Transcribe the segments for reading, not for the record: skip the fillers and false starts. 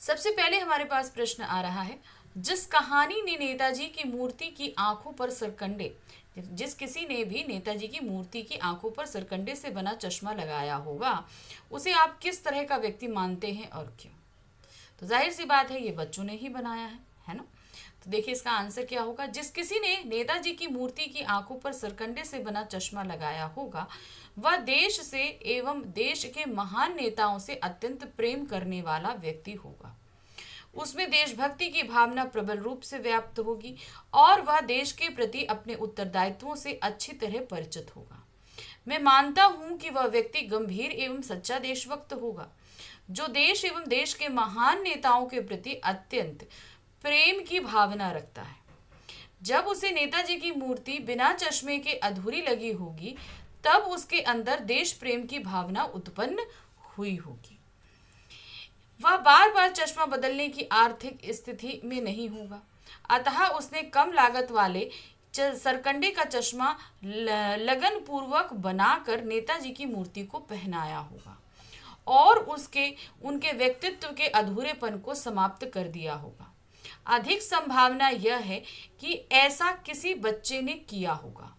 सबसे पहले हमारे पास प्रश्न आ रहा है, जिस कहानी ने नेताजी की मूर्ति की आंखों पर सरकंडे, जिस किसी ने भी नेताजी की मूर्ति की आंखों पर सरकंडे से बना चश्मा लगाया होगा, उसे आप किस तरह का व्यक्ति मानते हैं और क्यों? तो जाहिर सी बात है, ये बच्चों ने ही बनाया है ना। तो देखिए इसका आंसर क्या होगा। जिस किसी ने नेताजी की मूर्ति की आंखों पर सरकंडे से बना चश्मा लगाया होगा, वह देश से एवं देश के महान नेताओं से अत्यंत प्रेम करने वाला व्यक्ति होगा। उसमें देशभक्ति की भावना प्रबल रूप से व्याप्त होगी और वह देश के प्रति अपने उत्तरदायित्वों से अच्छी तरह परिचित होगा। मैं मानता हूं कि वह व्यक्ति गंभीर एवं सच्चा देशभक्त होगा, जो देश एवं देश के महान नेताओं के प्रति अत्यंत प्रेम की भावना रखता है। जब उसे नेताजी की मूर्ति बिना चश्मे के अधूरी लगी होगी, तब उसके अंदर देश प्रेम की भावना उत्पन्न हुई होगी। वह बार बार चश्मा बदलने की आर्थिक स्थिति में नहीं होगा, अतः उसने कम लागत वाले सरकंडे का चश्मा लगन पूर्वक बनाकर नेताजी की मूर्ति को पहनाया होगा और उनके व्यक्तित्व के अधूरेपन को समाप्त कर दिया होगा। अधिक संभावना यह है कि ऐसा किसी बच्चे ने किया होगा।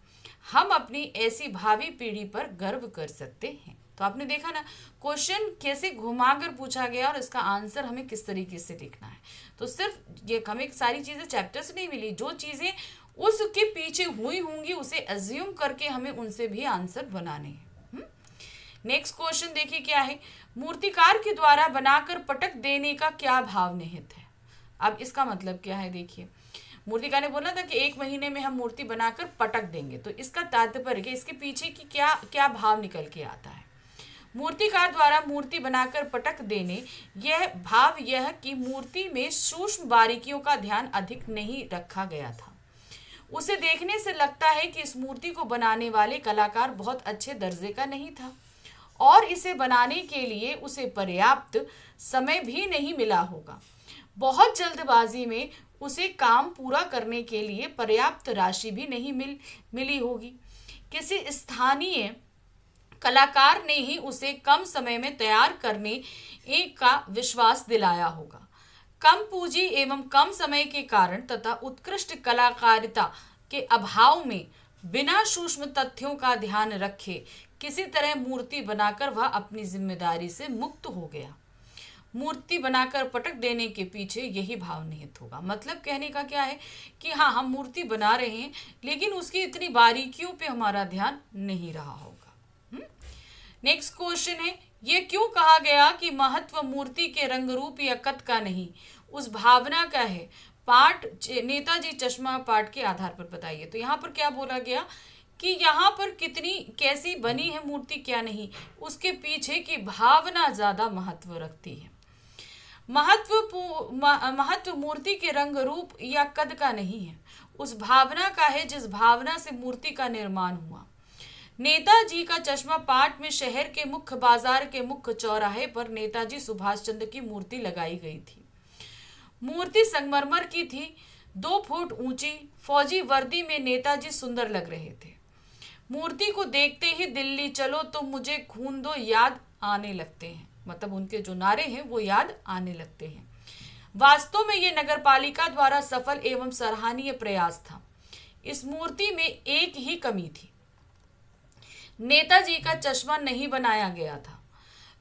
हम अपनी ऐसी भावी पीढ़ी पर गर्व कर सकते हैं। तो आपने देखा ना, क्वेश्चन कैसे घुमाकर पूछा गया और इसका आंसर हमें किस तरीके से लिखना है। तो सिर्फ ये हमें सारी चीजें चैप्टर से नहीं मिली, जो चीजें उसके पीछे हुई होंगी उसे अज्यूम करके हमें उनसे भी आंसर बनाने हैं। नेक्स्ट क्वेश्चन देखिए क्या है। मूर्तिकार के द्वारा बनाकर पटक देने का क्या भाव निहित है? अब इसका मतलब क्या है, देखिए मूर्तिकार ने बोला था कि 1 महीने में हम मूर्ति बनाकर पटक देंगे, तो इसका तात्पर्य इसके पीछे की क्या क्या भाव निकल के आता है। मूर्तिकार द्वारा मूर्ति बनाकर पटक देने यह भाव यह कि मूर्ति में सूक्ष्म बारीकियों का ध्यान अधिक नहीं रखा गया था। उसे देखने से लगता है कि इस मूर्ति को बनाने वाले कलाकार बहुत अच्छे दर्जे का नहीं था और इसे बनाने के लिए उसे पर्याप्त समय भी नहीं मिला होगा। बहुत जल्दबाजी में उसे काम पूरा करने के लिए पर्याप्त राशि भी नहीं मिली होगी। किसी स्थानीय कलाकार ने ही उसे कम समय में तैयार करने का विश्वास दिलाया होगा। कम पूंजी एवं कम समय के कारण तथा उत्कृष्ट कलाकारिता के अभाव में बिना सूक्ष्म तथ्यों का ध्यान रखे किसी तरह मूर्ति बनाकर वह अपनी जिम्मेदारी से मुक्त हो गया। मूर्ति बनाकर पटक देने के पीछे यही भाव निहित होगा। मतलब कहने का क्या है कि हाँ, हम मूर्ति बना रहे हैं लेकिन उसकी इतनी बारीकियों पे हमारा ध्यान नहीं रहा होगा। नेक्स्ट क्वेश्चन है, ये क्यों कहा गया कि महत्व मूर्ति के रंग रूप या कद का नहीं, उस भावना का है? पाठ नेताजी चश्मा पाठ के आधार पर बताइए। तो यहाँ पर क्या बोला गया कि यहाँ पर कितनी कैसी बनी है मूर्ति क्या नहीं, उसके पीछे की भावना ज्यादा महत्व रखती है। महत्व मूर्ति के रंग रूप या कद का नहीं है, उस भावना का है जिस भावना से मूर्ति का निर्माण हुआ। नेताजी का चश्मा पाठ में शहर के मुख्य बाजार के मुख्य चौराहे पर नेताजी सुभाष चंद्र की मूर्ति लगाई गई थी। मूर्ति संगमरमर की थी, 2 फुट ऊंची। फौजी वर्दी में नेताजी सुंदर लग रहे थे। मूर्ति को देखते ही दिल्ली चलो तो मुझे खून दो याद आने लगते हैं, मतलब उनके जो नारे हैं वो याद आने लगते हैं। वास्तव में ये नगरपालिका द्वारा सफल एवं सराहनीय प्रयास था। इस मूर्ति में एक ही कमी थी, नेताजी का चश्मा नहीं बनाया गया था।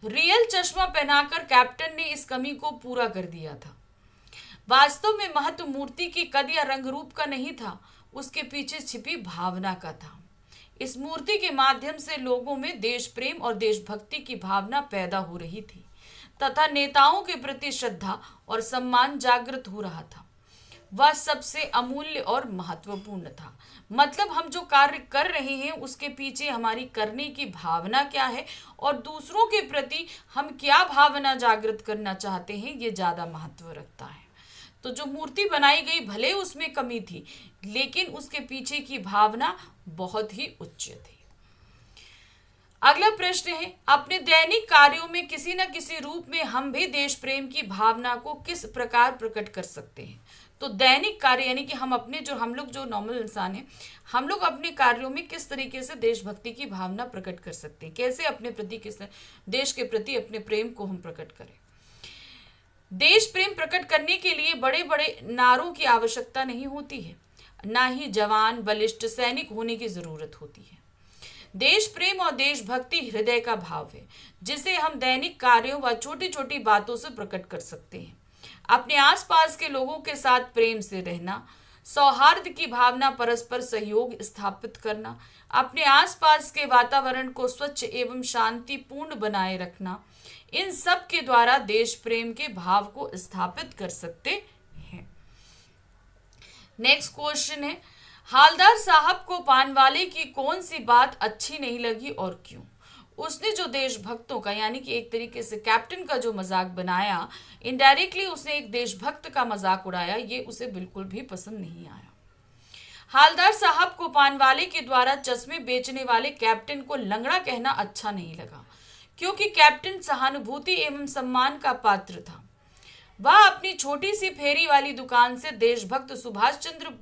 रियल चश्मा पहनाकर कैप्टन ने इस कमी को पूरा कर दिया था। वास्तव में महत्व मूर्ति की कद या रंग रूप का नहीं था, उसके पीछे छिपी भावना का था। इस मूर्ति के माध्यम से लोगों में देश प्रेम और देशभक्ति की भावना पैदा हो रही थी तथा नेताओं के प्रति श्रद्धा और सम्मान जागृत हो रहा था। वह सबसे अमूल्य और महत्वपूर्ण था। मतलब हम जो कार्य कर रहे हैं उसके पीछे हमारी करने की भावना क्या है और दूसरों के प्रति हम क्या भावना जागृत करना चाहते हैं, ये ज्यादा महत्व रखता है। तो जो मूर्ति बनाई गई भले उसमें कमी थी, लेकिन उसके पीछे की भावना बहुत ही उच्च थी। अगला प्रश्न है, अपने दैनिक कार्यों में किसी न किसी रूप में हम भी देश प्रेम की भावना को किस प्रकार प्रकट कर सकते हैं? तो दैनिक कार्य यानी कि हम लोग जो नॉर्मल इंसान हैं, हम लोग अपने कार्यों में किस तरीके से देशभक्ति की भावना प्रकट कर सकते हैं, कैसे अपने प्रति देश के प्रति अपने प्रेम को हम प्रकट करें। देश प्रेम प्रकट करने के लिए बड़े बड़े नारों की आवश्यकता नहीं होती है, ना ही जवान बलिष्ठ सैनिक होने की जरूरत होती है। देश प्रेम और देशभक्ति हृदय का भाव है, जिसे हम दैनिक कार्यों व छोटी छोटी बातों से प्रकट कर सकते हैं। अपने आसपास के लोगों के साथ प्रेम से रहना, सौहार्द की भावना, परस्पर सहयोग स्थापित करना, अपने आसपास के वातावरण को स्वच्छ एवं शांतिपूर्ण बनाए रखना, इन सब के द्वारा देश प्रेम के भाव को स्थापित कर सकते हैं। नेक्स्ट क्वेश्चन है, हालदार साहब को पानवाले की कौन सी बात अच्छी नहीं लगी और क्यों? उसने जो देशभक्तों का, यानी कि एक तरीके से कैप्टन का जो मजाक बनाया, इनडायरेक्टली उसने एक देशभक्त का मजाक उड़ाया, ये उसे बिल्कुल भी पसंद नहीं आया। हालदार साहब को पानवाले के द्वारा चश्मे बेचने वाले कैप्टन को लंगड़ा कहना अच्छा नहीं लगा, क्योंकि कैप्टन सहानुभूति एवं सम्मान का पात्र था। वह अपनी छोटी सी फेरी वाली दुकान से देशभक्त सुभाष चंद्र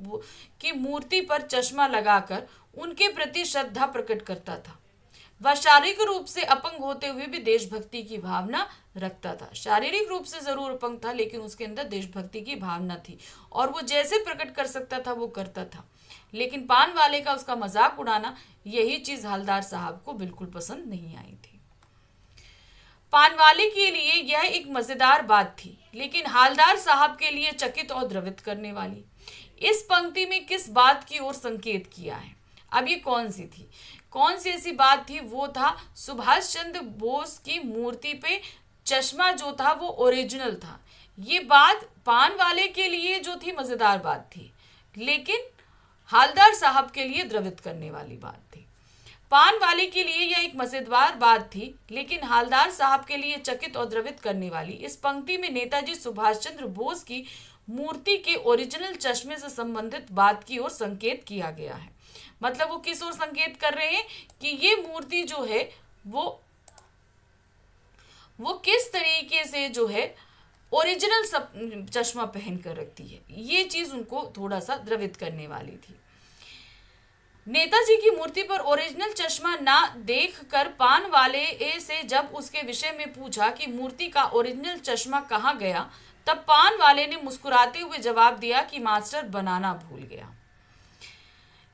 की मूर्ति पर चश्मा लगाकर उनके प्रति श्रद्धा प्रकट करता था। वह शारीरिक रूप से अपंग होते हुए भी देशभक्ति की भावना रखता था। शारीरिक रूप से जरूर अपंग था, लेकिन उसके अंदर देशभक्ति की भावना थी और वो जैसे प्रकट कर सकता था वो करता था। लेकिन पान वाले का उसका मजाक उड़ाना, यही चीज हालदार साहब को बिल्कुल पसंद नहीं आई थी। पानवाले के लिए यह एक मजेदार बात थी, लेकिन हालदार साहब के लिए चकित और द्रवित करने वाली। इस पंक्ति में किस बात की ओर संकेत किया है? अब ये कौन सी थी, कौन सी ऐसी बात थी? वो था सुभाष चंद्र बोस की मूर्ति पे चश्मा जो था वो ओरिजिनल था। ये बात पान वाले के लिए जो थी मजेदार बात थी, लेकिन हालदार साहब के लिए द्रवित करने वाली बात थी। पान वाले के लिए यह एक मजेदार बात थी, लेकिन हालदार साहब के लिए चकित और द्रवित करने वाली। इस पंक्ति में नेताजी सुभाष चंद्र बोस की मूर्ति के ओरिजिनल चश्मे से संबंधित बात की ओर संकेत किया गया है। मतलब वो किस ओर संकेत कर रहे हैं कि ये मूर्ति जो है वो किस तरीके से जो है ओरिजिनल चश्मा पहन कर रखती है। ये चीज उनको थोड़ा सा द्रवित करने वाली थी। नेताजी की मूर्ति पर ओरिजिनल चश्मा ना देखकर पान वाले से जब उसके विषय में पूछा कि मूर्ति का ओरिजिनल चश्मा कहाँ गया, तब पान वाले ने मुस्कुराते हुए जवाब दिया कि मास्टर बनाना भूल गया।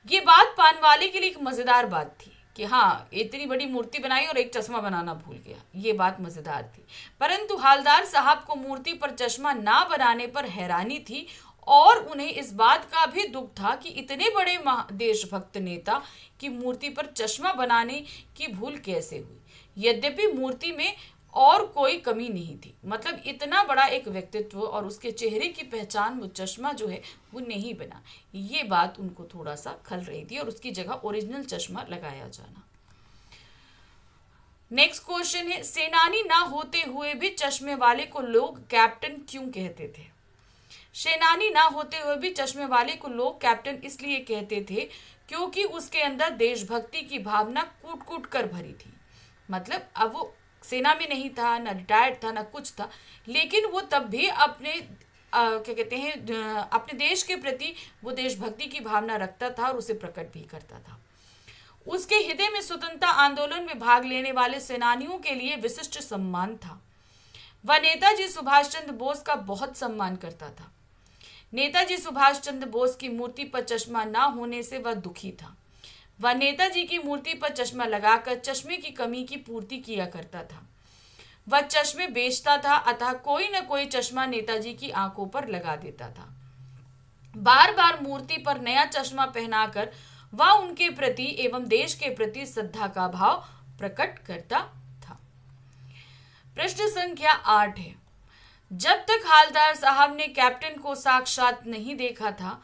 ये बात पान वाले के लिए एक मजेदार बात थी कि हाँ, इतनी बड़ी मूर्ति बनाई और एक चश्मा बनाना भूल गया। ये बात मजेदार थी, परंतु हालदार साहब को मूर्ति पर चश्मा ना बनाने पर हैरानी थी और उन्हें इस बात का भी दुख था कि इतने बड़े देशभक्त नेता की मूर्ति पर चश्मा बनाने की भूल कैसे हुई। यद्यपि मूर्ति में और कोई कमी नहीं थी, मतलब इतना बड़ा एक व्यक्तित्व और उसके चेहरे की पहचान वो चश्मा जो है वो नहीं बना। ये बात उनको थोड़ा सा खल रही थी और उसकी जगह ओरिजिनल चश्मा लगाया जाना। नेक्स्ट क्वेश्चन है, सेनानी ना होते हुए भी चश्मे वाले को लोग कैप्टन क्यों कहते थे? सेनानी ना होते हुए भी चश्मे वाले को लोग कैप्टन इसलिए कहते थे क्योंकि उसके अंदर देशभक्ति की भावना कूट कूट कर भरी थी। मतलब अब वो सेना में नहीं था, ना रिटायर्ड था, ना कुछ था, लेकिन वो तब भी अपने क्या कहते हैं अपने देश के प्रति वो देशभक्ति की भावना रखता था और उसे प्रकट भी करता था। उसके हृदय में स्वतंत्रता आंदोलन में भाग लेने वाले सेनानियों के लिए विशिष्ट सम्मान था। वह नेताजी सुभाष चंद्र बोस का बहुत सम्मान करता था। नेताजी सुभाष चंद्र बोस की मूर्ति पर चश्मा ना होने से वह दुखी था। वह नेताजी की मूर्ति पर चश्मा लगाकर चश्मे की कमी की पूर्ति किया करता था। वह चश्मे बेचता था, अतः कोई न कोई चश्मा नेताजी की आंखों पर लगा देता था। बार बार मूर्ति पर नया चश्मा पहनाकर वह उनके प्रति एवं देश के प्रति श्रद्धा का भाव प्रकट करता था। प्रश्न संख्या 8 है, जब तक हालदार साहब ने कैप्टन को साक्षात नहीं देखा था,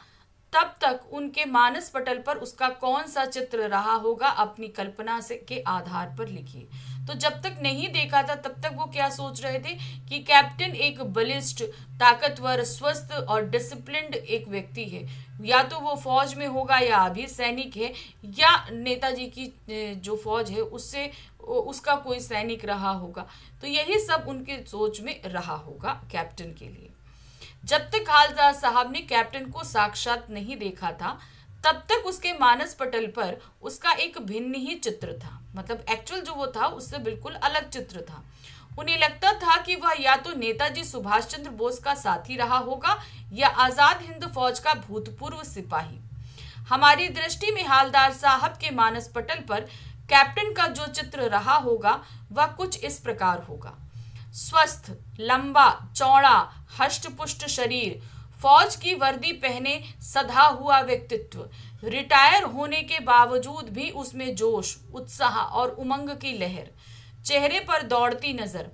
तब तक उनके मानस पटल पर उसका कौन सा चित्र रहा होगा, अपनी कल्पना से के आधार पर लिखिए। तो जब तक नहीं देखा था तब तक वो क्या सोच रहे थे कि कैप्टन एक बलिष्ठ, ताकतवर, स्वस्थ और डिसिप्लिन्ड एक व्यक्ति है। या तो वो फौज में होगा या अभी सैनिक है, या नेताजी की जो फौज है उससे उसका कोई सैनिक रहा होगा। तो यही सब उनके सोच में रहा होगा कैप्टन के लिए। जब तक हालदार साहब ने कैप्टन को साक्षात नहीं देखा था, तब तक उसके मानस पटल पर उसका एक भिन्न ही चित्र था। मतलब एक्चुअल जो वो था उससे बिल्कुल अलग चित्र था। उन्हें लगता था कि वह या तो नेताजी सुभाष चंद्र बोस का साथी रहा होगा या आजाद हिंद फौज का भूतपूर्व सिपाही। हमारी दृष्टि में हालदार साहब के मानस पटल पर कैप्टन का जो चित्र रहा होगा वह कुछ इस प्रकार होगा। स्वस्थ, लंबा, चौड़ा, हष्ट-पुष्ट शरीर, फौज की वर्दी पहने सधा हुआ व्यक्तित्व, रिटायर होने के बावजूद भी उसमें जोश, उत्साह और उमंग की लहर, चेहरे पर दौड़ती नजर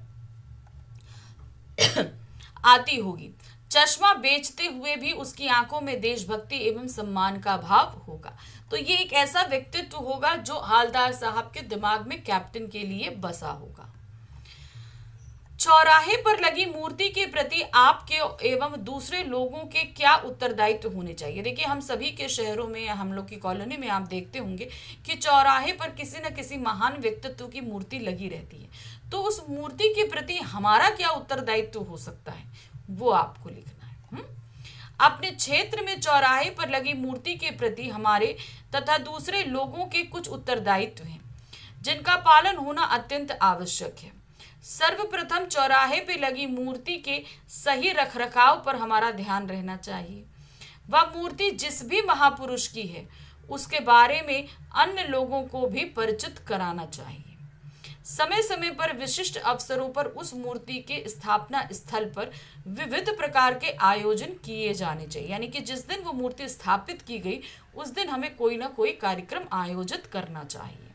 आती होगी। चश्मा बेचते हुए भी उसकी आंखों में देशभक्ति एवं सम्मान का भाव होगा। तो ये एक ऐसा व्यक्तित्व होगा जो हालदार साहब के दिमाग में कैप्टन के लिए बसा होगा। चौराहे पर लगी मूर्ति के प्रति आपके एवं दूसरे लोगों के क्या उत्तरदायित्व होने चाहिए। देखिए, हम सभी के शहरों में या हम लोग की कॉलोनी में आप देखते होंगे कि चौराहे पर किसी न किसी महान व्यक्तित्व की मूर्ति लगी रहती है। तो उस मूर्ति के प्रति हमारा क्या उत्तरदायित्व हो सकता है, वो आपको लिखना है। अपने क्षेत्र में चौराहे पर लगी मूर्ति के प्रति हमारे तथा दूसरे लोगों के कुछ उत्तरदायित्व हैं जिनका पालन होना अत्यंत आवश्यक है। सर्वप्रथम चौराहे पे लगी मूर्ति के सही रखरखाव पर हमारा ध्यान रहना चाहिए। वह मूर्ति जिस भी महापुरुष की है उसके बारे में अन्य लोगों को भी परिचित कराना चाहिए। समय समय पर विशिष्ट अवसरों पर उस मूर्ति के स्थापना स्थल पर विविध प्रकार के आयोजन किए जाने चाहिए। यानी कि जिस दिन वो मूर्ति स्थापित की गई उस दिन हमें कोई ना कोई कार्यक्रम आयोजित करना चाहिए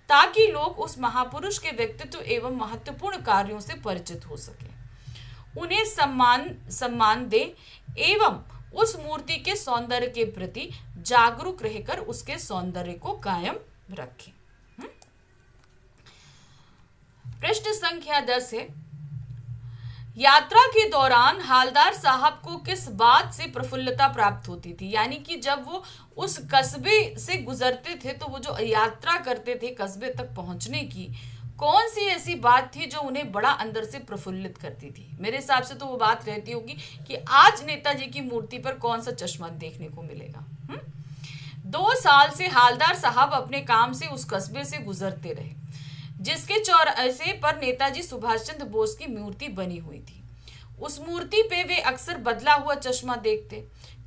ताकि लोग उस महापुरुष के व्यक्तित्व एवं महत्वपूर्ण कार्यों से परिचित हो सके, उन्हें सम्मान दे एवं उस मूर्ति के सौंदर्य के प्रति जागरूक रहकर उसके सौंदर्य को कायम रखें। प्रश्न संख्या 10 है, यात्रा के दौरान हालदार साहब को किस बात से प्रफुल्लता प्राप्त होती थी। यानी कि जब वो उस कस्बे से गुजरते थे तो वो जो यात्रा करते थे कस्बे तक पहुंचने की, कौन सी ऐसी बात थी जो उन्हें बड़ा अंदर से प्रफुल्लित करती थी। मेरे हिसाब से तो वो बात रहती होगी कि आज नेताजी की मूर्ति पर कौन सा चश्मा देखने को मिलेगा। 2 साल से हालदार साहब अपने काम से उस कस्बे से गुजरते रहे जिसके चौराहे पर नेताजी सुभाष चंद्र बोस की मूर्ति बनी हुई थी। उस मूर्ति पे वे अक्सर बदला हुआ चश्मा देखते,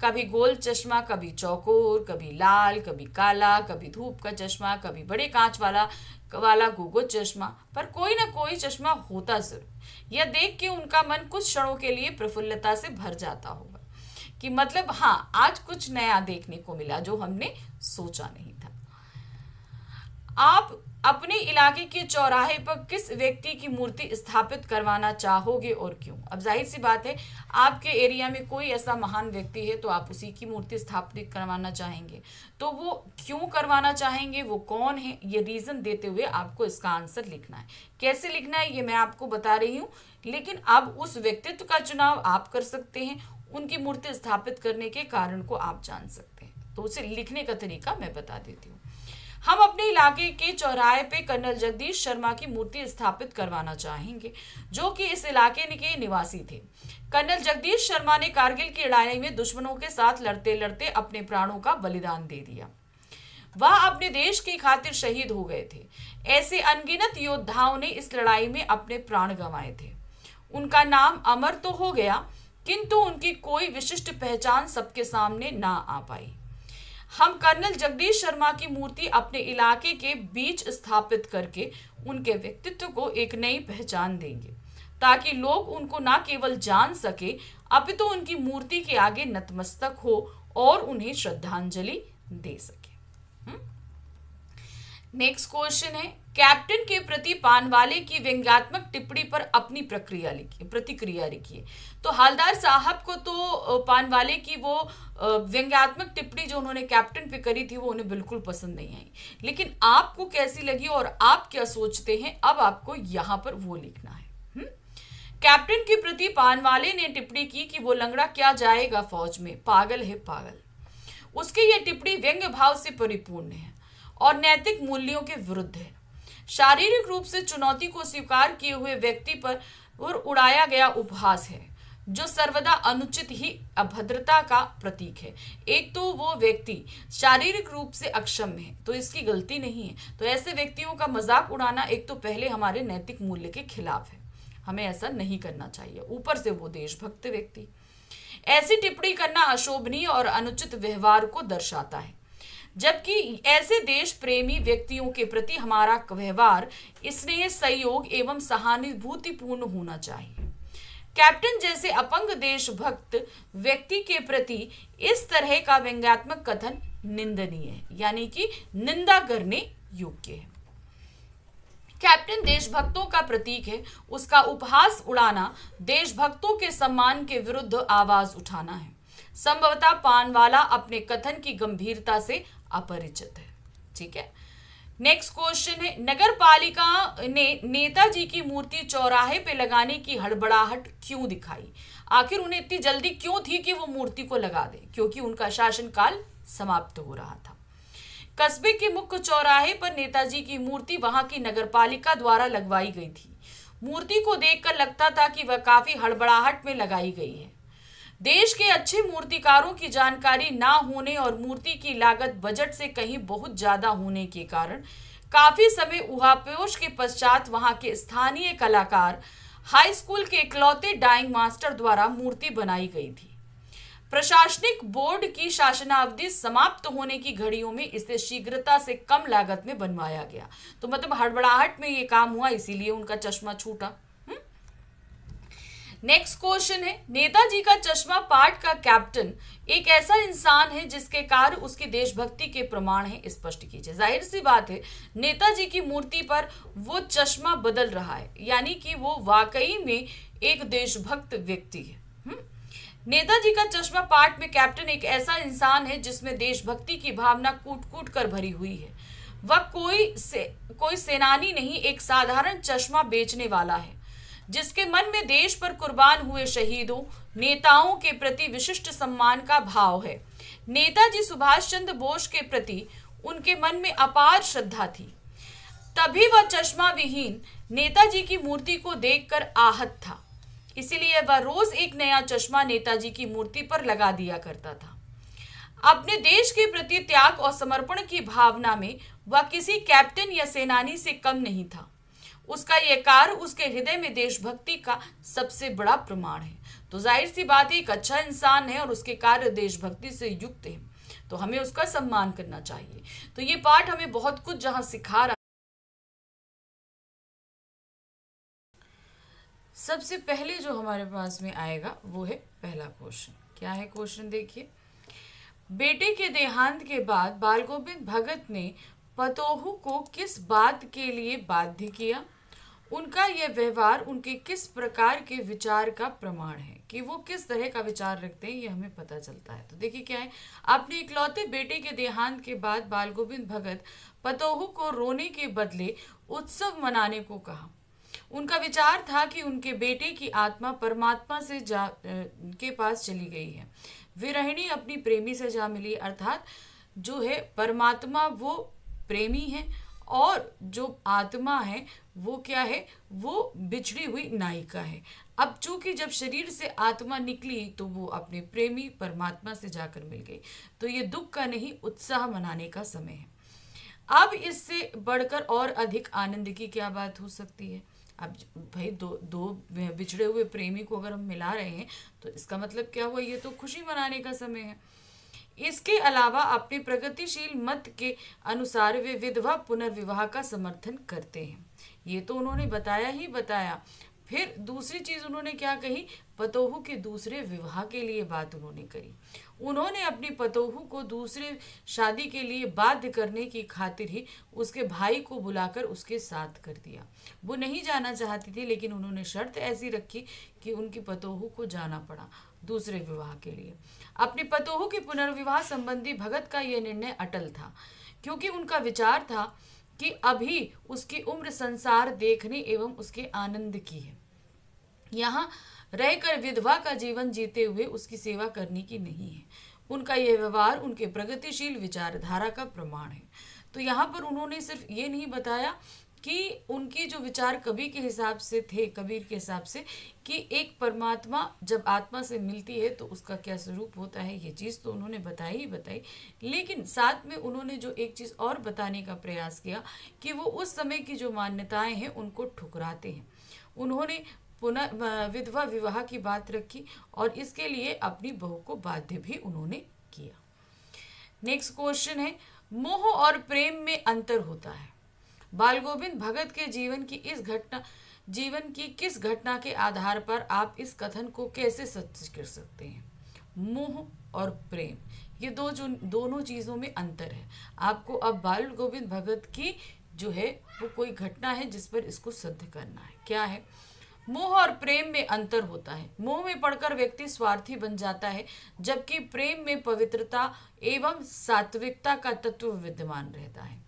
कभी गोल चश्मा, कभी चौकोर, कभी लाल, कभी काला, कभी धूप का चश्मा, कभी बड़े कांच वाला गोगो चश्मा, पर कोई ना कोई चश्मा होता जरूर। यह देख के उनका मन कुछ क्षणों के लिए प्रफुल्लता से भर जाता होगा कि मतलब हाँ, आज कुछ नया देखने को मिला जो हमने सोचा नहीं था। आप अपने इलाके के चौराहे पर किस व्यक्ति की मूर्ति स्थापित करवाना चाहोगे और क्यों। अब जाहिर सी बात है, आपके एरिया में कोई ऐसा महान व्यक्ति है तो आप उसी की मूर्ति स्थापित करवाना चाहेंगे। तो वो क्यों करवाना चाहेंगे, वो कौन है, ये रीजन देते हुए आपको इसका आंसर लिखना है। कैसे लिखना है ये मैं आपको बता रही हूँ, लेकिन अब उस व्यक्तित्व का चुनाव आप कर सकते हैं, उनकी मूर्ति स्थापित करने के कारण को आप जान सकते हैं। तो उसे लिखने का तरीका मैं बता देती हूँ। हम अपने इलाके के चौराहे पे कर्नल जगदीश शर्मा की मूर्ति स्थापित करवाना चाहेंगे जो कि इस इलाके के निवासी थे। कर्नल जगदीश शर्मा ने कारगिल की लड़ाई में दुश्मनों के साथ लड़ते लड़ते अपने प्राणों का बलिदान दे दिया। वह अपने देश की खातिर शहीद हो गए थे। ऐसे अनगिनत योद्धाओं ने इस लड़ाई में अपने प्राण गंवाए थे। उनका नाम अमर तो हो गया किंतु उनकी कोई विशिष्ट पहचान सबके सामने ना आ पाई। हम कर्नल जगदीश शर्मा की मूर्ति अपने इलाके के बीच स्थापित करके उनके व्यक्तित्व को एक नई पहचान देंगे ताकि लोग उनको ना केवल जान सके अपितु तो उनकी मूर्ति के आगे नतमस्तक हो और उन्हें श्रद्धांजलि दे सके। नेक्स्ट क्वेश्चन है, कैप्टन के प्रति पानवाले की व्यंग्यात्मक टिप्पणी पर अपनी प्रतिक्रिया लिखिए। तो हालदार साहब को तो पानवाले की वो व्यंग्यात्मक टिप्पणी जो उन्होंने कैप्टन पे करी थी वो उन्हें बिल्कुल पसंद नहीं आई, लेकिन आपको कैसी लगी और आप क्या सोचते हैं अब आपको यहाँ पर वो लिखना है। कैप्टन के प्रति पानवाले ने टिप्पणी की कि वो लंगड़ा क्या जाएगा फौज में, पागल है पागल। उसकी यह टिप्पणी व्यंग्य भाव से परिपूर्ण है और नैतिक मूल्यों के विरुद्ध है। शारीरिक रूप से चुनौती को स्वीकार किए हुए व्यक्ति पर उड़ाया गया उपहास है जो सर्वदा अनुचित ही अभद्रता का प्रतीक है। एक तो वो व्यक्ति शारीरिक रूप से अक्षम है तो इसकी गलती नहीं है, तो ऐसे व्यक्तियों का मजाक उड़ाना एक तो पहले हमारे नैतिक मूल्य के खिलाफ है हमें ऐसा नहीं करना चाहिए। ऊपर से वो देशभक्त व्यक्ति। ऐसी टिप्पणी करना अशोभनीय और अनुचित व्यवहार को दर्शाता है, जबकि ऐसे देश प्रेमी व्यक्तियों के प्रति हमारा व्यवहार स्नेह, सहयोग एवं सहानुभूतिपूर्ण होना चाहिए। कैप्टन जैसे अपंग देशभक्त व्यक्ति के प्रति इस तरह का व्यंग्यात्मक कथन निंदनीय है, यानी कि निंदा करने योग्य है। कैप्टन देशभक्तों का प्रतीक है, उसका उपहास उड़ाना देशभक्तों के सम्मान के विरुद्ध आवाज उठाना है। संभवतः पानवाला अपने कथन की गंभीरता से अपरिचित है। ठीक है, नेक्स्ट क्वेश्चन है, नगर पालिका ने नेताजी की मूर्ति चौराहे पे लगाने की हड़बड़ाहट क्यों दिखाई? आखिर उन्हें इतनी जल्दी क्यों थी कि वो मूर्ति को लगा दे? क्योंकि उनका शासनकाल समाप्त हो रहा था। कस्बे के मुख्य चौराहे पर नेताजी की मूर्ति वहां की नगरपालिका द्वारा लगवाई गई थी। मूर्ति को देखकर लगता था कि वह काफी हड़बड़ाहट में लगाई गई है। देश के अच्छे मूर्तिकारों की जानकारी ना होने और मूर्ति की लागत बजट से कहीं बहुत ज्यादा होने के कारण काफी समय उहापोश के पश्चात वहां के स्थानीय कलाकार हाई स्कूल के इकलौते डाइंग मास्टर द्वारा मूर्ति बनाई गई थी। प्रशासनिक बोर्ड की शासनावधि समाप्त होने की घड़ियों में इसे शीघ्रता से कम लागत में बनवाया गया। तो मतलब हड़बड़ाहट में ये काम हुआ, इसीलिए उनका चश्मा छूटा। नेक्स्ट क्वेश्चन है, नेताजी का चश्मा पाठ का कैप्टन एक ऐसा इंसान है जिसके कार्य उसकी देशभक्ति के प्रमाण है, स्पष्ट कीजिए। जाहिर सी बात है, नेताजी की मूर्ति पर वो चश्मा बदल रहा है, यानी कि वो वाकई में एक देशभक्त व्यक्ति है। नेताजी का चश्मा पाठ में कैप्टन एक ऐसा इंसान है जिसमें देशभक्ति की भावना कूट कूट कर भरी हुई है। वह कोई सेनानी नहीं, एक साधारण चश्मा बेचने वाला है जिसके मन में देश पर कुर्बान हुए शहीदों, नेताओं के प्रति विशिष्ट सम्मान का भाव है। नेताजी सुभाष चंद्र बोस के प्रति उनके मन में अपार श्रद्धा थी, तभी वह चश्मा विहीन नेताजी की मूर्ति को देखकर आहत था। इसीलिए वह रोज एक नया चश्मा नेताजी की मूर्ति पर लगा दिया करता था। अपने देश के प्रति त्याग और समर्पण की भावना में वह किसी कैप्टन या सेनानी से कम नहीं था। उसका यह कार्य उसके हृदय में देशभक्ति का सबसे बड़ा प्रमाण है। तो जाहिर सी बात है, एक अच्छा इंसान है और उसके कार्य देशभक्ति से युक्त है, तो हमें उसका सम्मान करना चाहिए। तो ये पाठ हमें बहुत कुछ जहां सिखा रहा। सबसे पहले जो हमारे पास में आएगा वो है पहला क्वेश्चन। क्या है क्वेश्चन, देखिए। बेटे के देहांत के बाद बाल गोविंद भगत ने पतोहू को किस बात के लिए बाध्य किया? उनका यह व्यवहार उनके किस प्रकार के विचार का प्रमाण है, कि वो किस तरह का विचार रखते हैं, ये हमें पता चलता है। तो देखिए क्या है, अपने इकलौते बेटे के देहांत के बाद बाल गोविंद भगत पतोहू को रोने के बदले उत्सव मनाने को कहा। उनका विचार था कि उनके बेटे की आत्मा परमात्मा से के पास चली गई है। विरहिणी अपनी प्रेमी से जा मिली, अर्थात जो है परमात्मा वो प्रेमी है और जो आत्मा है वो क्या है, वो बिछड़ी हुई नायिका है। अब चूंकि जब शरीर से आत्मा निकली तो वो अपने प्रेमी परमात्मा से जाकर मिल गई। तो ये दुख का नहीं, उत्साह मनाने का समय है। अब इससे बढ़कर और अधिक आनंद की क्या बात हो सकती है? अब भाई दो बिछड़े हुए प्रेमी को अगर हम मिला रहे हैं तो इसका मतलब क्या हुआ, ये तो खुशी मनाने का समय है। इसके अलावा अपने प्रगतिशील मत के अनुसार वे विधवा पुनर्विवाह का समर्थन करते हैं। ये तो उन्होंने बताया ही बताया। फिर दूसरी चीज उन्होंने क्या कही, पतोहू के दूसरे विवाह के लिए बात उन्होंने करी। उन्होंने अपनी पतोहू को दूसरे शादी के लिए बाध्य करने की खातिर ही उसके भाई को बुलाकर उसके साथ कर दिया। वो नहीं जाना चाहती थी, लेकिन उन्होंने शर्त ऐसी रखी कि उनकी पतोहू को जाना पड़ा दूसरे विवाह के लिए। अपनी पतोहू के पुनर्विवाह संबंधी भगत का यह निर्णय अटल था, क्योंकि उनका विचार था कि अभी उसकी उम्र संसार देखने एवं उसके आनंद की है, यहाँ रहकर विधवा का जीवन जीते हुए उसकी सेवा करने की नहीं है। उनका यह व्यवहार उनके प्रगतिशील विचारधारा का प्रमाण है। तो यहाँ पर उन्होंने सिर्फ ये नहीं बताया कि उनकी जो विचार कबीर के हिसाब से थे, कबीर के हिसाब से, कि एक परमात्मा जब आत्मा से मिलती है तो उसका क्या स्वरूप होता है, ये चीज़ तो उन्होंने बताई ही बताई। लेकिन साथ में उन्होंने जो एक चीज़ और बताने का प्रयास किया कि वो उस समय की जो मान्यताएं हैं उनको ठुकराते हैं। उन्होंने विधवा विवाह की बात रखी और इसके लिए अपनी बहू को बाध्य भी उन्होंने किया। नेक्स्ट क्वेश्चन है, मोह और प्रेम में अंतर होता है। बाल गोविंद भगत के जीवन की किस घटना के आधार पर आप इस कथन को कैसे सच कर सकते हैं? मोह और प्रेम, ये दोनों चीजों में अंतर है। आपको अब बाल गोविंद भगत की जो है वो कोई घटना है जिस पर इसको सिद्ध करना है। क्या है? मोह और प्रेम में अंतर होता है। मोह में पड़कर व्यक्ति स्वार्थी बन जाता है, जबकि प्रेम में पवित्रता एवं सात्विकता का तत्व विद्यमान रहता है।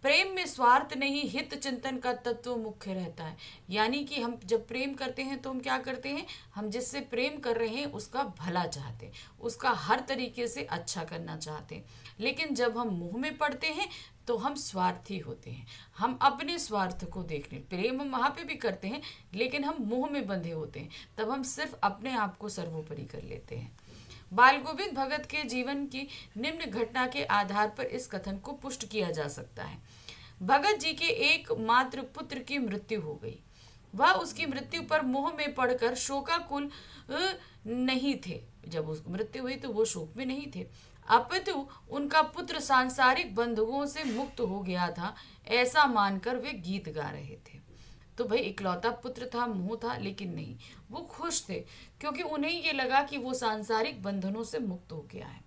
प्रेम में स्वार्थ नहीं, हित चिंतन का तत्व मुख्य रहता है। यानी कि हम जब प्रेम करते हैं तो हम क्या करते हैं, हम जिससे प्रेम कर रहे हैं उसका भला चाहते हैं, उसका हर तरीके से अच्छा करना चाहते हैं। लेकिन जब हम मोह में पड़ते हैं तो हम स्वार्थी होते हैं, हम अपने स्वार्थ को देखने, प्रेम हम वहाँ पे भी करते हैं लेकिन हम मोह में बंधे होते हैं, तब हम सिर्फ अपने आप को सर्वोपरि कर लेते हैं। बाल गोविंद भगत के जीवन की निम्न घटना के आधार पर इस कथन को पुष्ट किया जा सकता है। भगत जी के एकमात्र पुत्र की मृत्यु हो गई। वह उसकी मृत्यु पर मोह में पड़कर शोकाकुल नहीं थे। जब उसकी मृत्यु हुई तो वो शोक में नहीं थे, अपितु उनका पुत्र सांसारिक बंधुओं से मुक्त हो गया था, ऐसा मानकर वे गीत गा रहे थे। तो भाई इकलौता पुत्र था, मोह था, लेकिन नहीं, वो खुश थे क्योंकि उन्हें ये लगा कि वो सांसारिक बंधनों से मुक्त हो गया है।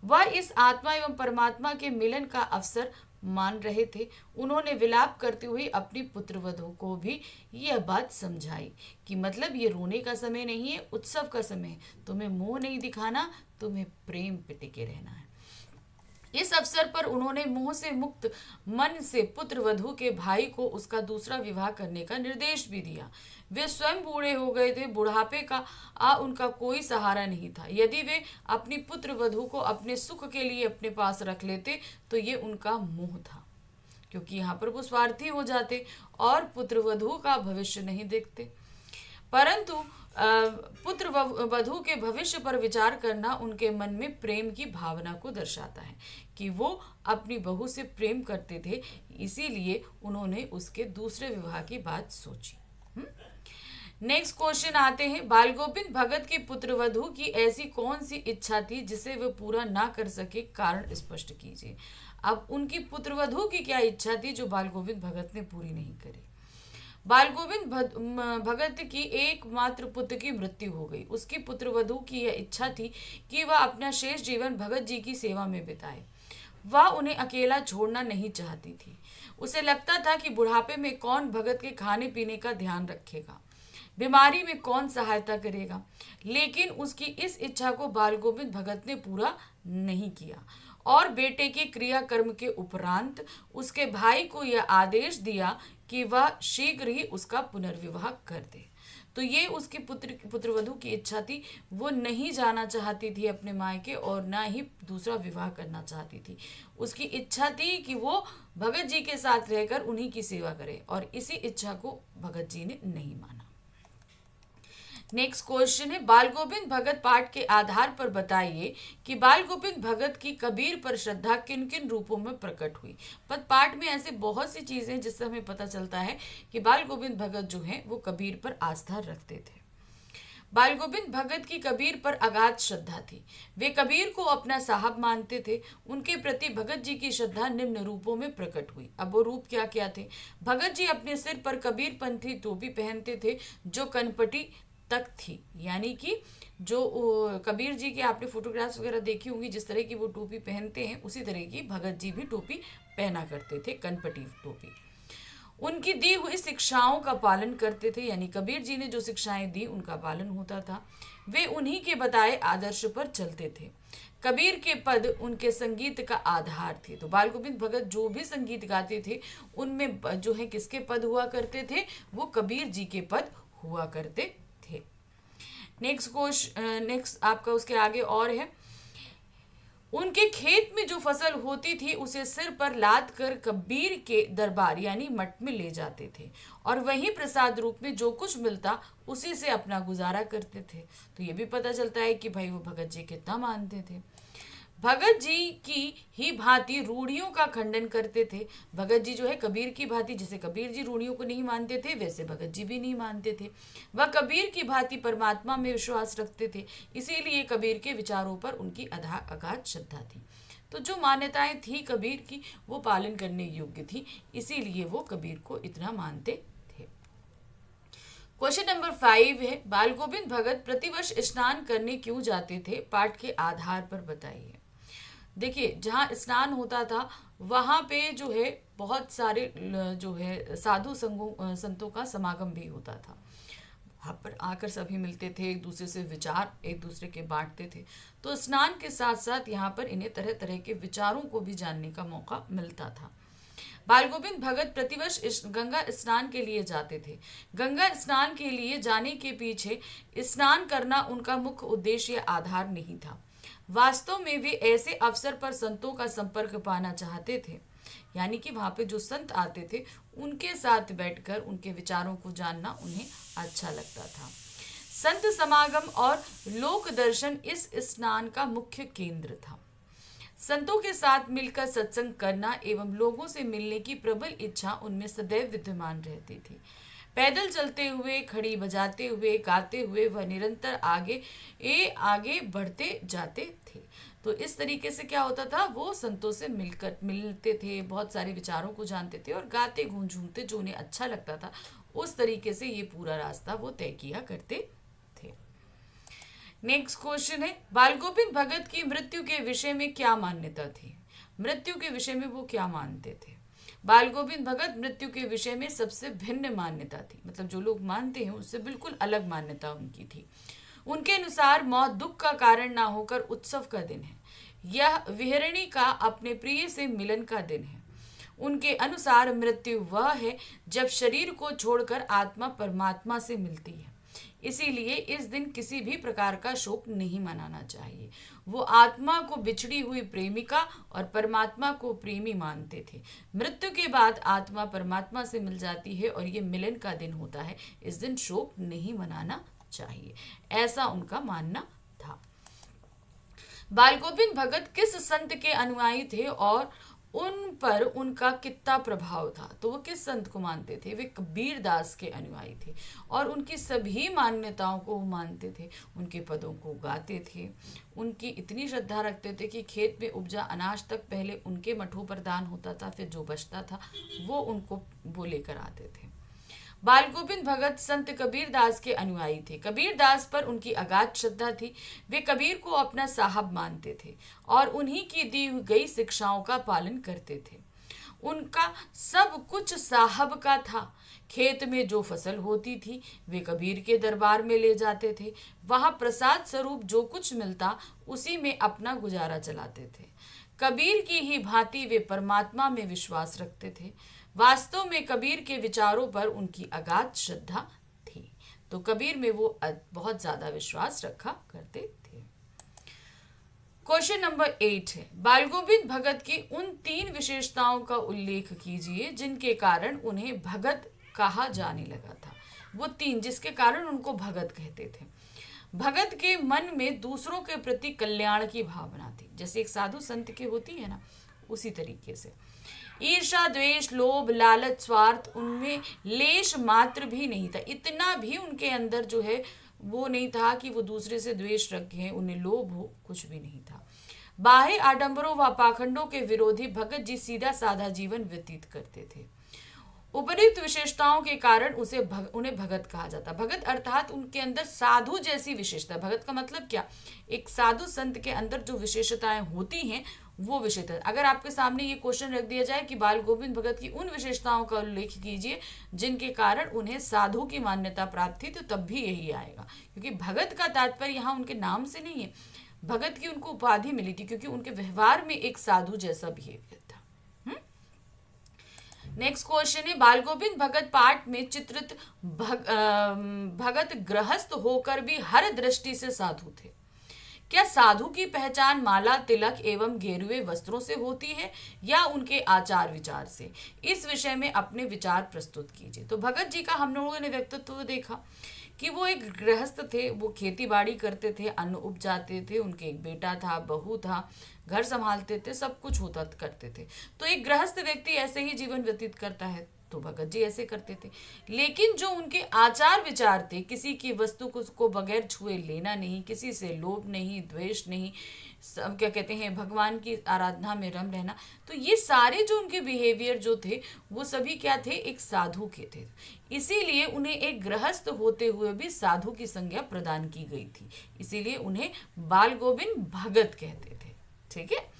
वह इस आत्मा एवं परमात्मा के मिलन का अवसर मान रहे थे। उन्होंने विलाप करते हुए अपनी पुत्रवधू को भी यह बात समझाई कि मतलब ये रोने का समय नहीं है, उत्सव का समय है। तुम्हें मोह नहीं दिखाना, तुम्हें प्रेम पे टिके रहना है। इस अवसर पर उन्होंने मोह से मुक्त मन से पुत्रवधू के भाई को उसका दूसरा विवाह करने का निर्देश भी दिया। वे स्वयं बूढ़े हो गए थे, बुढ़ापे का उनका कोई सहारा नहीं था। यदि वे अपनी पुत्रवधू को अपने सुख के लिए अपने पास रख लेते तो ये उनका मोह था, क्योंकि यहाँ पर वो स्वार्थी हो जाते और पुत्रवधू का भविष्य नहीं देखते। परंतु पुत्र वधू के भविष्य पर विचार करना उनके मन में प्रेम की भावना को दर्शाता है कि वो अपनी बहू से प्रेम करते थे, इसीलिए उन्होंने उसके दूसरे विवाह की बात सोची। नेक्स्ट क्वेश्चन आते हैं, बाल गोविंद भगत की पुत्रवधू की ऐसी कौन सी इच्छा थी जिसे वे पूरा ना कर सके, कारण स्पष्ट कीजिए। अब उनकी पुत्रवधू की क्या इच्छा थी जो बाल गोविंद भगत ने पूरी नहीं करी? बाल गोविंद भगत की एकमात्र पुत्र की मृत्यु हो गई। उसकी पुत्रवधू की यह इच्छा थी कि वह अपना शेष जीवन भगत जी की सेवा में बिताए। वह उन्हें अकेला छोड़ना नहीं चाहती थी। उसे लगता था कि बुढ़ापे में कौन भगत के खाने पीने का ध्यान रखेगा, बीमारी में कौन सहायता करेगा। लेकिन उसकी इस इच्छा को बाल गोविंद भगत ने पूरा नहीं किया और बेटे के क्रियाकर्म के उपरांत उसके भाई को यह आदेश दिया कि वह शीघ्र ही उसका पुनर्विवाह कर दे। तो ये उसकी पुत्रवधू की इच्छा थी। वो नहीं जाना चाहती थी अपने मायके और ना ही दूसरा विवाह करना चाहती थी। उसकी इच्छा थी कि वो भगत जी के साथ रहकर उन्हीं की सेवा करे और इसी इच्छा को भगत जी ने नहीं माना। नेक्स्ट क्वेश्चन है, बाल गोविंद भगत पाठ के आधार पर बताइए कि बाल गोविंद भगत की कबीर पर श्रद्धा किन किन रूपों में प्रकट हुई। पर पाठ में ऐसे बहुत सी चीजें जिससे हमें पता चलता है कि बाल गोविंद भगत जो हैं वो कबीर पर आस्था रखते थे। बाल गोविंद भगत की कबीर पर अगाध श्रद्धा थी। वे कबीर को अपना साहब मानते थे। उनके प्रति भगत जी की श्रद्धा निम्न रूपों में प्रकट हुई। अब वो रूप क्या क्या थे? भगत जी अपने सिर पर कबीर पंथी टोपी पहनते थे जो कनपटी तक थी, यानी कि जो कबीर जी के आपने फोटोग्राफ्स वगैरह देखी होंगी, जिस तरह की वो टोपी पहनते हैं उसी तरह की भगत जी भी टोपी पहना करते थे, कनपटी टोपी। उनकी दी हुई शिक्षाओं का पालन करते थे, यानी कबीर जी ने जो शिक्षाएं दी उनका पालन होता था। वे उन्हीं के बताए आदर्श पर चलते थे। कबीर के पद उनके संगीत का आधार थे। तो बाल गोविंद भगत जो भी संगीत गाते थे उनमें जो है किसके पद हुआ करते थे? वो कबीर जी के पद हुआ करते थे। नेक्स्ट आपका उसके आगे और है, उनके खेत में जो फसल होती थी उसे सिर पर लाद कर कबीर के दरबार यानी मठ में ले जाते थे और वहीं प्रसाद रूप में जो कुछ मिलता उसी से अपना गुजारा करते थे। तो ये भी पता चलता है कि भाई वो भगत जी कितना मानते थे। भगत जी की ही भांति रूढ़ियों का खंडन करते थे। भगत जी जो है कबीर की भांति, जैसे कबीर जी रूढ़ियों को नहीं मानते थे वैसे भगत जी भी नहीं मानते थे। वह कबीर की भांति परमात्मा में विश्वास रखते थे, इसीलिए कबीर के विचारों पर उनकी अगाध श्रद्धा थी। तो जो मान्यताएं थी कबीर की वो पालन करने योग्य थी, इसीलिए वो कबीर को इतना मानते थे। क्वेश्चन नंबर 5 है, बाल गोविंद भगत प्रतिवर्ष स्नान करने क्यों जाते थे, पाठ के आधार पर बताइए। देखिए, जहाँ स्नान होता था वहाँ पे जो है बहुत सारे जो है साधु संतों का समागम भी होता था। वहाँ पर आकर सभी मिलते थे, एक दूसरे से विचार एक दूसरे के बांटते थे। तो स्नान के साथ साथ यहाँ पर इन्हें तरह तरह के विचारों को भी जानने का मौका मिलता था। बाल गोविंद भगत प्रतिवर्ष गंगा स्नान के लिए जाते थे। गंगा स्नान के लिए जाने के पीछे स्नान करना उनका मुख्य उद्देश्य या आधार नहीं था। वास्तव में वे ऐसे अवसर पर संतों का संपर्क पाना चाहते थे, यानी कि वहां पे जो संत आते थे उनके साथ बैठकर उनके विचारों को जानना उन्हें अच्छा लगता था। संत समागम और लोक दर्शन इस स्नान का मुख्य केंद्र था। संतों के साथ मिलकर सत्संग करना एवं लोगों से मिलने की प्रबल इच्छा उनमें सदैव विद्यमान रहती थी। पैदल चलते हुए, खड़ी बजाते हुए, गाते हुए वह निरंतर आगे बढ़ते जाते थे। तो इस तरीके से क्या होता था, वो संतों से मिलते थे, बहुत सारे विचारों को जानते थे और गाते झूमते जो उन्हें अच्छा लगता था उस तरीके से ये पूरा रास्ता वो तय किया करते थे। नेक्स्ट क्वेश्चन है, बाल गोविंद भगत की मृत्यु के विषय में क्या मान्यता थी। मृत्यु के विषय में वो क्या मानते थे। बाल गोविंद भगत मृत्यु के विषय में सबसे भिन्न मान्यता थी, मतलब जो लोग मानते हैं उससे बिल्कुल अलग मान्यता उनकी थी। उनके अनुसार मौत दुख का कारण ना होकर उत्सव का दिन है। यह विहरणी का अपने प्रिय से मिलन का दिन है। उनके अनुसार मृत्यु वह है जब शरीर को छोड़कर आत्मा परमात्मा से मिलती है। इसीलिए इस दिन किसी भी प्रकार का शोक नहीं मनाना चाहिए। वो आत्मा को बिछड़ी हुई प्रेमिका और परमात्मा को प्रेमी मानते थे। मृत्यु के बाद आत्मा परमात्मा से मिल जाती है और ये मिलन का दिन होता है। इस दिन शोक नहीं मनाना चाहिए, ऐसा उनका मानना था। बाल गोविंद भगत किस संत के अनुयायी थे और उन पर उनका कितना प्रभाव था। तो वो किस संत को मानते थे, वे कबीर दास के अनुयायी थे और उनकी सभी मान्यताओं को वो मानते थे, उनके पदों को गाते थे, उनकी इतनी श्रद्धा रखते थे कि खेत में उपजा अनाज तक पहले उनके मठों पर दान होता था, फिर जो बचता था वो उनको वो लेकर आते थे। बाल गोविंद भगत संत कबीर दास के अनुयायी थे। कबीर दास पर उनकी अगाध श्रद्धा थी। वे कबीर को अपना साहब मानते थे और उन्हीं की दी गई शिक्षाओं का पालन करते थे। उनका सब कुछ साहब का था। खेत में जो फसल होती थी वे कबीर के दरबार में ले जाते थे। वहां प्रसाद स्वरूप जो कुछ मिलता उसी में अपना गुजारा चलाते थे। कबीर की ही भांति वे परमात्मा में विश्वास रखते थे। वास्तव में कबीर के विचारों पर उनकी अगाध श्रद्धा थी। तो कबीर में वो बहुत ज्यादा विश्वास रखा करते थे। क्वेश्चन नंबर 8 है, बाल गोविंद भगत की उन 3 विशेषताओं का उल्लेख कीजिए जिनके कारण उन्हें भगत कहा जाने लगा था। वो 3 जिसके कारण उनको भगत कहते थे। भगत के मन में दूसरों के प्रति कल्याण की भावना थी, जैसे एक साधु संत की होती है ना, उसी तरीके से। ईर्षा, द्वेष, लोभ, लालच, स्वार्थ उनमें लेश मात्र भी नहीं था। इतना भी उनके अंदर जो है वो नहीं था कि वो दूसरे से द्वेष रखें, उन्हें लोभ हो, कुछ भी नहीं था। बाह्य आडंबरों व पाखंडों के विरोधी भगत जी सीधा साधा जीवन व्यतीत करते थे। उपयुक्त विशेषताओं के कारण उन्हें भगत कहा जाता। भगत अर्थात उनके अंदर साधु जैसी विशेषता। भगत का मतलब क्या, एक साधु संत के अंदर जो विशेषताएं होती हैं वो विशेषता। अगर आपके सामने ये क्वेश्चन रख दिया जाए कि बाल गोविंद भगत की उन विशेषताओं का उल्लेख कीजिए जिनके कारण उन्हें साधु की मान्यता प्राप्त थी, तो तब भी यही आएगा, क्योंकि भगत का तात्पर्य यहाँ उनके नाम से नहीं है। भगत की उनको उपाधि मिली थी क्योंकि उनके व्यवहार में एक साधु जैसा बिहेवियर था। नेक्स्ट क्वेश्चन है, बाल गोविंद भगत पाठ में चित्रित भगत गृहस्थ होकर भी हर दृष्टि से साधु थे। क्या साधु की पहचान माला, तिलक एवं गेरुए वस्त्रों से होती है या उनके आचार विचार से? इस विषय में अपने विचार प्रस्तुत कीजिए। तो भगत जी का हम लोगों ने व्यक्तित्व देखा कि वो एक गृहस्थ थे, वो खेती बाड़ी करते थे, अन्न उपजाते थे, उनके एक बेटा था, बहू था, घर संभालते थे, सब कुछ होता करते थे। तो एक गृहस्थ व्यक्ति ऐसे ही जीवन व्यतीत करता है, तो भगत जी ऐसे करते थे। लेकिन जो उनके आचार विचार थे, किसी की वस्तु को बगैर छुए लेना नहीं, किसी से लोभ नहीं, द्वेष नहीं, सब क्या कहते हैं, भगवान की आराधना में रम रहना, तो ये सारे जो उनके बिहेवियर जो थे वो सभी क्या थे, एक साधु के थे। इसीलिए उन्हें एक गृहस्थ होते हुए भी साधु की संज्ञा प्रदान की गई थी, इसीलिए उन्हें बाल गोविंद भगत कहते थे। ठीक है।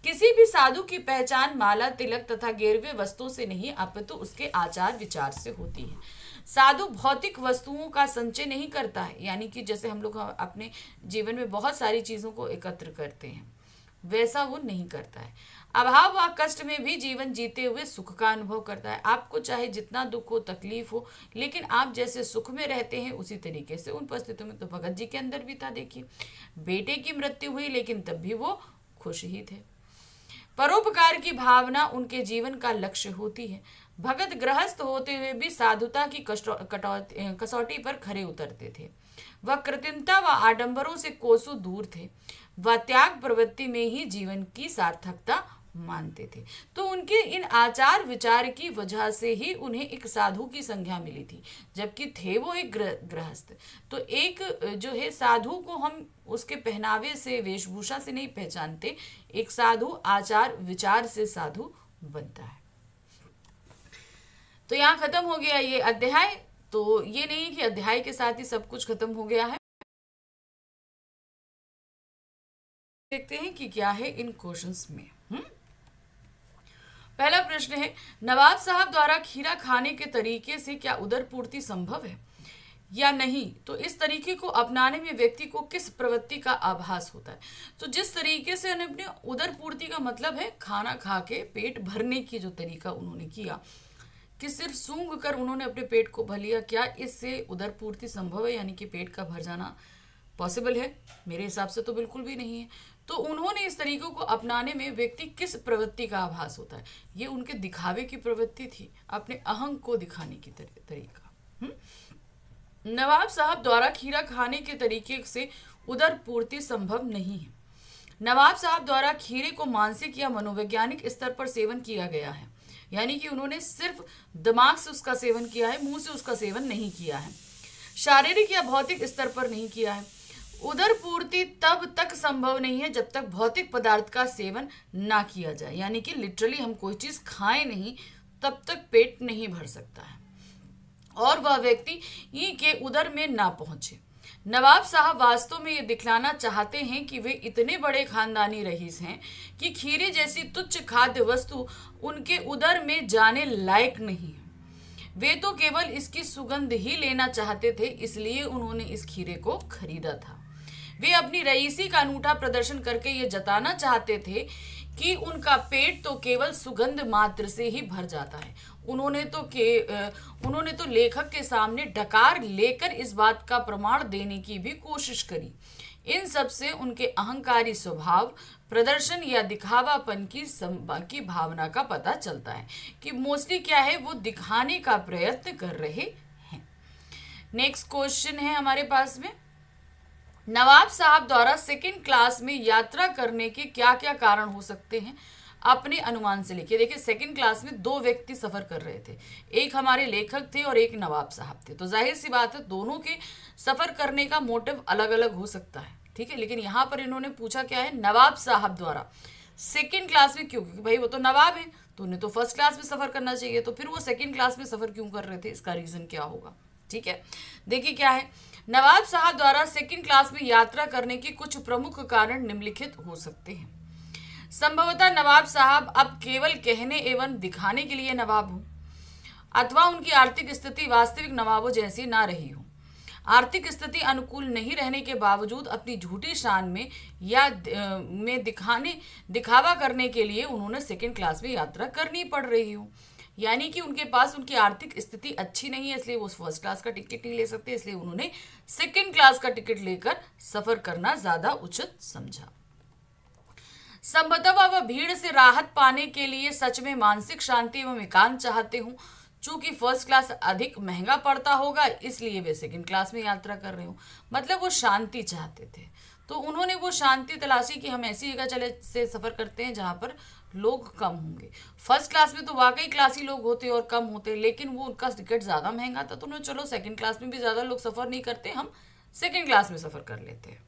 किसी भी साधु की पहचान माला, तिलक तथा गेरुए वस्तुओं से नहीं अपितु उसके आचार विचार से होती है। साधु भौतिक वस्तुओं का संचय नहीं करता है, यानी कि जैसे हम लोग अपने जीवन में बहुत सारी चीजों को एकत्र करते हैं, वैसा वो नहीं करता है। अभाव व कष्ट में भी जीवन जीते हुए सुख का अनुभव करता है। आपको चाहे जितना दुख हो, तकलीफ हो, लेकिन आप जैसे सुख में रहते हैं उसी तरीके से उन परिस्थितियों में तो भगत जी के अंदर भी था। देखिए, बेटे की मृत्यु हुई लेकिन तब भी वो खुश ही थे। परोपकार की भावना उनके जीवन का लक्ष्य होती है। भगत गृहस्थ होते हुए भी साधुता की कसौटी पर खरे उतरते थे। वह कृत्रिमता व आडंबरों से कोसों दूर थे। वह त्याग प्रवृत्ति में ही जीवन की सार्थकता मानते थे। तो उनके इन आचार विचार की वजह से ही उन्हें एक साधु की संज्ञा मिली थी, जबकि थे वो एक गृहस्थ। तो एक जो है साधु को हम उसके पहनावे से, वेशभूषा से नहीं पहचानते, एक साधु आचार विचार से साधु बनता है। तो यहाँ खत्म हो गया ये अध्याय। तो ये नहीं कि अध्याय के साथ ही सब कुछ खत्म हो गया है। देखते हैं कि क्या है इन क्वेश्चंस में। पहला प्रश्न है, नवाब साहब द्वारा खीरा खाने के तरीके से क्या उदर पूर्ति संभव है या नहीं? तो इस तरीके को अपनाने में व्यक्ति को किस प्रवृत्ति का आभास होता है? तो जिस तरीके से उन्होंने अपने उदर पूर्ति का मतलब है खाना खा के पेट भरने की जो तरीका उन्होंने किया कि सिर्फ सूंघ कर उन्होंने अपने पेट को भर लिया, क्या इससे उदर पूर्ति संभव है, यानी कि पेट का भर जाना पॉसिबल है? मेरे हिसाब से तो बिल्कुल भी नहीं है। तो उन्होंने इस तरीकों को अपनाने में व्यक्ति किस प्रवृत्ति का आभास होता है? ये उनके दिखावे की प्रवृत्ति थी, अपने अहंग को दिखाने की तरीका। नवाब साहब द्वारा खीरा खाने के तरीके से उदर पूर्ति संभव नहीं है। नवाब साहब द्वारा खीरे को मानसिक या मनोवैज्ञानिक स्तर पर सेवन किया गया है, यानी कि उन्होंने सिर्फ दिमाग से उसका सेवन किया है, मुंह से उसका सेवन नहीं किया है, शारीरिक या भौतिक स्तर पर नहीं किया है। उदर पूर्ति तब तक संभव नहीं है जब तक भौतिक पदार्थ का सेवन ना किया जाए, यानी कि लिटरली हम कोई चीज खाएं नहीं तब तक पेट नहीं भर सकता है और वह व्यक्ति ई के उदर में ना पहुंचे। नवाब साहब वास्तव में ये दिखलाना चाहते हैं कि वे इतने बड़े खानदानी रईस हैं कि खीरे जैसी तुच्छ खाद्य वस्तु उनके उदर में जाने लायक नहीं है। वे तो केवल इसकी सुगंध ही लेना चाहते थे, इसलिए उन्होंने इस खीरे को खरीदा था। वे अपनी रईसी का अनूठा प्रदर्शन करके ये जताना चाहते थे कि उनका पेट तो केवल सुगंध मात्र से ही भर जाता है। उन्होंने तो लेखक के सामने डकार लेकर इस बात का प्रमाण देने की भी कोशिश करी। इन सब से उनके अहंकारी स्वभाव, प्रदर्शन या दिखावापन की भावना का पता चलता है कि मोस्टली क्या है, वो दिखाने का प्रयत्न कर रहे हैं। नेक्स्ट क्वेश्चन है हमारे पास में, नवाब साहब द्वारा सेकंड क्लास में यात्रा करने के क्या क्या कारण हो सकते हैं, अपने अनुमान से लिखिए। देखिए, सेकंड क्लास में दो व्यक्ति सफर कर रहे थे, एक हमारे लेखक थे और एक नवाब साहब थे। तो जाहिर सी बात है दोनों के सफर करने का मोटिव अलग अलग हो सकता है, ठीक है। लेकिन यहाँ पर इन्होंने पूछा क्या है, नवाब साहब द्वारा सेकंड क्लास में क्यों? क्योंकि भाई वो तो नवाब है, तो उन्हें तो फर्स्ट क्लास में सफर करना चाहिए, तो फिर वो सेकंड क्लास में सफर क्यों कर रहे थे, इसका रीजन क्या होगा? ठीक है, देखिए क्या है, नवाब साहब द्वारा सेकंड क्लास में यात्रा करने के कुछ प्रमुख कारण निम्नलिखित हो सकते हैं। संभवतः नवाब साहब अब केवल कहने एवं दिखाने के लिए नवाब हो, अथवा उनकी आर्थिक स्थिति वास्तविक नवाबों जैसी ना रही हो। आर्थिक स्थिति अनुकूल नहीं रहने के बावजूद अपनी झूठी शान में या दिखावा करने के लिए उन्होंने सेकंड क्लास में यात्रा करनी पड़ रही हो। यानी कि उनके पास उनकी आर्थिक स्थिति अच्छी नहीं है, इसलिए वो फर्स्ट क्लास का टिकट नहीं ले सकते, इसलिए उन्होंने सेकंड क्लास का टिकट लेकर सफर करना ज्यादा उचित समझा। संभवतः वह भीड़ से राहत पाने के लिए सच में मानसिक शांति एवं एकांत चाहते हूँ। चूंकि फर्स्ट क्लास अधिक महंगा पड़ता होगा, इसलिए वे सेकंड क्लास में यात्रा कर रहे हो। मतलब वो शांति चाहते थे, तो उन्होंने वो शांति तलाशी कि हम ऐसी जगह चले से सफर करते हैं जहां पर लोग कम होंगे। फर्स्ट क्लास में तो वाकई क्लासी लोग होते और कम होते, लेकिन वो उनका टिकट ज्यादा महंगा था, तो उन्होंने चलो सेकंड क्लास में भी ज्यादा लोग सफर नहीं करते, हम सेकंड क्लास में सफर कर लेते हैं।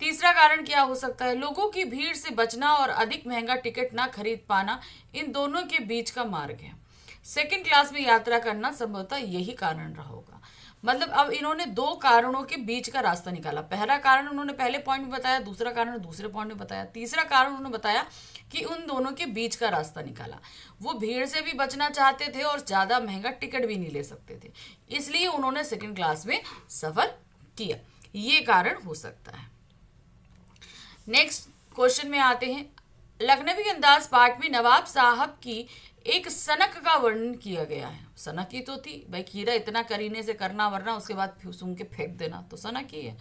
तीसरा कारण क्या हो सकता है? लोगों की भीड़ से बचना और अधिक महंगा टिकट ना खरीद पाना, इन दोनों के बीच का मार्ग है। सेकंड क्लास में यात्रा करना संभवतः यही कारण रहा होगा। मतलब अब इन्होंने दो कारणों के बीच का रास्ता निकाला। पहला कारण उन्होंने पहले पॉइंट में बताया, दूसरा कारण दूसरे पॉइंट में बताया, तीसरा कारण उन्होंने बताया कि उन दोनों के बीच का रास्ता निकाला। वो भीड़ से भी बचना चाहते थे और ज्यादा महंगा टिकट भी नहीं ले सकते थे, इसलिए उन्होंने सेकंड क्लास में सफर किया। ये कारण हो सकता है। नेक्स्ट क्वेश्चन में आते हैं। लखनवी अंदाज पाठ में नवाब साहब की एक सनक का वर्णन किया गया है। सनक ही तो थी भाई, खीरा इतना करीने से करना वरना उसके बाद सूंघ के फेंक देना, तो सनक ही है।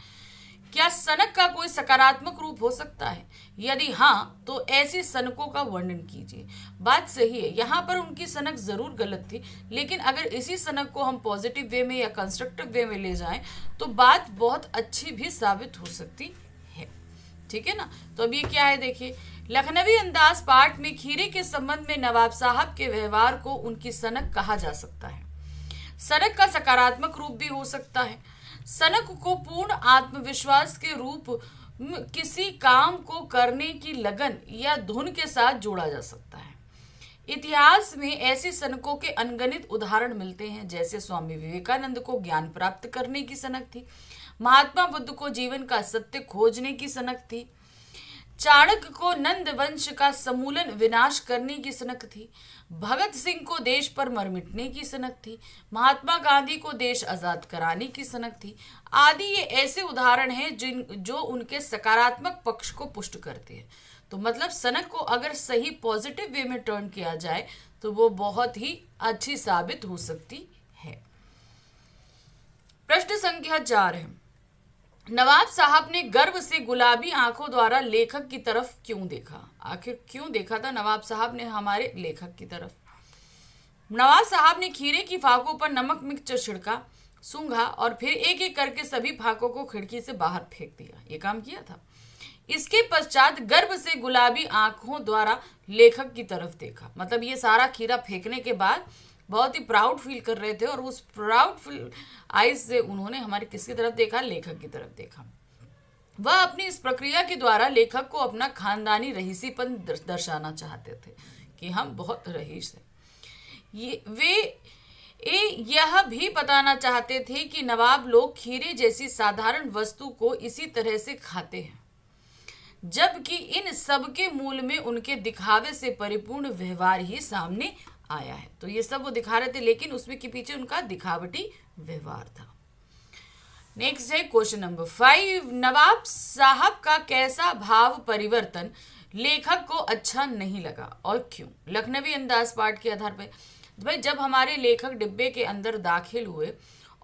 क्या सनक का कोई सकारात्मक रूप हो सकता है? यदि हाँ, तो ऐसी सनकों का वर्णन कीजिए। बात सही है, यहाँ पर उनकी सनक जरूर गलत थी, लेकिन अगर इसी सनक को हम पॉजिटिव वे में या कंस्ट्रक्टिव वे में ले जाएं तो बात बहुत अच्छी भी साबित हो सकती है। ठीक है ना। तो अब ये क्या है देखिए, लखनवी अंदाज पाठ में खीरे के संबंध में नवाब साहब के व्यवहार को उनकी सनक कहा जा सकता है। सनक का सकारात्मक रूप भी हो सकता है। सनक को पूर्ण आत्मविश्वास के रूप किसी काम को करने की लगन या धुन के साथ जोड़ा जा सकता है। इतिहास में ऐसी सनकों के अनगिनत उदाहरण मिलते हैं, जैसे स्वामी विवेकानंद को ज्ञान प्राप्त करने की सनक थी, महात्मा बुद्ध को जीवन का सत्य खोजने की सनक थी, चाणक्य को नंद वंश का समूलन विनाश करने की सनक थी, भगत सिंह को देश पर मर मिटने की सनक थी, महात्मा गांधी को देश आजाद कराने की सनक थी आदि। ये ऐसे उदाहरण हैं जो उनके सकारात्मक पक्ष को पुष्ट करते हैं। तो मतलब सनक को अगर सही पॉजिटिव वे में टर्न किया जाए तो वो बहुत ही अच्छी साबित हो सकती है। प्रश्न संख्या 4 है, नवाब साहब ने गर्व से गुलाबी आंखों द्वारा लेखक की तरफ क्यों देखा? आखिर क्यों देखा था नवाब साहब ने हमारे लेखक की तरफ? नवाब साहब ने खीरे की फाकों पर नमक मिर्च छिड़का, सूंघा और फिर एक एक करके सभी फाकों को खिड़की से बाहर फेंक दिया। ये काम किया था। इसके पश्चात गर्व से गुलाबी आंखों द्वारा लेखक की तरफ देखा। मतलब ये सारा खीरा फेंकने के बाद बहुत ही प्राउड फील कर रहे थे और उस प्राउड फील आइज से उन्होंने हमारे किसकी तरफ देखा? लेखक की तरफ देखा। वह अपनी इस प्रक्रिया के द्वारा लेखक को अपना खानदानी रईसीपन दर्शाना चाहते थे कि हम बहुत रईस हैं। यह भी बताना चाहते थे कि नवाब लोग खीरे जैसी साधारण वस्तु को इसी तरह से खाते हैं, जबकि इन सब के मूल में उनके दिखावे से परिपूर्ण व्यवहार ही सामने आया है। तो ये सब वो दिखा रहे थे, लेकिन उसमें के पीछे उनका दिखावटी व्यवहार था। नेक्स्ट है क्वेश्चन नंबर 5, नवाब साहब का कैसा भाव परिवर्तन लेखक को अच्छा नहीं लगा और क्यों? लखनवी अंदाज पाठ के आधार पर भाई, जब हमारे लेखक डिब्बे के अंदर दाखिल हुए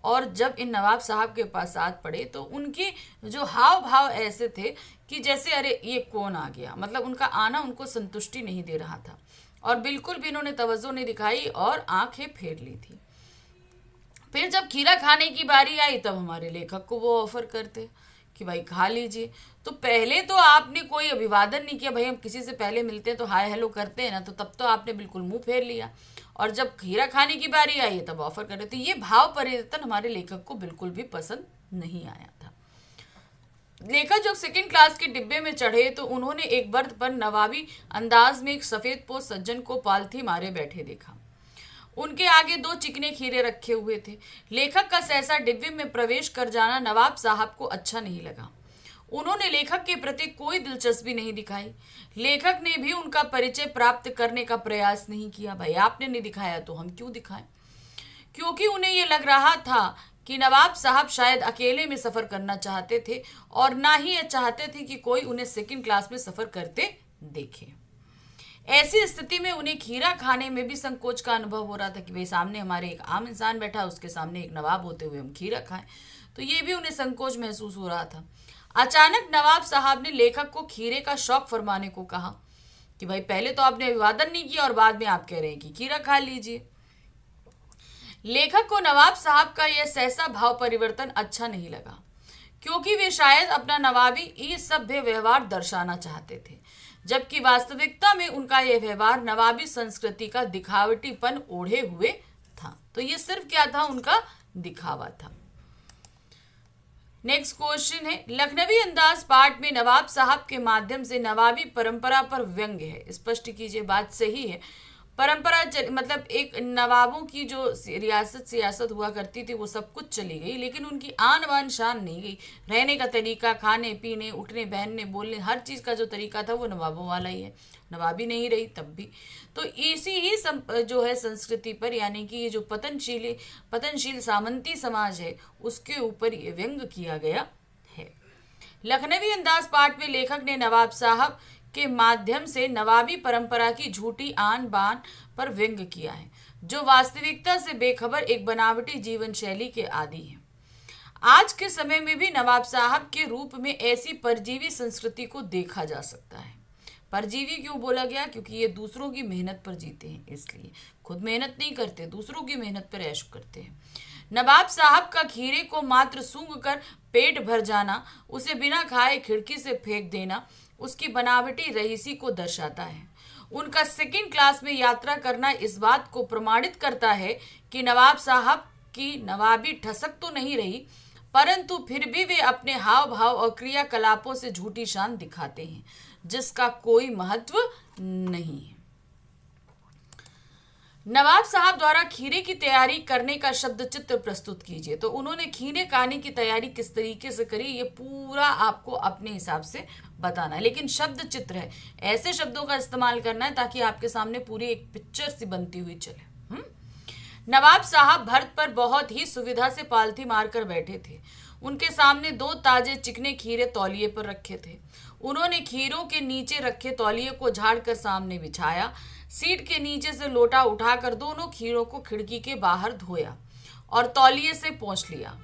और जब इन नवाब साहब के पास हाथ पड़े तो उनके जो हाव भाव ऐसे थे कि जैसे अरे ये कौन आ गया। मतलब उनका आना उनको संतुष्टि नहीं दे रहा था और बिल्कुल भी इन्होंने तवज्जो नहीं दिखाई और आंखें फेर ली थी। फिर जब खीरा खाने की बारी आई तब हमारे लेखक को वो ऑफर करते कि भाई खा लीजिए। तो पहले तो आपने कोई अभिवादन नहीं किया, भाई हम किसी से पहले मिलते हैं तो हाय हेलो करते हैं ना, तो तब तो आपने बिल्कुल मुंह फेर लिया और जब खीरा खाने की बारी आई तब ऑफर कर रहे थे। ये भाव परिवर्तन हमारे लेखक को बिल्कुल भी पसंद नहीं आया था। लेखक जब सेकंड क्लास के डिब्बे में चढ़े तो उन्होंने एक बर्थ पर नवाबी अंदाज में एक सफेद पोश सज्जन को पालथी मारे बैठे देखा। उनके आगे 2 चिकने खीरे रखे हुए थे। लेखक का सहसा डिब्बे में प्रवेश कर जाना नवाब साहब को अच्छा नहीं लगा। उन्होंने लेखक के प्रति कोई दिलचस्पी नहीं दिखाई। लेखक ने भी उनका परिचय प्राप्त करने का प्रयास नहीं किया। भाई आपने नहीं दिखाया तो हम क्यों दिखाएं? क्योंकि उन्हें ये लग रहा था कि नवाब साहब शायद अकेले में सफर करना चाहते थे और ना ही ये चाहते थे कि कोई उन्हें सेकंड क्लास में सफर करते देखे। ऐसी स्थिति में उन्हें खीरा खाने में भी संकोच का अनुभव हो रहा था कि भाई सामने हमारे एक आम इंसान बैठा, उसके सामने एक नवाब होते हुए हम खीरा खाएं, तो ये भी उन्हें संकोच महसूस हो रहा था। अचानक नवाब साहब ने लेखक को खीरे का शौक फरमाने को कहा कि भाई पहले तो आपने अभिवादन नहीं किया और बाद में आप कह रहे हैं कि खीरा खा लीजिए। लेखक को नवाब साहब का यह सहसा भाव परिवर्तन अच्छा नहीं लगा, क्योंकि वे शायद अपना नवाबी सभ्य व्यवहार दर्शाना चाहते थे, जबकि वास्तविकता में उनका यह व्यवहार नवाबी संस्कृति का दिखावटीपन ओढ़े हुए था। तो ये सिर्फ क्या था, उनका दिखावा था। नेक्स्ट क्वेश्चन है, लखनवी अंदाज पाठ में नवाब साहब के माध्यम से नवाबी परंपरा पर व्यंग्य है। स्पष्ट कीजिए, बात सही है। परंपरा मतलब एक नवाबों की जो रियासत सियासत हुआ करती थी वो सब कुछ चली गई, लेकिन उनकी आन बान शान नहीं गई। रहने का तरीका, खाने पीने, उठने बैठने, बोलने, हर चीज़ का जो तरीका था वो नवाबों वाला ही है। नवाबी नहीं रही तब भी। तो इसी ही जो है संस्कृति पर, यानी कि ये जो पतनशील सामंती समाज है उसके ऊपर ये व्यंग किया गया है। लखनवी अंदाज पाठ में लेखक ने नवाब साहब के माध्यम से नवाबी परंपरा की झूठी आन बान पर व्यंग किया है, जो वास्तविकता से बेखबर एक बनावटी जीवन शैली के आदी है। आज के समय में भी नवाब साहब के रूप में ऐसी परजीवी संस्कृति को देखा जा सकता है। परजीवी क्यों बोला गया? क्योंकि ये दूसरों की मेहनत पर जीते हैं, इसलिए खुद मेहनत नहीं करते, दूसरों की मेहनत पर ऐश करते हैं। नवाब साहब का खीरे को मात्र सूंघ कर पेट भर जाना, उसे बिना खाए खिड़की से फेंक देना, उसकी बनावटी रईसी को दर्शाता है। उनका सेकंड क्लास में यात्रा करना इस बात को प्रमाणित करता है कि नवाब साहब की नवाबी ठसक तो नहीं रही, परंतु फिर भी वे अपने हाव भाव और क्रियाकलापों से झूठी शान दिखाते हैं, जिसका कोई महत्व नहीं है। नवाब साहब द्वारा खीरे की तैयारी करने का शब्द चित्र प्रस्तुत कीजिए। तो उन्होंने खीरे खाने की तैयारी किस तरीके से करी, ये पूरा आपको अपने हिसाब से बताना है, लेकिन शब्द चित्र है, ऐसे शब्दों का इस्तेमाल करना है ताकि आपके सामने पूरी एक पिक्चर सी बनती हुई चले। नवाब साहब भर्त पर बहुत ही सुविधा से पालथी मारकर बैठे थे। उनके सामने 2 ताजे चिकने खीरे तौलिए पर रखे थे। उन्होंने खीरों के नीचे रखे तौलिए को झाड़कर सामने बिछाया, सीट के नीचे से लोटा उठाकर दोनों खीरों को खिड़की के बाहर धोया और तौलिए से पोंछ लिया।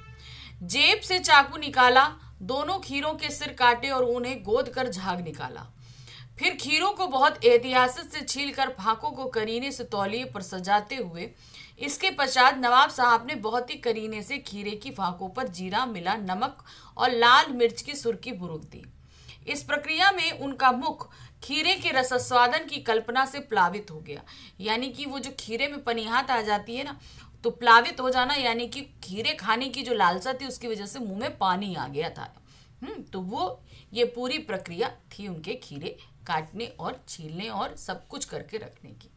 जेब से चाकू निकाला, दोनों खीरों के सिर काटे और उन्हें गोद कर झाग निकाला। फिर खीरों को बहुत एहतियात से छीलकर फाकों को करीने से तौलिए पर सजाते हुए, इसके पश्चात नवाब साहब ने बहुत ही करीने से खीरे की फाकों पर जीरा मिला नमक और लाल मिर्च की सुर्खी बुरुक दी। इस प्रक्रिया में उनका मुख खीरे के रसास्वादन की कल्पना से प्लावित हो गया। यानी कि वो जो खीरे में पनिहात आ जाती है ना, तो प्लावित हो जाना, यानी कि खीरे खाने की जो लालसा थी उसकी वजह से मुंह में पानी आ गया था। तो वो ये पूरी प्रक्रिया थी उनके खीरे काटने और छीलने और सब कुछ करके रखने की।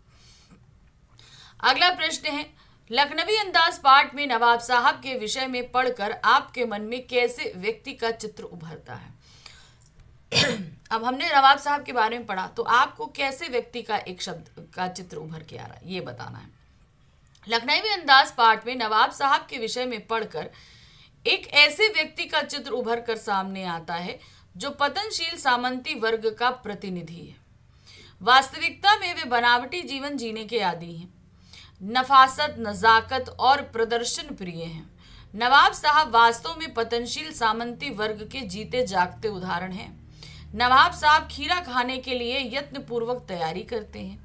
अगला प्रश्न है, लखनवी अंदाज पाठ में नवाब साहब के विषय में पढ़कर आपके मन में कैसे व्यक्ति का चित्र उभरता है? अब हमने नवाब साहब के बारे में पढ़ा, तो आपको कैसे व्यक्ति का एक शब्द का चित्र उभर के आ रहा है ये बताना है। लखनवी अंदाज पाठ में नवाब साहब के विषय में पढ़कर एक ऐसे व्यक्ति का चित्र उभर कर सामने आता है जो पतनशील सामंती वर्ग का प्रतिनिधि है। वास्तविकता में वे बनावटी जीवन जीने के आदी हैं, नफासत, नजाकत और प्रदर्शन प्रिय हैं। नवाब साहब वास्तव में पतनशील सामंती वर्ग के जीते जागते उदाहरण हैं। नवाब साहब खीरा खाने के लिए यत्नपूर्वक तैयारी करते हैं।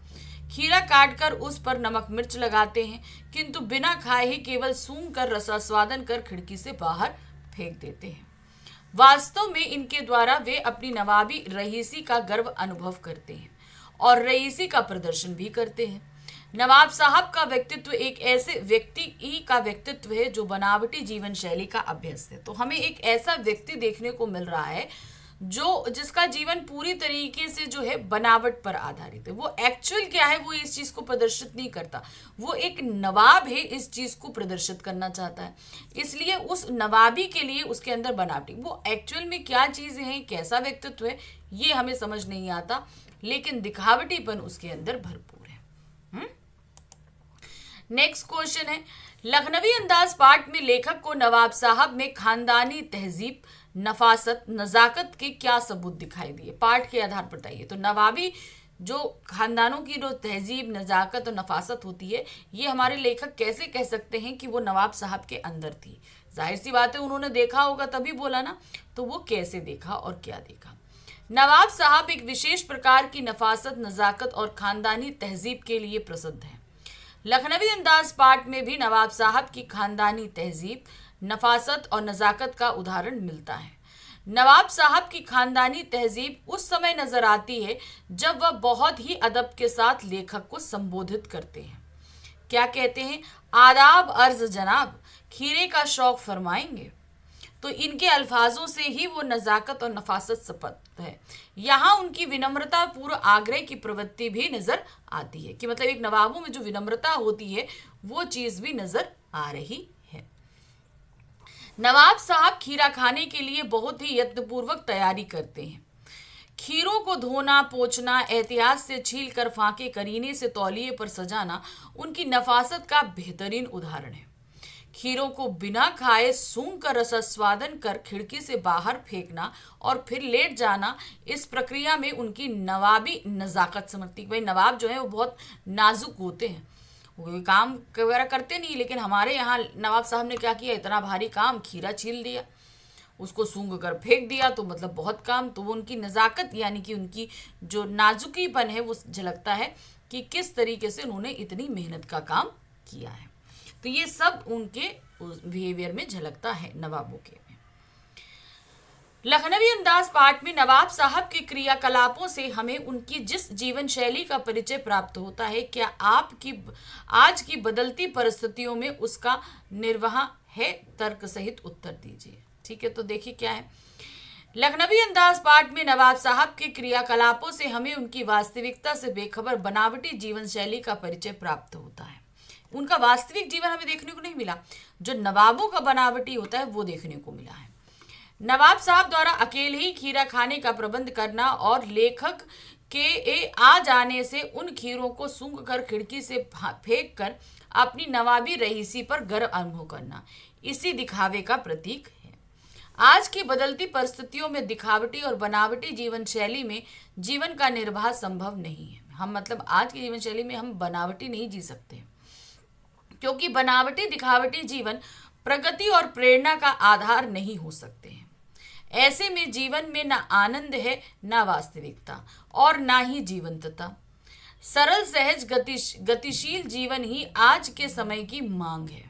खीरा काटकर उस पर नमक मिर्च लगाते हैं, किंतु बिना खाए ही केवल सूंघ कर रसास्वादन कर खिड़की से बाहर फेंक देते हैं। वास्तव में इनके द्वारा वे अपनी नवाबी रईसी का गर्व अनुभव करते हैं और रईसी का प्रदर्शन भी करते हैं। नवाब साहब का व्यक्तित्व एक ऐसे व्यक्ति ही का व्यक्तित्व है जो बनावटी जीवन शैली का अभ्यस्त है। तो हमें एक ऐसा व्यक्ति देखने को मिल रहा है जिसका जीवन पूरी तरीके से जो है बनावट पर आधारित है। वो एक्चुअल क्या है वो इस चीज को प्रदर्शित नहीं करता, वो एक नवाब है इस चीज को प्रदर्शित करना चाहता है, इसलिए उस नवाबी के लिए उसके अंदर बनावटी, वो एक्चुअल में क्या चीजें हैं, कैसा व्यक्तित्व है ये हमें समझ नहीं आता, लेकिन दिखावटीपन उसके अंदर भरपूर है। नेक्स्ट क्वेश्चन है, लखनवी अंदाज पाठ में लेखक को नवाब साहब में खानदानी तहजीब, नफासत, नजाकत के क्या सबूत दिखाई दिए? पाठ के आधार पर बताइए। तो नवाबी जो खानदानों की जो तहजीब, नज़ाकत और नफासत होती है, ये हमारे लेखक कैसे कह सकते हैं कि वो नवाब साहब के अंदर थी? जाहिर सी बात है उन्होंने देखा होगा तभी बोला ना, तो वो कैसे देखा और क्या देखा? नवाब साहब एक विशेष प्रकार की नफासत, नज़ाकत और खानदानी तहजीब के लिए प्रसिद्ध हैं। लखनवी अंदाज पाठ में भी नवाब साहब की खानदानी तहजीब, नफासत और नज़ाकत का उदाहरण मिलता है। नवाब साहब की खानदानी तहजीब उस समय नजर आती है जब वह बहुत ही अदब के साथ लेखक को संबोधित करते हैं। क्या कहते हैं? आदाब अर्ज जनाब, खीरे का शौक फरमाएंगे। तो इनके अल्फाजों से ही वो नज़ाकत और नफासत स्पष्ट है। यहाँ उनकी विनम्रता पूर्व आग्रह की प्रवृत्ति भी नजर आती है, कि मतलब एक नवाबों में जो विनम्रता होती है वो चीज भी नजर आ रही है। नवाब साहब खीरा खाने के लिए बहुत ही यत्नपूर्वक तैयारी करते हैं। खीरों को धोना, पोंछना, एहतियात से छील कर फाके करीने से तौलिए पर सजाना उनकी नफासत का बेहतरीन उदाहरण है। खीरों को बिना खाए सूंघ कर रसास्वादन कर खिड़की से बाहर फेंकना और फिर लेट जाना, इस प्रक्रिया में उनकी नवाबी नज़ाकत समझती। भाई नवाब जो है वो बहुत नाजुक होते हैं, वो काम वगैरह करते नहीं, लेकिन हमारे यहाँ नवाब साहब ने क्या किया, इतना भारी काम, खीरा छील दिया, उसको सूंघ कर फेंक दिया, तो मतलब बहुत काम। तो वो उनकी नज़ाकत यानी कि उनकी जो नाजुकीपन है वो झलकता है कि किस तरीके से उन्होंने इतनी मेहनत का काम किया है। तो ये सब उनके बिहेवियर में झलकता है नवाबों के में। लखनवी अंदाज पाठ में नवाब साहब के क्रियाकलापों से हमें उनकी जिस जीवन शैली का परिचय प्राप्त होता है, क्या आपकी आज की बदलती परिस्थितियों में उसका निर्वाह है? तर्क सहित उत्तर दीजिए। ठीक है, तो देखिए क्या है। लखनवी अंदाज पाठ में नवाब साहब के क्रियाकलापों से हमें उनकी वास्तविकता से बेखबर बनावटी जीवन शैली का परिचय प्राप्त होता है। उनका वास्तविक जीवन हमें देखने को नहीं मिला, जो नवाबों का बनावटी होता है वो देखने को मिला है। नवाब साहब द्वारा अकेले ही खीरा खाने का प्रबंध करना और लेखक के आ जाने से उन खीरों को सूंघ कर खिड़की से फेंक कर अपनी नवाबी रईसी पर गर्व अनुभव करना, इसी दिखावे का प्रतीक है। आज की बदलती परिस्थितियों में दिखावटी और बनावटी जीवन शैली में जीवन का निर्वाह संभव नहीं है। हम मतलब आज की जीवन शैली में हम बनावटी नहीं जी सकते, क्योंकि बनावटी दिखावटी जीवन प्रगति और प्रेरणा का आधार नहीं हो सकते हैं। ऐसे में जीवन में न आनंद है, न वास्तविकता और न ही जीवंतता। सरल, सहज, गतिशील जीवन ही आज के समय की मांग है।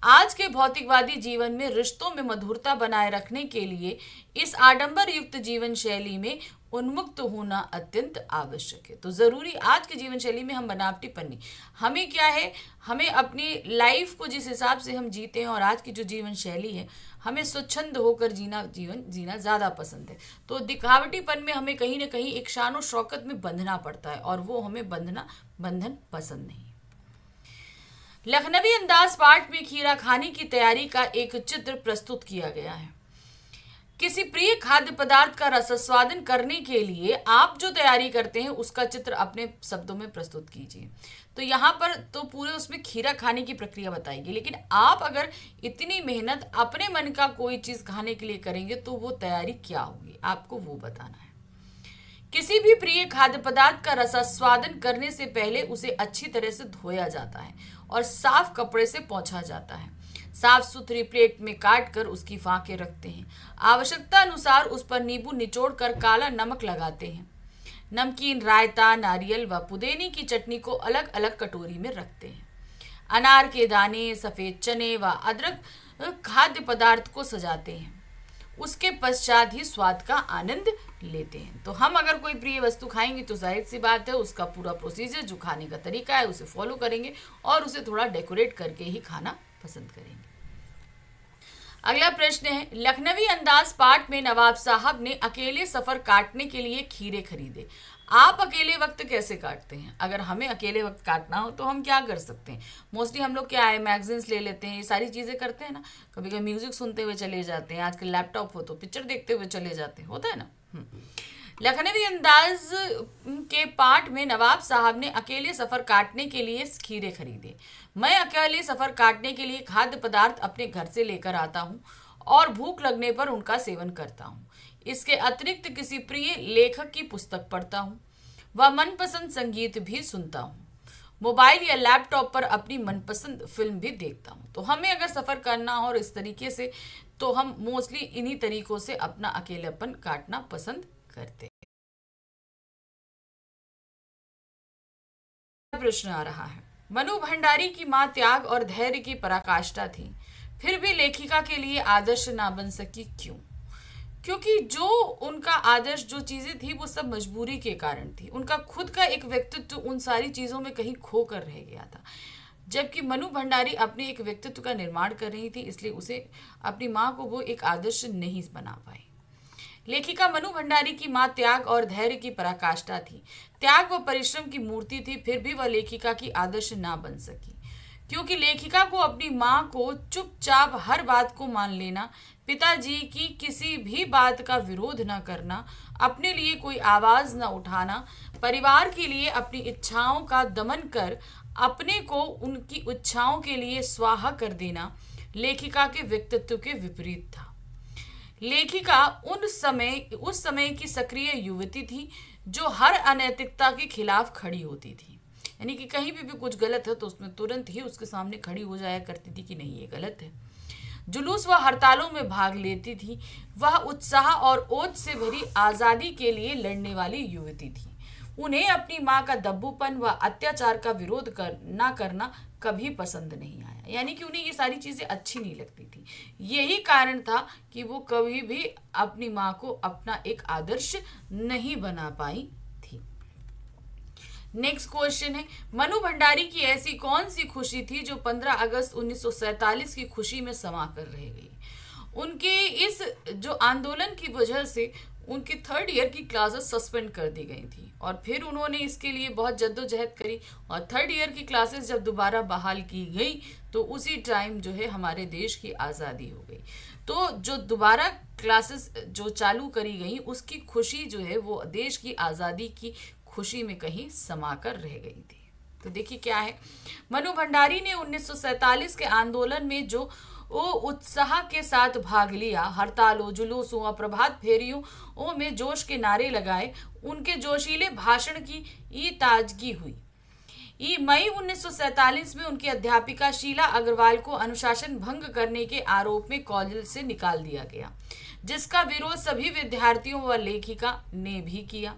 आज के भौतिकवादी जीवन में रिश्तों में मधुरता बनाए रखने के लिए इस आडंबर युक्त जीवन शैली में उन्मुक्त होना अत्यंत आवश्यक है। तो जरूरी आज के जीवन शैली में हम बनावटीपन नहीं, हमें क्या है, हमें अपनी लाइफ को जिस हिसाब से हम जीते हैं और आज की जो जीवन शैली है, हमें स्वच्छंद होकर जीवन जीना ज़्यादा पसंद है। तो दिखावटीपन में हमें कहीं ना कहीं एक शान शौकत में बंधना पड़ता है, और वो हमें बंधन पसंद नहीं। लखनवी अंदाज पाठ में खीरा खाने की तैयारी का एक चित्र प्रस्तुत किया गया है। किसी प्रिय खाद्य पदार्थ का रसास्वादन करने के लिए आप जो तैयारी करते हैं उसका चित्र अपने शब्दों में प्रस्तुत कीजिए। तो यहाँ पर तो पूरे उसमें खीरा खाने की प्रक्रिया बताएगी, लेकिन आप अगर इतनी मेहनत अपने मन का कोई चीज़ खाने के लिए करेंगे तो वो तैयारी क्या होगी, आपको वो बताना है। किसी भी प्रिय खाद्य पदार्थ का रसास्वादन करने से पहले उसे अच्छी तरह से धोया जाता है और साफ कपड़े से पोंछा जाता है। साफ सुथरी प्लेट में काट कर उसकी फांके रखते हैं। आवश्यकता अनुसार उस पर नींबू निचोड़ कर काला नमक लगाते हैं। नमकीन, रायता, नारियल व पुदीने की चटनी को अलग अलग कटोरी में रखते हैं। अनार के दाने, सफ़ेद चने व अदरक खाद्य पदार्थ को सजाते हैं। उसके पश्चात ही स्वाद का आनंद लेते हैं। तो हम अगर कोई प्रिय वस्तु खाएंगे तो जाहिर सी बात है उसका पूरा प्रोसीजर, जो खाने का तरीका है, उसे फॉलो करेंगे और उसे थोड़ा डेकोरेट करके ही खाना पसंद करेंगे। अगला प्रश्न है, लखनवी अंदाज पाठ में नवाब साहब ने अकेले सफर काटने के लिए खीरे खरीदे। आप अकेले वक्त कैसे काटते हैं? अगर हमें अकेले वक्त काटना हो तो हम क्या कर सकते हैं? मोस्टली हम लोग क्या है, मैगजीन्स ले लेते हैं, ये सारी चीज़ें करते हैं ना। कभी कभी म्यूजिक सुनते हुए चले जाते हैं, आजकल लैपटॉप हो तो पिक्चर देखते हुए चले जाते हैं, होता है ना। लखनवी अंदाज के पाठ में नवाब साहब ने अकेले सफर काटने के लिए खीरे खरीदे। मैं अकेले सफर काटने के लिए खाद्य पदार्थ अपने घर से लेकर आता हूँ और भूख लगने पर उनका सेवन करता हूँ। इसके अतिरिक्त किसी प्रिय लेखक की पुस्तक पढ़ता हूँ। व मनपसंद संगीत भी सुनता हूँ। मोबाइल या लैपटॉप पर अपनी मनपसंद फिल्म भी देखता हूँ। तो हमें अगर सफ़र करना हो और इस तरीके से, तो हम मोस्टली इन्हीं तरीकों से अपना अकेलापन काटना पसंद करते हैं। प्रश्न आ रहा है, मनु भंडारी की मां त्याग और धैर्य की पराकाष्ठा थी, फिर भी लेखिका के लिए आदर्श ना बन सकी, क्यों? क्योंकि जो उनका आदर्श जो चीजें थी वो सब मजबूरी के कारण थी। उनका खुद का एक व्यक्तित्व उन सारी चीजों में कहीं खो कर रह गया था। जबकि मनु भंडारी अपने एक व्यक्तित्व का निर्माण कर रही थी, इसलिए उसे अपनी माँ को वो एक आदर्श नहीं बना पाई। लेखिका मनु भंडारी की मां त्याग और धैर्य की पराकाष्ठा थी। त्याग व परिश्रम की मूर्ति थी, फिर भी वह लेखिका की आदर्श ना बन सकी। क्योंकि लेखिका को अपनी मां को चुपचाप हर बात को मान लेना, पिताजी की किसी भी बात का विरोध न करना, अपने लिए कोई आवाज न उठाना, परिवार के लिए अपनी इच्छाओं का दमन कर अपने को उनकी इच्छाओं के लिए स्वाहा कर देना लेखिका के व्यक्तित्व के विपरीत था। लेखिका उस समय की सक्रिय युवती थी जो हर अनैतिकता के खिलाफ खड़ी होती थी। यानी कि कहीं भी कुछ गलत है तो उसमें तुरंत ही उसके सामने खड़ी हो जाया करती थी कि नहीं, ये गलत है। जुलूस व हड़तालों में भाग लेती थी। वह उत्साह और ओज से भरी आजादी के लिए लड़ने वाली युवती थी। उन्हें अपनी माँ का दब्बूपन व अत्याचार का विरोध करना कभी पसंद नहीं आया। यानी कि उन्हें ये सारी चीजें अच्छी नहीं लगती थी। यही कारण था कि वो कभी भी अपनी माँ को अपना एक आदर्श नहीं बना पाई थी। नेक्स्ट क्वेश्चन है, मनु भंडारी की ऐसी कौन सी खुशी थी जो 15 अगस्त 1947 की खुशी में समा कर रह गई? उनके इस जो आंदोलन की वजह से उनकी 3rd ईयर की क्लासेस सस्पेंड कर दी गई थी और फिर उन्होंने इसके लिए बहुत जद्दोजहद करी और 3rd ईयर की क्लासेस जब दोबारा बहाल की गई तो उसी टाइम जो है हमारे देश की आज़ादी हो गई। तो जो दोबारा क्लासेस जो चालू करी गई उसकी खुशी जो है वो देश की आज़ादी की खुशी में कहीं समा कर रह गई थी। तो देखिए क्या है, मनु भंडारी ने 1947 के आंदोलन में जो उत्साह के साथ भाग लिया, हड़तालों, जुलूसों और प्रभात फेरियों में जोश के नारे लगाए, उनके जोशीले भाषण की ताजगी हुई। मई 1947 में उनकी अध्यापिका शीला अग्रवाल को अनुशासन भंग करने के आरोप में कॉलेज से निकाल दिया गया, जिसका विरोध सभी विद्यार्थियों व लेखिका ने भी किया।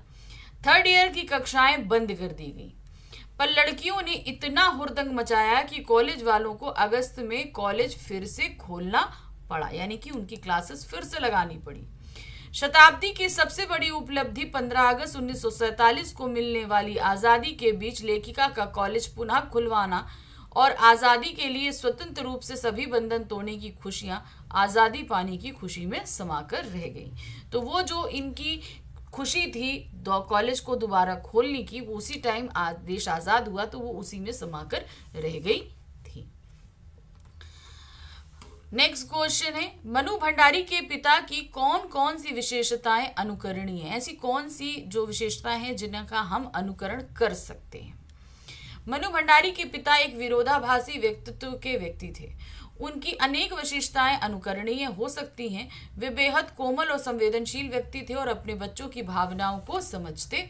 3rd ईयर की कक्षाएं बंद कर दी गई, पर लड़कियों ने इतना हुड़दंग मचाया कि कॉलेज वालों को अगस्त में कॉलेज फिर से खोलना पड़ा, यानी कि उनकी क्लासेस फिर से लगानी पड़ी। शताब्दी की सबसे बड़ी उपलब्धि 15 अगस्त 1947 को मिलने वाली आज़ादी के बीच लेखिका का कॉलेज पुनः खुलवाना और आज़ादी के लिए स्वतंत्र रूप से सभी बंधन तोड़ने की खुशियां आज़ादी पाने की खुशी में समाकर रह गई। तो वो जो इनकी खुशी थी कॉलेज को दोबारा खोलने की, वो उसी टाइम देश आज़ाद हुआ तो वो उसी में समाकर रह गई थी। नेक्स्ट क्वेश्चन है, मनु भंडारी के पिता की कौन कौन सी विशेषताएं अनुकरणीय हैं? ऐसी कौन सी जो विशेषताएं हैं जिनका हम अनुकरण कर सकते हैं? मनु भंडारी के पिता एक विरोधाभासी व्यक्तित्व के व्यक्ति थे। उनकी अनेक विशेषताएं अनुकरणीय हो सकती हैं। वे बेहद कोमल और संवेदनशील व्यक्ति थे और अपने बच्चों की भावनाओं को समझते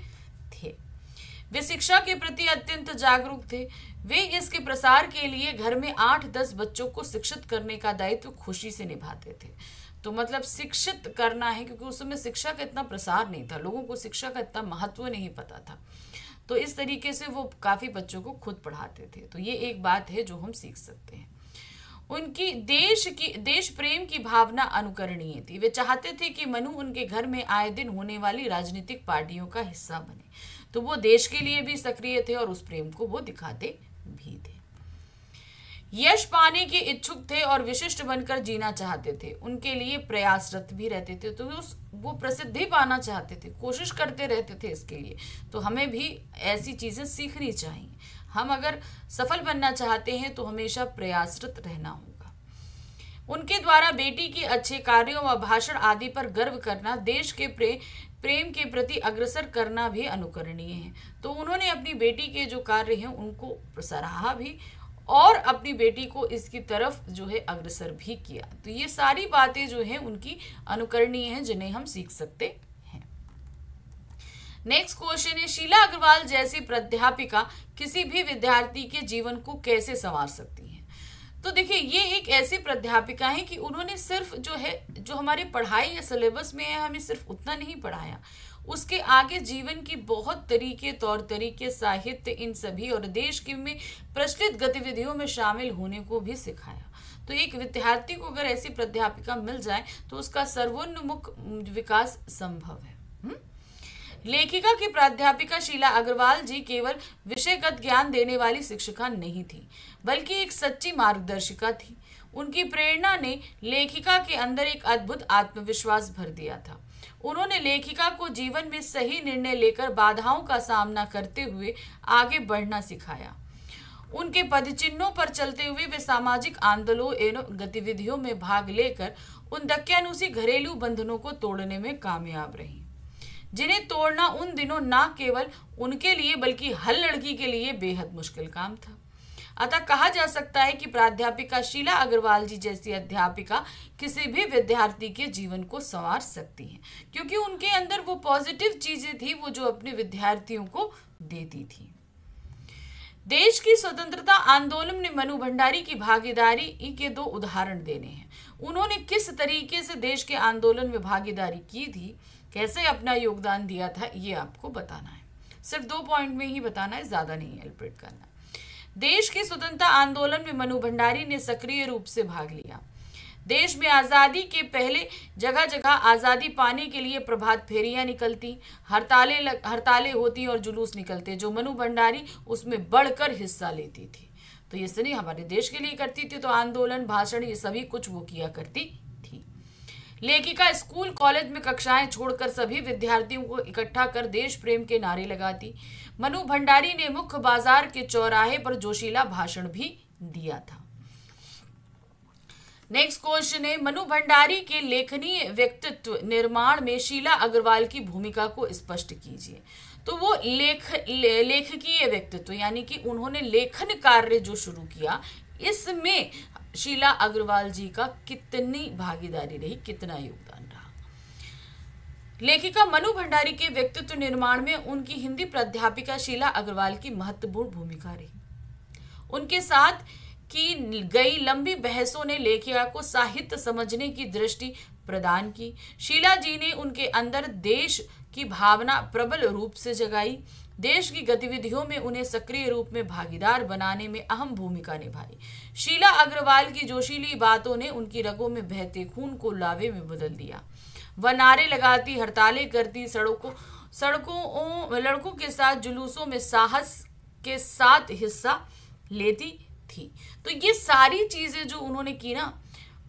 थे। वे शिक्षा के प्रति अत्यंत जागरूक थे। वे इसके प्रसार के लिए घर में 8-10 बच्चों को शिक्षित करने का दायित्व खुशी से निभाते थे। तो मतलब शिक्षित करना है, क्योंकि उस समय शिक्षा का इतना प्रसार नहीं था, लोगों को शिक्षा का इतना महत्व नहीं पता था। तो इस तरीके से वो काफी बच्चों को खुद पढ़ाते थे। तो ये एक बात है जो हम सीख सकते हैं। उनकी देश प्रेम की भावना अनुकरणीय थी। वे चाहते थे कि मनु उनके घर में आए दिन होने वाली राजनीतिक पार्टियों का हिस्सा बने। तो वो देश के लिए भी सक्रिय थे और उस प्रेम को वो दिखाते भी थे। यश पाने के इच्छुक थे और विशिष्ट बनकर जीना चाहते थे। उनके लिए प्रयासरत भी रहते थे। तो वो प्रसिद्धि पाना चाहते थे, कोशिश करते रहते थे इसके लिए। तो हमें भी ऐसी चीजें सीखनी चाहिए। हम अगर सफल बनना चाहते हैं तो हमेशा प्रयासरत रहना होगा। उनके द्वारा बेटी के अच्छे कार्यों व भाषण आदि पर गर्व करना, देश के प्रेम के प्रति अग्रसर करना भी अनुकरणीय है। तो उन्होंने अपनी बेटी के जो कार्य हैं उनको सराहा भी और अपनी बेटी को इसकी तरफ जो है अग्रसर भी किया। तो ये सारी बातें जो हैं उनकी अनुकरणीय हैं, जिन्हें हम सीख सकते हैं। नेक्स्ट क्वेश्चन है, शीला अग्रवाल जैसी प्राध्यापिका किसी भी विद्यार्थी के जीवन को कैसे संवार सकती हैं? तो देखिए, ये एक ऐसी प्राध्यापिका है कि उन्होंने सिर्फ जो हमारी पढ़ाई या सिलेबस में है, हमें सिर्फ उतना नहीं पढ़ाया, उसके आगे जीवन की बहुत तरीके, तौर तरीके, साहित्य, इन सभी और देश की में प्रचलित गतिविधियों में शामिल होने को भी सिखाया। तो एक विद्यार्थी को अगर ऐसी प्राध्यापिका मिल जाए तो उसका सर्वोन्मुख विकास संभव है। लेखिका की प्राध्यापिका शीला अग्रवाल जी केवल विषयगत ज्ञान देने वाली शिक्षिका नहीं थी, बल्कि एक सच्ची मार्गदर्शिका थी। उनकी प्रेरणा ने लेखिका के अंदर एक अद्भुत आत्मविश्वास भर दिया था। उन्होंने लेखिका को जीवन में सही निर्णय लेकर बाधाओं का सामना करते हुए आगे बढ़ना सिखाया। उनके पदचिन्हों पर चलते हुए वे सामाजिक आंदोलनों एवं गतिविधियों में भाग लेकर उन दक्यानुसी घरेलू बंधनों को तोड़ने में कामयाब रही, जिन्हें तोड़ना उन दिनों न केवल उनके लिए बल्कि हर लड़की के लिए बेहद मुश्किल काम था। अतः कहा जा सकता है कि प्राध्यापिका शीला अग्रवाल जी जैसी अध्यापिका किसी भी विद्यार्थी के जीवन को संवार सकती हैं, क्योंकि उनके अंदर वो पॉजिटिव चीजें थी वो जो अपने विद्यार्थियों को देती थी। देश की स्वतंत्रता आंदोलन में मनु भंडारी की भागीदारी के दो उदाहरण देने हैं। उन्होंने किस तरीके से देश के आंदोलन में भागीदारी की थी, कैसे अपना योगदान दिया था, ये आपको बताना है। सिर्फ 2 पॉइंट में ही बताना है, ज्यादा नहीं एलिब्रेट करना। देश के स्वतंत्रता आंदोलन में मनु भंडारी ने सक्रिय रूप से भाग लिया। देश में आजादी के पहले जगह जगह आजादी पाने के लिए प्रभात फेरियां निकलती, हड़तालें होती और जुलूस निकलते, जो मनु भंडारी उसमें बढ़कर हिस्सा लेती थी। तो ये सभी हमारे देश के लिए करती थी, तो आंदोलन, भाषण, ये सभी कुछ वो किया करती थी। लेखिका स्कूल कॉलेज में कक्षाएं छोड़कर सभी विद्यार्थियों को इकट्ठा कर देश प्रेम के नारे लगाती। मनु भंडारी ने मुख्य बाजार के चौराहे पर जोशीला भाषण भी दिया था। नेक्स्ट क्वेश्चन है, मनु भंडारी के लेखनीय व्यक्तित्व निर्माण में शीला अग्रवाल की भूमिका को स्पष्ट कीजिए। तो वो लेखकीय व्यक्तित्व यानी कि उन्होंने लेखन कार्य जो शुरू किया, इसमें शीला अग्रवाल जी का कितनी भागीदारी रही, कितना योगदान रहा। लेखिका मनु भंडारी के व्यक्तित्व निर्माण में उनकी हिंदी प्राध्यापिका शीला अग्रवाल की महत्वपूर्ण भूमिका रही। उनके साथ की गई लंबी बहसों ने लेखिका को साहित्य समझने की दृष्टि प्रदान की। शीला जी ने उनके अंदर देश की भावना प्रबल रूप से जगाई। देश की गतिविधियों में उन्हें सक्रिय रूप में भागीदार बनाने में अहम भूमिका निभाई। शीला अग्रवाल की जोशीली बातों ने उनकी रगों में बहते खून को लावे में बदल दिया। वह नारे लगाती, हड़तालें करती, लड़कों के साथ जुलूसों में साहस के साथ हिस्सा लेती थी। तो ये सारी चीजें जो उन्होंने की ना,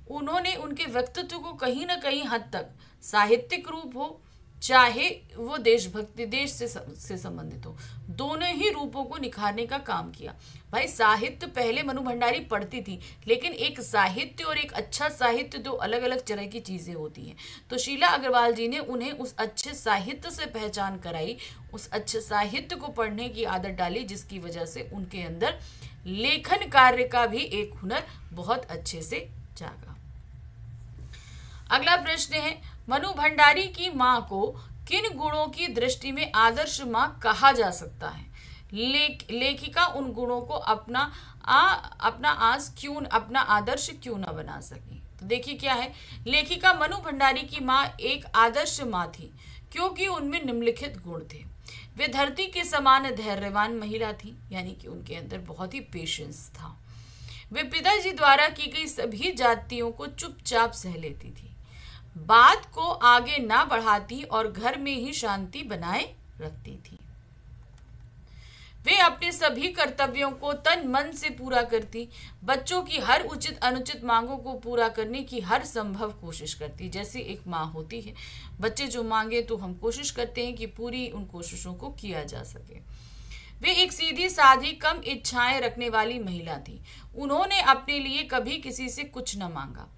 उन्होंने उनके व्यक्तित्व को कहीं ना कहीं हद तक साहित्यिक रूप हो, चाहे वो देशभक्ति, देश से संबंधित हो, दोनों ही रूपों को निखारने का काम किया। भाई साहित्य पहले मनु भंडारी पढ़ती थी, लेकिन एक साहित्य और एक अच्छा साहित्य दो अलग अलग तरह की चीजें होती हैं। तो शीला अग्रवाल जी ने उन्हें उस अच्छे साहित्य से पहचान कराई, उस अच्छे साहित्य को पढ़ने की आदत डाली, जिसकी वजह से उनके अंदर लेखन कार्य का भी एक हुनर बहुत अच्छे से जागा। अगला प्रश्न है, मनु भंडारी की मां को किन गुणों की दृष्टि में आदर्श मां कहा जा सकता है? लेखिका उन गुणों को अपना आदर्श क्यों न बना सकी? तो देखिए क्या है, लेखिका मनु भंडारी की मां एक आदर्श मां थी क्योंकि उनमें निम्नलिखित गुण थे। वे धरती के समान धैर्यवान महिला थी, यानी कि उनके अंदर बहुत ही पेशेंस था। वे पिताजी द्वारा की गई सभी जातियों को चुपचाप सह लेती थी, बात को आगे ना बढ़ाती और घर में ही शांति बनाए रखती थी। वे अपने सभी कर्तव्यों को तन मन से पूरा करती, बच्चों की हर उचित अनुचित मांगों को पूरा करने की हर संभव कोशिश करती। जैसे एक माँ होती है, बच्चे जो मांगे तो हम कोशिश करते हैं कि पूरी उन कोशिशों को किया जा सके। वे एक सीधी साधी कम इच्छाएं रखने वाली महिला थी। उन्होंने अपने लिए कभी किसी से कुछ न मांगा।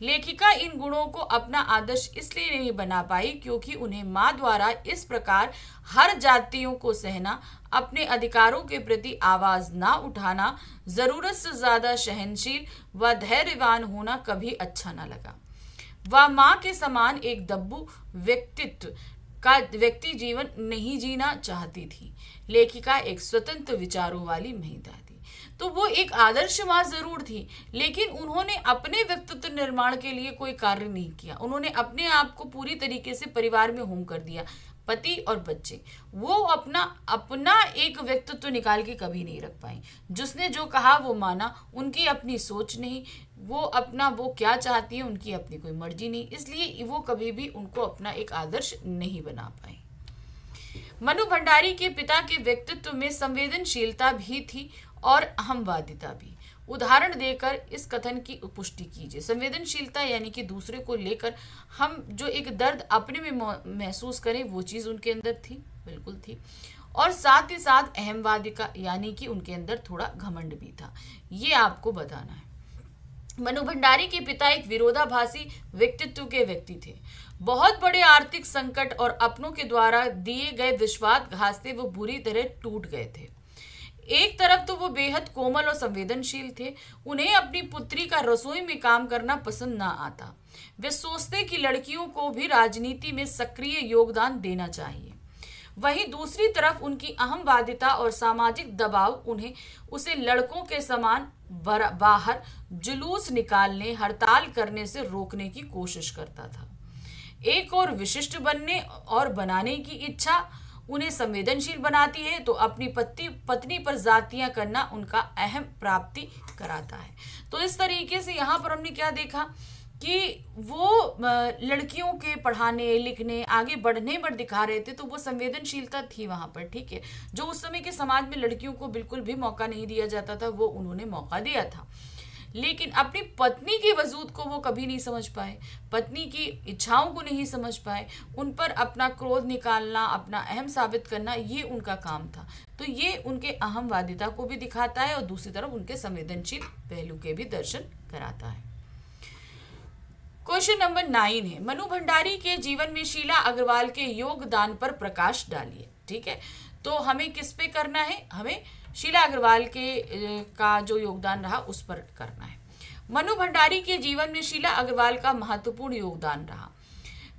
लेखिका इन गुणों को अपना आदर्श इसलिए नहीं बना पाई क्योंकि उन्हें माँ द्वारा इस प्रकार हर जातियों को सहना, अपने अधिकारों के प्रति आवाज ना उठाना, जरूरत से ज्यादा सहनशील व धैर्यवान होना कभी अच्छा न लगा। वह माँ के समान एक दब्बू व्यक्तित्व का व्यक्ति जीवन नहीं जीना चाहती थी। लेखिका एक स्वतंत्र विचारों वाली महिला थी। तो वो एक आदर्श माँ जरूर थी, लेकिन उन्होंने अपने व्यक्तित्व निर्माण के लिए कोई कार्य नहीं किया। उन्होंने अपने आप को पूरी तरीके से परिवार में होम कर दिया। पति और बच्चे, वो अपना अपना एक व्यक्तित्व निकाल के कभी नहीं रख पाई। जिसने जो कहा वो माना, उनकी अपनी सोच नहीं, वो क्या चाहती है उनकी अपनी कोई मर्जी नहीं, इसलिए वो कभी भी उनको अपना एक आदर्श नहीं बना पाई। मनु भंडारी के पिता के व्यक्तित्व में संवेदनशीलता भी थी और अहमवादिता भी। उदाहरण देकर इस कथन की पुष्टि कीजिए। संवेदनशीलता यानी कि दूसरे को लेकर हम जो एक दर्द अपने में महसूस करें, वो चीज उनके अंदर थी, बिल्कुल थी। और साथ ही साथ अहमवादिता यानी कि उनके अंदर थोड़ा घमंड भी था। ये आपको बताना है। मनु भंडारी के पिता एक विरोधाभासी व्यक्तित्व के व्यक्ति थे। बहुत बड़े आर्थिक संकट और अपनों के द्वारा दिए गए विश्वासघात से वो बुरी तरह टूट गए थे। एक तरफ तो वो बेहद कोमल और संवेदनशील थे, उन्हें अपनी पुत्री का रसोई में काम करना पसंद ना आता। वे सोचते कि लड़कियों को भी राजनीति में सक्रिय योगदान देना चाहिए। वहीं दूसरी तरफ उनकी अहमवादिता और सामाजिक दबाव उसे लड़कों के समान बाहर जुलूस निकालने, हड़ताल करने से रोकने की कोशिश करता था। एक और विशिष्ट बनने और बनाने की इच्छा उन्हें संवेदनशील बनाती है, तो अपनी पत्नी पर जातियां करना उनका अहम प्राप्ति कराता है। तो इस तरीके से यहाँ पर हमने क्या देखा कि वो लड़कियों के पढ़ाने लिखने आगे बढ़ने पर दिखा रहे थे, तो वो संवेदनशीलता थी वहां पर, ठीक है। जो उस समय के समाज में लड़कियों को बिल्कुल भी मौका नहीं दिया जाता था, वो उन्होंने मौका दिया था। लेकिन अपनी पत्नी के वजूद को वो कभी नहीं समझ पाए, पत्नी की इच्छाओं को नहीं समझ पाए, उन पर अपना क्रोध निकालना, अपना अहम साबित करना, ये उनका काम था। तो ये उनके अहमवादिता को भी दिखाता है और दूसरी तरफ उनके संवेदनशील पहलू के भी दर्शन कराता है। क्वेश्चन नंबर 9 है, मनु भंडारी के जीवन में शीला अग्रवाल के योगदान पर प्रकाश डालिए। ठीक है, तो हमें किस पे करना है? हमें शीला अग्रवाल का जो योगदान रहा उस पर करना है। मनु भंडारी के जीवन में शीला अग्रवाल का महत्वपूर्ण योगदान रहा।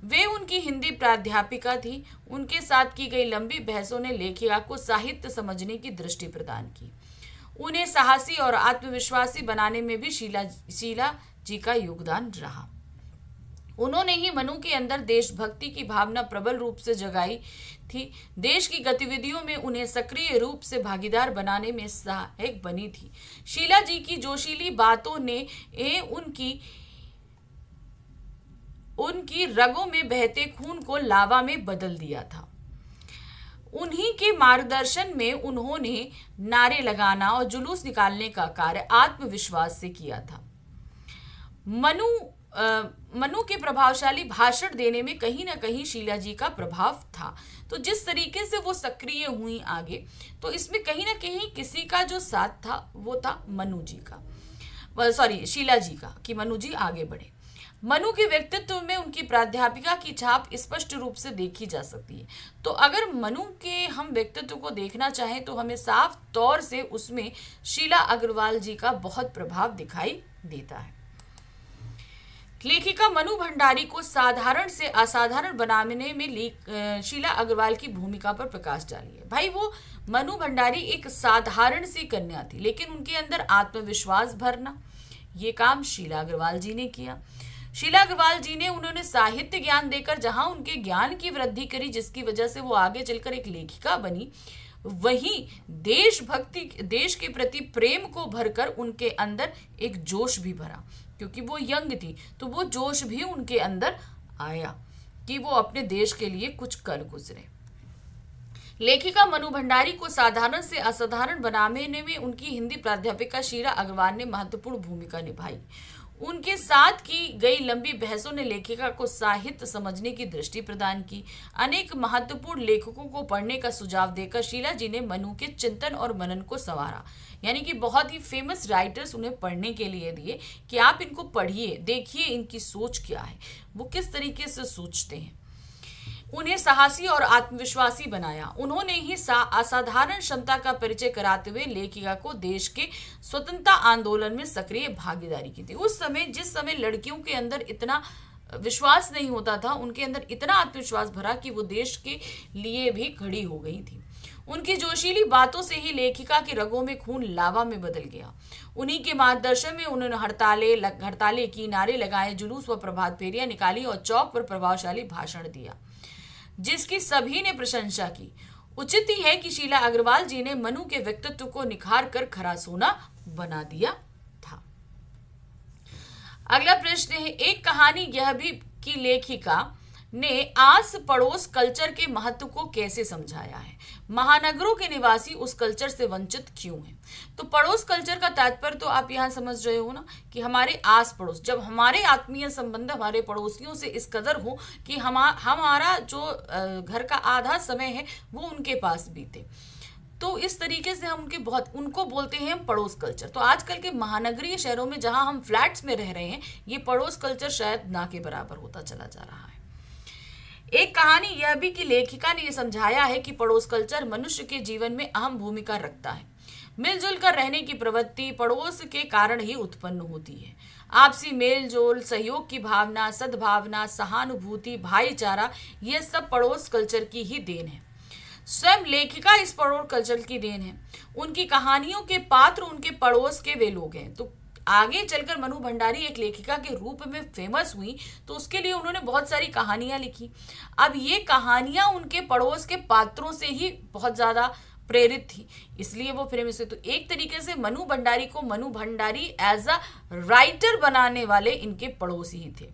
वे उनकी हिंदी प्राध्यापिका थी। उनके साथ की गई लंबी बहसों ने लेखिका को साहित्य समझने की दृष्टि प्रदान की। उन्हें साहसी और आत्मविश्वासी बनाने में भी शीला जी का योगदान रहा। उन्होंने ही मनु के अंदर देशभक्ति की भावना प्रबल रूप से जगाई थी। देश की गतिविधियों में उन्हें सक्रिय रूप से भागीदार बनाने में सहायक बनी थी। शीला जी की जोशीली बातों ने उनकी रगों में बहते खून को लावा में बदल दिया था। उन्हीं के मार्गदर्शन में उन्होंने नारे लगाना और जुलूस निकालने का कार्य आत्मविश्वास से किया था। मनु के प्रभावशाली भाषण देने में कहीं ना कहीं शीला जी का प्रभाव था। तो जिस तरीके से वो सक्रिय हुई आगे, तो इसमें कहीं ना कहीं किसी का जो साथ था वो था शीला जी का, कि मनु जी आगे बढ़े। मनु के व्यक्तित्व में उनकी प्राध्यापिका की छाप स्पष्ट रूप से देखी जा सकती है। तो अगर मनु के हम व्यक्तित्व को देखना चाहें तो हमें साफ तौर से उसमें शीला अग्रवाल जी का बहुत प्रभाव दिखाई देता है। लेखिका मनु भंडारी को साधारण से असाधारण बनाने में शीला अग्रवाल की भूमिका पर प्रकाश डालिए। भाई, वो मनु भंडारी एक साधारण सी कन्या थी, लेकिन उनके अंदर आत्मविश्वास भरना, ये काम शीला अग्रवाल जी ने किया। शीला अग्रवाल जी ने उन्होंने साहित्य ज्ञान देकर जहां उनके ज्ञान की वृद्धि करी, जिसकी वजह से वो आगे चलकर एक लेखिका बनी, वहीं देशभक्ति, देश के प्रति प्रेम को भरकर उनके अंदर एक जोश भी भरा। क्योंकि वो यंग थी, तो वो जोश भी उनके अंदर आया कि वो अपने देश के लिए कुछ कर गुजरे। लेखिका मनु भंडारी को साधारण से असाधारण बनाने में उनकी हिंदी प्राध्यापिका शीला अग्रवाल ने महत्वपूर्ण भूमिका निभाई। उनके साथ की गई लंबी बहसों ने लेखिका को साहित्य समझने की दृष्टि प्रदान की। अनेक महत्वपूर्ण लेखकों को पढ़ने का सुझाव देकर शीला जी ने मनु के चिंतन और मनन को संवारा। यानी कि बहुत ही फेमस राइटर्स उन्हें पढ़ने के लिए दिए कि आप इनको पढ़िए, देखिए इनकी सोच क्या है, वो किस तरीके से सोचते हैं। उन्हें साहसी और आत्मविश्वासी बनाया। उन्होंने ही असाधारण क्षमता का परिचय कराते हुए लेखिका को देश के स्वतंत्रता आंदोलन में सक्रिय भागीदारी की थी। उस समय, जिस समय लड़कियों के अंदर इतना विश्वास नहीं होता था, उनके अंदर इतना आत्मविश्वास भरा कि वो देश के लिए भी खड़ी हो गई थी। उनकी जोशीली बातों से ही लेखिका के रगों में खून लावा में बदल गया। उन्हीं के मार्गदर्शन में उन्होंने हड़तालें की, नारे लगाए, जुलूस व प्रभात फेरियां निकाली और चौक पर प्रभावशाली भाषण दिया, जिसकी सभी ने प्रशंसा की। उचित ही है कि शीला अग्रवाल जी ने मनु के व्यक्तित्व को निखार कर खरा सोना बना दिया था। अगला प्रश्न है, एक कहानी यह भी कि लेखिका ने आस पड़ोस कल्चर के महत्व को कैसे समझाया है। महानगरों के निवासी उस कल्चर से वंचित क्यों हैं। तो पड़ोस कल्चर का तात्पर्य तो आप यहाँ समझ रहे हो ना, कि हमारे आस पड़ोस, जब हमारे आत्मीय संबंध हमारे पड़ोसियों से इस कदर हो कि हमारा जो घर का आधा समय है वो उनके पास बीते, तो इस तरीके से हम उनको बोलते हैं हम पड़ोस कल्चर। तो आजकल के महानगरीय शहरों में जहां हम फ्लैट्स में रह रहे हैं, ये पड़ोस कल्चर शायद ना के बराबर होता चला जा रहा है। एक कहानी यह भी कि लेखिका ने यह समझाया है कि पड़ोस कल्चर मनुष्य के जीवन में अहम भूमिका रखता है। मिलजुल कर रहने की प्रवृत्ति पड़ोस के कारण ही उत्पन्न होती है। आपसी मेल जोल, सहयोग की भावना, सद्भावना, सहानुभूति, भाईचारा, यह सब पड़ोस कल्चर की ही देन है। स्वयं लेखिका इस पड़ोस कल्चर की देन है। उनकी कहानियों के पात्र उनके पड़ोस के वे लोग हैं। तो आगे चलकर मनु भंडारी एक लेखिका के रूप में फेमस हुई, तो उसके लिए उन्होंने बहुत सारी कहानियां लिखी। अब ये कहानियां उनके पड़ोस के पात्रों से ही बहुत ज्यादा प्रेरित थी, इसलिए वो फेमस हुई। तो एक तरीके से मनु भंडारी को Manu Bhandari as a writer बनाने वाले इनके पड़ोसी ही थे,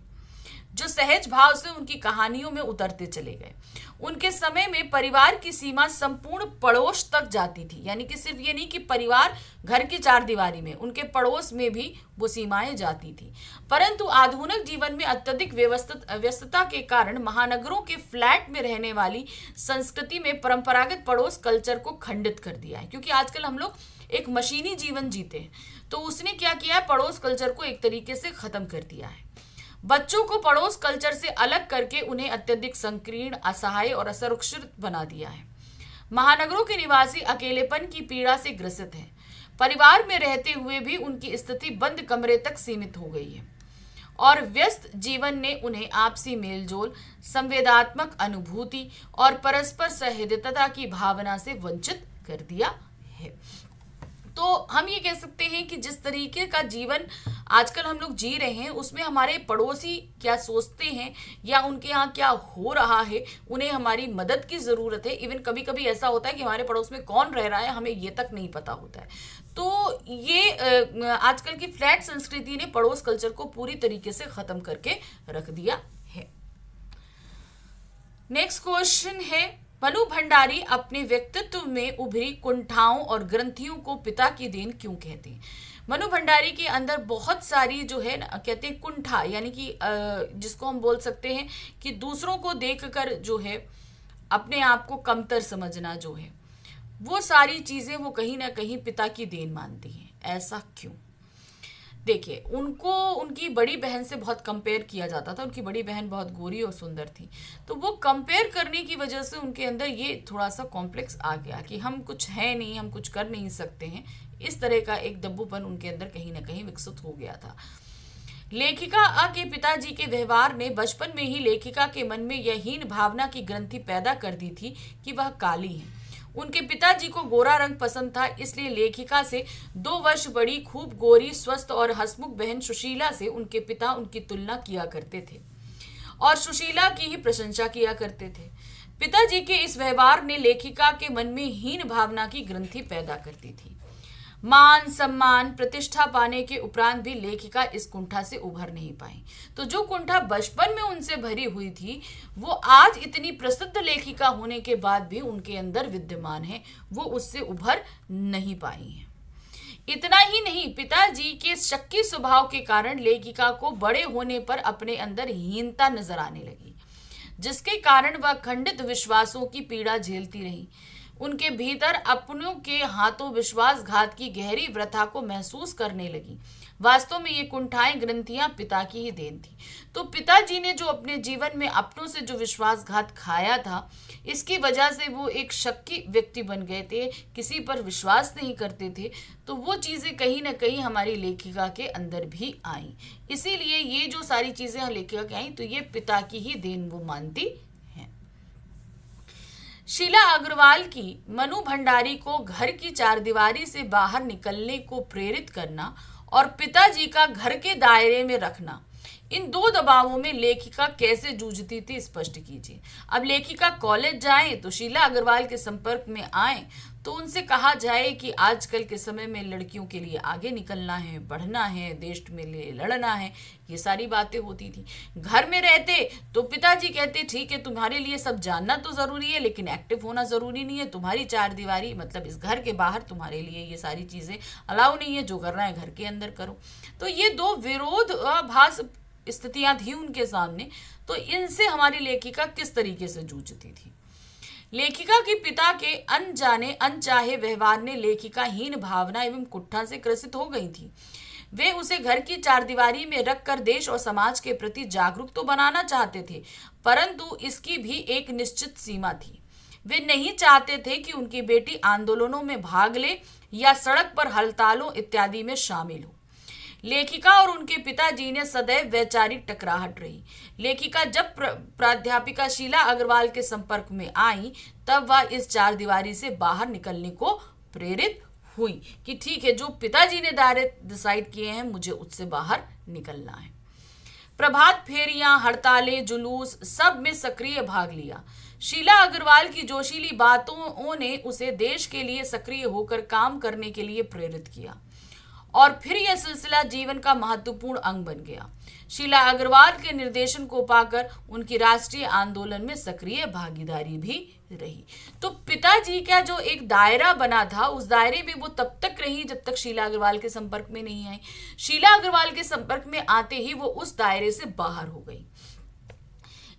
जो सहज भाव से उनकी कहानियों में उतरते चले गए। उनके समय में परिवार की सीमा संपूर्ण पड़ोस तक जाती थी, यानी कि सिर्फ ये नहीं कि परिवार घर की चार दीवारी में, उनके पड़ोस में भी वो सीमाएं जाती थी। परंतु आधुनिक जीवन में अत्यधिक व्यस्तता के कारण महानगरों के फ्लैट में रहने वाली संस्कृति में परंपरागत पड़ोस कल्चर को खंडित कर दिया है, क्योंकि आजकल हम लोग एक मशीनी जीवन जीते हैं। तो उसने क्या किया है, पड़ोस कल्चर को एक तरीके से खत्म कर दिया है। बच्चों को पड़ोस कल्चर से अलग करके उन्हें अत्यधिक संकीर्ण, असहाय और असुरक्षित बना दिया है। महानगरों के निवासी अकेलेपन की पीड़ा से ग्रसित हैं। परिवार में रहते हुए भी उनकी स्थिति बंद कमरे तक सीमित हो गई है और व्यस्त जीवन ने उन्हें आपसी मेलजोल, संवेदनात्मक अनुभूति और परस्पर सहृदयता की भावना से वंचित कर दिया है। तो हम ये कह सकते हैं कि जिस तरीके का जीवन आजकल हम लोग जी रहे हैं, उसमें हमारे पड़ोसी क्या सोचते हैं या उनके यहाँ क्या हो रहा है, उन्हें हमारी मदद की ज़रूरत है। इवन कभी कभी ऐसा होता है कि हमारे पड़ोस में कौन रह रहा है हमें ये तक नहीं पता होता है। तो ये आजकल की फ्लैट संस्कृति ने पड़ोस कल्चर को पूरी तरीके से ख़त्म करके रख दिया है। नेक्स्ट क्वेश्चन है, मनु भंडारी अपने व्यक्तित्व में उभरी कुंठाओं और ग्रंथियों को पिता की देन क्यों कहते हैं। मनु भंडारी के अंदर बहुत सारी जो है ना, कहते हैं कुंठा, यानी कि जिसको हम बोल सकते हैं कि दूसरों को देखकर जो है अपने आप को कमतर समझना, जो है वो सारी चीजें वो कहीं ना कहीं पिता की देन मानती हैं। ऐसा क्यों? देखिए, उनको उनकी बड़ी बहन से बहुत कंपेयर किया जाता था। उनकी बड़ी बहन बहुत गोरी और सुंदर थी, तो वो कंपेयर करने की वजह से उनके अंदर ये थोड़ा सा कॉम्प्लेक्स आ गया कि हम कुछ है नहीं, हम कुछ कर नहीं सकते हैं। इस तरह का एक दब्बूपन उनके अंदर कहीं ना कहीं विकसित हो गया था। लेखिका के पिताजी के व्यवहार ने बचपन में ही लेखिका के मन में यह हीन भावना की ग्रंथि पैदा कर दी थी कि वह काली है। उनके पिताजी को गोरा रंग पसंद था, इसलिए लेखिका से 2 वर्ष बड़ी, खूब गोरी, स्वस्थ और हंसमुख बहन सुशीला से उनके पिता उनकी तुलना किया करते थे और सुशीला की ही प्रशंसा किया करते थे। पिताजी के इस व्यवहार ने लेखिका के मन में हीन भावना की ग्रंथि पैदा करती थी। मान सम्मान प्रतिष्ठा पाने के उपरांत भी लेखिका इस कुंठा से उभर नहीं पाई। तो जो कुंठा बचपन में उनसे भरी हुई थी, वो आज इतनी प्रसिद्ध लेखिका होने के बाद भी उनके अंदर विद्यमान है, वो उससे उभर नहीं पाई है। इतना ही नहीं, पिताजी के शक्की स्वभाव के कारण लेखिका को बड़े होने पर अपने अंदर हीनता नजर आने लगी, जिसके कारण वह खंडित विश्वासों की पीड़ा झेलती रही। उनके भीतर अपनों के हाथों विश्वासघात की गहरी व्यथा को महसूस करने लगी। वास्तव में ये कुंठाएं ग्रंथियां पिता की ही देन थी। तो पिताजी ने जो अपने जीवन में अपनों से जो विश्वासघात खाया था, इसकी वजह से वो एक शक्की व्यक्ति बन गए थे, किसी पर विश्वास नहीं करते थे। तो वो चीज़ें कहीं ना कहीं हमारी लेखिका के अंदर भी आई। इसीलिए ये जो सारी चीज़ें लेखिका की आई, तो ये पिता की ही देन वो मानती हैं। शीला अग्रवाल की मनु भंडारी को घर की चारदीवारी से बाहर निकलने को प्रेरित करना और पिताजी का घर के दायरे में रखना, इन दो दबावों में लेखिका कैसे जूझती थी, स्पष्ट कीजिए। अब लेखिका कॉलेज जाएं तो शीला अग्रवाल के संपर्क में आए तो उनसे कहा जाए कि आजकल के समय में लड़कियों के लिए आगे निकलना है, बढ़ना है, देश में लड़ना है, ये सारी बातें होती थी। घर में रहते तो पिताजी कहते ठीक है, तुम्हारे लिए सब जानना तो जरूरी है लेकिन एक्टिव होना जरूरी नहीं है, तुम्हारी चार दीवारी मतलब इस घर के बाहर तुम्हारे लिए ये सारी चीजें अलाउ नहीं है, जो करना है घर के अंदर करो। तो ये दो विरोधाभास स्थितियां थी उनके सामने। तो इनसे हमारी लेखिका किस तरीके से जूझती थी। लेखिका के पिता के अनजाने अनचाहे व्यवहार ने लेखिका हीन भावना एवं कुट्ठा से ग्रसित हो गई थी। वे उसे घर की चारदीवारी में रखकर देश और समाज के प्रति जागरूक तो बनाना चाहते थे, परंतु इसकी भी एक निश्चित सीमा थी। वे नहीं चाहते थे कि उनकी बेटी आंदोलनों में भाग ले या सड़क पर हड़तालों इत्यादि में शामिल हो। लेखिका और उनके पिताजी ने सदैव वैचारिक टकराहट रही। लेखिका जब प्राध्यापिका शीला अग्रवाल के संपर्क में आई तब वह इस चार दीवारी से बाहर निकलने को प्रेरित हुई कि ठीक है, जो पिताजी ने दायरे डिसाइड किए हैं मुझे उससे बाहर निकलना है। प्रभात फेरियां, हड़तालें, जुलूस सब में सक्रिय भाग लिया। शीला अग्रवाल की जोशीली बातों ने उसे देश के लिए सक्रिय होकर काम करने के लिए प्रेरित किया और फिर यह सिलसिला जीवन का महत्वपूर्ण अंग बन गया। शीला अग्रवाल के निर्देशन को पाकर उनकी राष्ट्रीय आंदोलन में सक्रिय भागीदारी भी रही। तो पिताजी का जो एक दायरा बना था, उस दायरे में वो तब तक रही जब तक शीला अग्रवाल के संपर्क में नहीं आई। शीला अग्रवाल के संपर्क में आते ही वो उस दायरे से बाहर हो गई।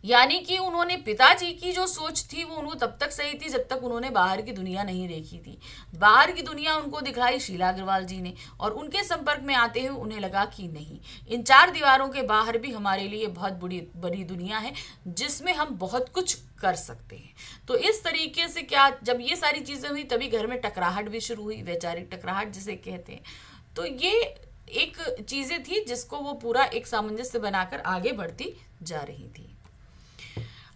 यानी कि उन्होंने पिताजी की जो सोच थी वो उनको तब तक सही थी जब तक उन्होंने बाहर की दुनिया नहीं देखी थी। बाहर की दुनिया उनको दिखाई शीला अग्रवाल जी ने, और उनके संपर्क में आते हुए उन्हें लगा कि नहीं, इन चार दीवारों के बाहर भी हमारे लिए बहुत बड़ी दुनिया है जिसमें हम बहुत कुछ कर सकते हैं। तो इस तरीके से क्या, जब ये सारी चीजें हुई तभी घर में टकराहट भी शुरू हुई, वैचारिक टकराहट जिसे कहते हैं। तो ये एक चीजें थी जिसको वो पूरा एक सामंजस्य बनाकर आगे बढ़ती जा रही थी।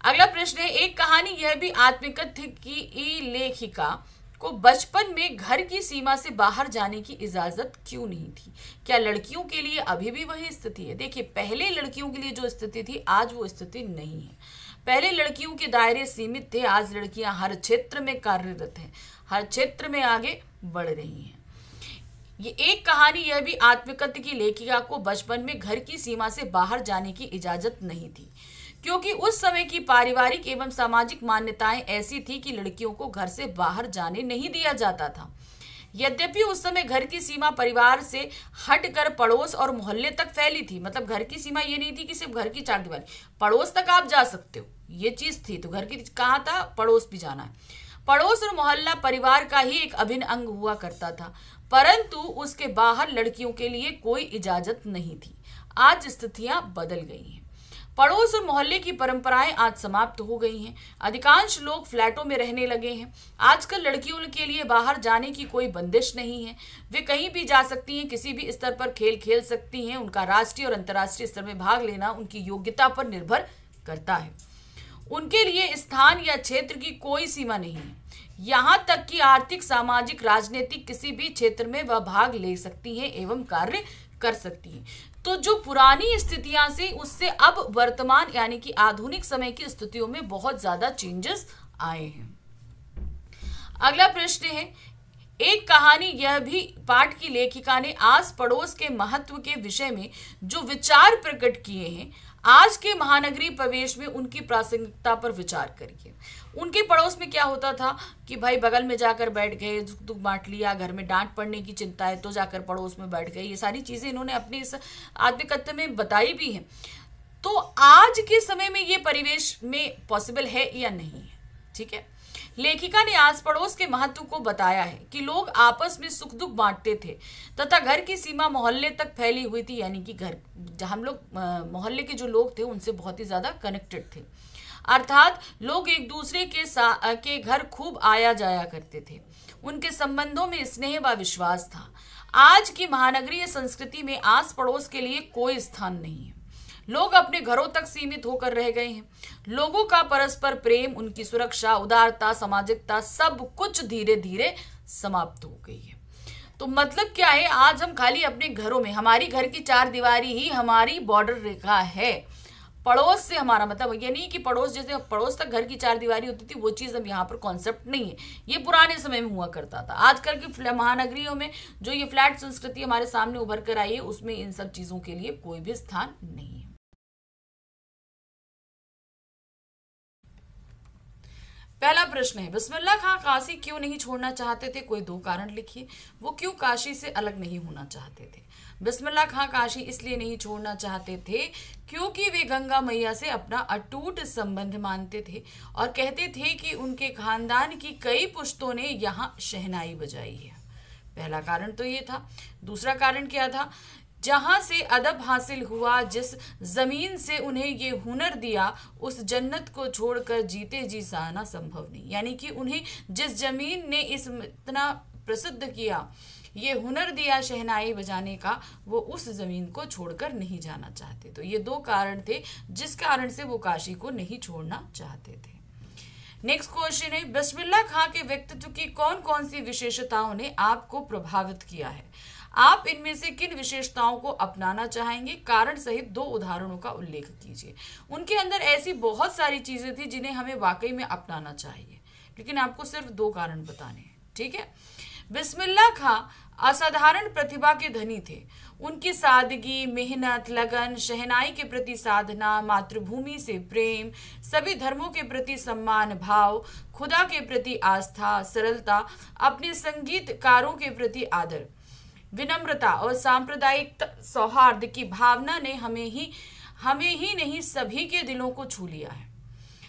अगला प्रश्न है, एक कहानी यह भी आत्मकथ्य की लेखिका को बचपन में घर की सीमा से बाहर जाने की इजाजत क्यों नहीं थी। क्या लड़कियों के लिए अभी भी वही स्थिति है? देखिए, पहले लड़कियों के लिए जो स्थिति थी आज वो स्थिति नहीं है। पहले लड़कियों के दायरे सीमित थे, आज लड़कियां हर क्षेत्र में कार्यरत हैं, हर क्षेत्र में आगे बढ़ रही हैं। ये एक कहानी यह भी आत्मकथ्य की लेखिका को बचपन में घर की सीमा से बाहर जाने की इजाजत नहीं थी, क्योंकि उस समय की पारिवारिक एवं सामाजिक मान्यताएं ऐसी थी कि लड़कियों को घर से बाहर जाने नहीं दिया जाता था। यद्यपि उस समय घर की सीमा परिवार से हटकर पड़ोस और मोहल्ले तक फैली थी। मतलब घर की सीमा ये नहीं थी कि सिर्फ घर की चारदीवारी, पड़ोस तक आप जा सकते हो, ये चीज थी। तो घर की कहाँ था, पड़ोस भी जाना है। पड़ोस और मोहल्ला परिवार का ही एक अभिन्न अंग हुआ करता था, परंतु उसके बाहर लड़कियों के लिए कोई इजाजत नहीं थी। आज स्थितियां बदल गई हैं। पड़ोस और मोहल्ले की परंपराएं आज समाप्त हो गई हैं। अधिकांश लोग फ्लैटों में रहने लगे हैं। आजकल लड़कियों के लिए बाहर जाने की कोई बंदिश नहीं है। वे कहीं भी जा सकती हैं, किसी भी स्तर पर खेल खेल सकती हैं। उनका राष्ट्रीय और अंतर्राष्ट्रीय स्तर में भाग लेना उनकी योग्यता पर निर्भर करता है। उनके लिए स्थान या क्षेत्र की कोई सीमा नहीं है। यहाँ तक कि आर्थिक, सामाजिक, राजनीतिक किसी भी क्षेत्र में वह भाग ले सकती हैं एवं कार्य कर सकती हैं। तो जो पुरानी स्थितियां से उससे अब वर्तमान यानी कि आधुनिक समय की स्थितियों में बहुत ज्यादा चेंजेस आए हैं। अगला प्रश्न है, एक कहानी यह भी पाठ की लेखिका ने आस पड़ोस के महत्व के विषय में जो विचार प्रकट किए हैं, आज के महानगरीय प्रवेश में उनकी प्रासंगिकता पर विचार करिए। उनके पड़ोस में क्या होता था कि भाई बगल में जाकर बैठ गए, दुख दुख बांट लिया, घर में डांट पड़ने की चिंता है तो जाकर पड़ोस में बैठ गए। ये सारी चीजें इन्होंने अपने इस आत्मकथ्य में बताई भी हैं। तो आज के समय में ये परिवेश में पॉसिबल है या नहीं है? ठीक है। लेखिका ने आस पड़ोस के महत्व को बताया है कि लोग आपस में सुख दुख बांटते थे तथा घर की सीमा मोहल्ले तक फैली हुई थी, यानी कि घर हम लोग मोहल्ले के जो लोग थे उनसे बहुत ही ज्यादा कनेक्टेड थे। अर्थात लोग एक दूसरे के घर खूब आया जाया करते थे। उनके संबंधों में स्नेह व विश्वास था। आज की महानगरीय संस्कृति में आस पड़ोस के लिए कोई स्थान नहीं है। लोग अपने घरों तक सीमित होकर रह गए हैं। लोगों का परस्पर प्रेम, उनकी सुरक्षा, उदारता, सामाजिकता सब कुछ धीरे धीरे समाप्त हो गई है। तो मतलब क्या है, आज हम खाली अपने घरों में, हमारी घर की चार दीवारी ही हमारी बॉर्डर रेखा है। पड़ोस से हमारा मतलब ये नहीं कि पड़ोस, जैसे पड़ोस तक घर की चार दीवारी होती थी वो चीज़ अब यहाँ पर कॉन्सेप्ट नहीं है। ये पुराने समय में हुआ करता था। आजकल की महानगरियों में जो ये फ्लैट संस्कृति हमारे सामने उभर कर आई है उसमें इन सब चीज़ों के लिए कोई भी स्थान नहीं है। पहला प्रश्न है, बिस्मिल्लाह खां काशी क्यों नहीं छोड़ना चाहते थे? कोई दो कारण लिखिए। वो क्यों काशी से अलग नहीं होना चाहते थे? बिस्मिल्लाह खां काशी इसलिए नहीं छोड़ना चाहते थे क्योंकि वे गंगा मैया से अपना अटूट संबंध मानते थे और कहते थे कि उनके खानदान की कई पुश्तों ने यहाँ शहनाई बजाई है। पहला कारण तो ये था। दूसरा कारण क्या था? जहां से अदब हासिल हुआ, जिस जमीन से उन्हें ये हुनर दिया, उस जन्नत को छोड़कर जीते जी जाना संभव नहीं। यानी कि उन्हें जिस जमीन ने इतना प्रसिद्ध किया, ये हुनर दिया शहनाई बजाने का, वो उस जमीन को छोड़कर नहीं जाना चाहते। तो ये दो कारण थे जिस कारण से वो काशी को नहीं छोड़ना चाहते थे। नेक्स्ट क्वेश्चन है, बिस्मिल्लाह खां के व्यक्तित्व की कौन कौन सी विशेषताओं ने आपको प्रभावित किया है? आप इनमें से किन विशेषताओं को अपनाना चाहेंगे? कारण सहित दो उदाहरणों का उल्लेख कीजिए। उनके अंदर ऐसी बहुत सारी चीजें थी जिन्हें हमें वाकई में अपनाना चाहिए, लेकिन आपको सिर्फ दो कारण बताने हैं, ठीक है। बिस्मिल्लाह खां असाधारण प्रतिभा के धनी थे। उनकी सादगी, मेहनत, लगन, शहनाई के प्रति साधना, मातृभूमि से प्रेम, सभी धर्मों के प्रति सम्मान भाव, खुदा के प्रति आस्था, सरलता, अपने संगीतकारों के प्रति आदर, विनम्रता और सांप्रदायिक सौहार्द की भावना ने हमें ही नहीं सभी के दिलों को छू लिया है।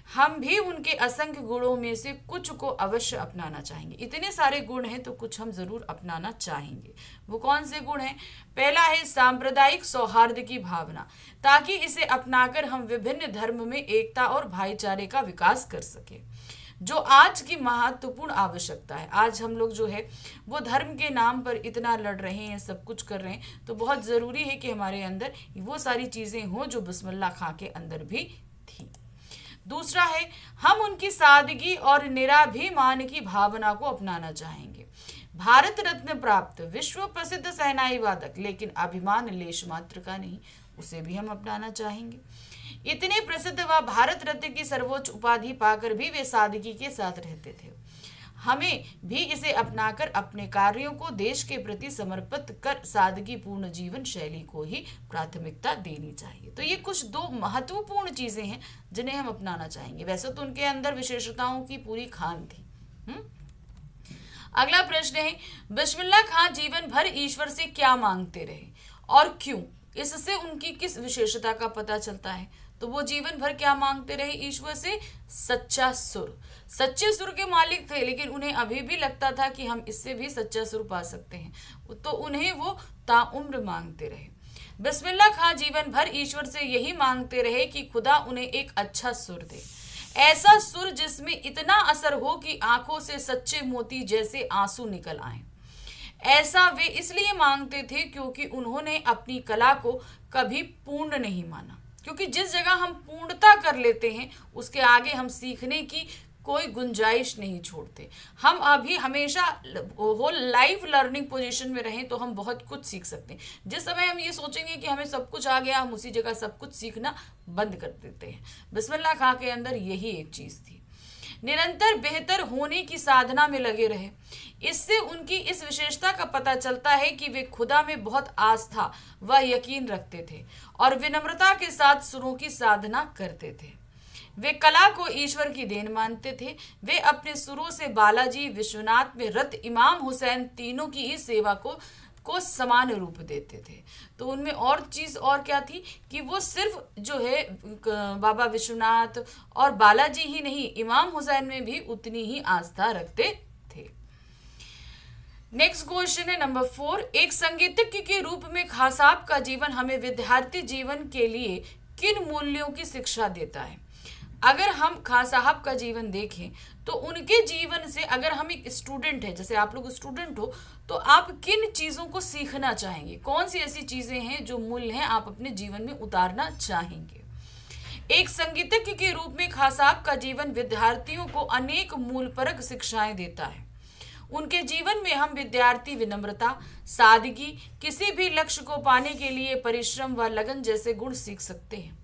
हम भी उनके असंख्य गुणों में से कुछ को अवश्य अपनाना चाहेंगे। इतने सारे गुण हैं तो कुछ हम जरूर अपनाना चाहेंगे। वो कौन से गुण हैं? पहला है सांप्रदायिक सौहार्द की भावना, ताकि इसे अपनाकर हम विभिन्न धर्म में एकता और भाईचारे का विकास कर सके, जो आज की महत्वपूर्ण आवश्यकता है। आज हम लोग जो है वो धर्म के नाम पर इतना लड़ रहे हैं, सब कुछ कर रहे हैं, तो बहुत ज़रूरी है कि हमारे अंदर वो सारी चीज़ें हों जो बिस्मिल्लाह खां के अंदर भी थी। दूसरा है, हम उनकी सादगी और निराभिमान की भावना को अपनाना चाहेंगे। भारत रत्न प्राप्त विश्व प्रसिद्ध शहनाई वादक, लेकिन अभिमान लेश मात्र का नहीं, उसे भी हम अपनाना चाहेंगे। इतने प्रसिद्ध व भारत रत्न की सर्वोच्च उपाधि पाकर भी वे सादगी के साथ रहते थे। हमें भी इसे अपनाकर अपने कार्यों को देश के प्रति समर्पित कर सादगी पूर्ण जीवन शैली को ही प्राथमिकता देनी चाहिए। तो ये कुछ दो महत्वपूर्ण चीजें हैं जिन्हें हम अपनाना चाहेंगे। वैसे तो उनके अंदर विशेषताओं की पूरी खान थी। अगला प्रश्न है, बिस्मिल्लाह खां जीवन भर ईश्वर से क्या मांगते रहे और क्यों? इससे उनकी किस विशेषता का पता चलता है? तो वो जीवन भर क्या मांगते रहे ईश्वर से? सच्चा सुर। सच्चे सुर के मालिक थे, लेकिन उन्हें अभी भी लगता था कि हम इससे भी सच्चा सुर पा सकते हैं, तो उन्हें वो ताउम्र मांगते रहे। बिस्मिल्लाह खां जीवन भर ईश्वर से यही मांगते रहे कि खुदा उन्हें एक अच्छा सुर दे, ऐसा सुर जिसमें इतना असर हो कि आंखों से सच्चे मोती जैसे आंसू निकल आए। ऐसा वे इसलिए मांगते थे क्योंकि उन्होंने अपनी कला को कभी पूर्ण नहीं माना, क्योंकि जिस जगह हम पूर्णता कर लेते हैं उसके आगे हम सीखने की कोई गुंजाइश नहीं छोड़ते। हम अभी हमेशा वो लाइफ लर्निंग पोजीशन में रहें तो हम बहुत कुछ सीख सकते हैं। जिस समय हम ये सोचेंगे कि हमें सब कुछ आ गया, हम उसी जगह सब कुछ सीखना बंद कर देते हैं। बिस्मिल्लाह खां के अंदर यही एक चीज़ थी। निरंतर बेहतर होने की साधना में लगे रहे। इससे उनकी इस विशेषता का पता चलता है कि वे खुदा में बहुत आस्था व यकीन रखते थे और विनम्रता के साथ सुरों की साधना करते थे। वे कला को ईश्वर की देन मानते थे। वे अपने सुरों से बालाजी, विश्वनाथ में रत इमाम हुसैन तीनों की ही को समान रूप देते थे। तो उनमें और चीज और क्या थी कि वो सिर्फ जो है बाबा विश्वनाथ और बालाजी ही नहीं, इमाम हुसैन में भी उतनी ही आस्था रखते थे। नेक्स्ट क्वेश्चन है नंबर 4, एक संगीतज्ञ के रूप में खां साहब का जीवन हमें विद्यार्थी जीवन के लिए किन मूल्यों की शिक्षा देता है। अगर हम खां साहब का जीवन देखें तो उनके जीवन से, अगर हम एक स्टूडेंट है, जैसे आप लोग स्टूडेंट हो, तो आप किन चीजों को सीखना चाहेंगे, कौन सी ऐसी चीजें हैं जो मूल्य हैं आप अपने जीवन में उतारना चाहेंगे। एक संगीतज्ञ के रूप में खां साहब का जीवन विद्यार्थियों को अनेक मूलपरक शिक्षाएं देता है। उनके जीवन में हम विद्यार्थी विनम्रता, सादगी, किसी भी लक्ष्य को पाने के लिए परिश्रम व लगन जैसे गुण सीख सकते हैं।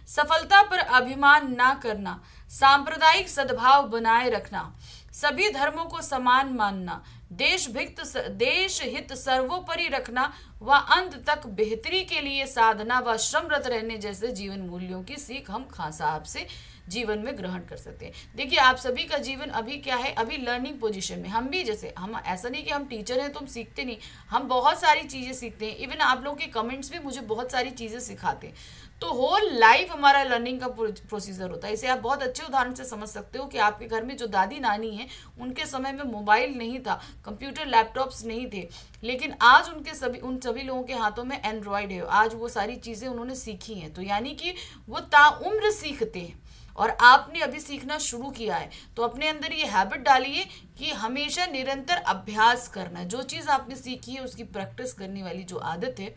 सफलता पर अभिमान ना करना, सांप्रदायिक सद्भाव बनाए रखना, सभी धर्मों को समान मानना, देश हित सर्वोपरि रखना व अंत तक बेहतरी के लिए साधना व श्रमरत रहने जैसे जीवन मूल्यों की सीख हम खां साहब से जीवन में ग्रहण कर सकते हैं। देखिए, आप सभी का जीवन अभी क्या है, अभी लर्निंग पोजीशन में। हम भी, जैसे हम, ऐसा नहीं कि हम टीचर हैं तो हम सीखते नहीं, हम बहुत सारी चीज़ें सीखते हैं। इवन आप लोगों के कमेंट्स भी मुझे बहुत सारी चीज़ें सिखाते हैं। तो होल लाइफ हमारा लर्निंग का प्रोसीजर होता है। इसे आप बहुत अच्छे उदाहरण से समझ सकते हो कि आपके घर में जो दादी नानी हैं, उनके समय में मोबाइल नहीं था, कंप्यूटर लैपटॉप्स नहीं थे, लेकिन आज उन सभी लोगों के हाथों में एंड्रॉयड है। आज वो सारी चीज़ें उन्होंने सीखी हैं। तो यानी कि वो ताउम्र सीखते हैं और आपने अभी सीखना शुरू किया है। तो अपने अंदर ये हैबिट डालिए कि हमेशा निरंतर अभ्यास करना, जो चीज़ आपने सीखी है उसकी प्रैक्टिस करने वाली जो आदत है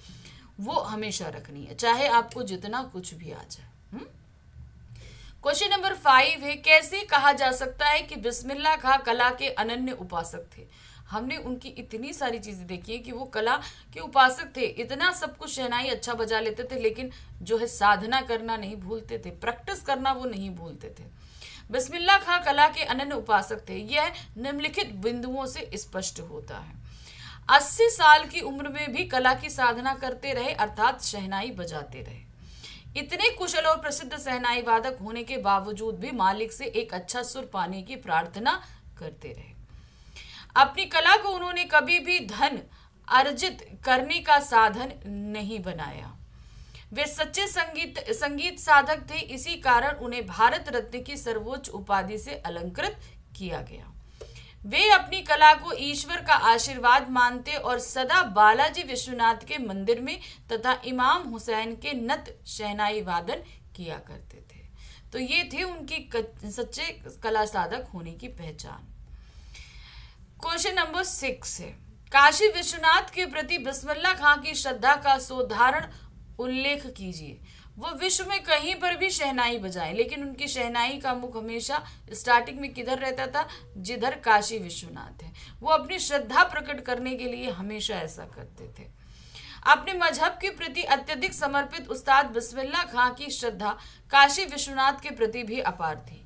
वो हमेशा रखनी है, चाहे आपको जितना कुछ भी आ जाए। क्वेश्चन नंबर 5 है, कैसे कहा जा सकता है कि बिस्मिल्लाह खां कला के अनन्य उपासक थे। हमने उनकी इतनी सारी चीजें देखी है कि वो कला के उपासक थे, इतना सब कुछ, शहनाई अच्छा बजा लेते थे, लेकिन जो है साधना करना नहीं भूलते थे, प्रैक्टिस करना वो नहीं भूलते थे। बिस्मिल्लाह खां कला के अनन्य उपासक थे, यह निम्नलिखित बिंदुओं से स्पष्ट होता है। 80 साल की उम्र में भी कला की साधना करते रहे, अर्थात शहनाई बजाते रहे। इतने कुशल और प्रसिद्ध शहनाई वादक होने के बावजूद भी मालिक से एक अच्छा सुर पाने की प्रार्थना करते रहे। अपनी कला को उन्होंने कभी भी धन अर्जित करने का साधन नहीं बनाया। वे सच्चे संगीत साधक थे, इसी कारण उन्हें भारत रत्न की सर्वोच्च उपाधि से अलंकृत किया गया। वे अपनी कला को ईश्वर का आशीर्वाद मानते और सदा बालाजी विश्वनाथ के मंदिर में तथा इमाम हुसैन के नत शहनाई वादन किया करते थे। तो ये थे उनकी सच्चे कला साधक होने की पहचान। क्वेश्चन नंबर 6 है, काशी विश्वनाथ के प्रति बिस्मिल्लाह खां की श्रद्धा का साधारण उल्लेख कीजिए। वो विश्व में कहीं पर भी शहनाई बजाएं, लेकिन उनकी शहनाई का मुख हमेशा स्टार्टिंग में किधर रहता था, जिधर काशी विश्वनाथ है। वो अपनी श्रद्धा प्रकट करने के लिए हमेशा ऐसा करते थे। अपने मजहब के प्रति अत्यधिक समर्पित उस्ताद बिस्मिल्लाह खां की श्रद्धा काशी विश्वनाथ के प्रति भी अपार थी।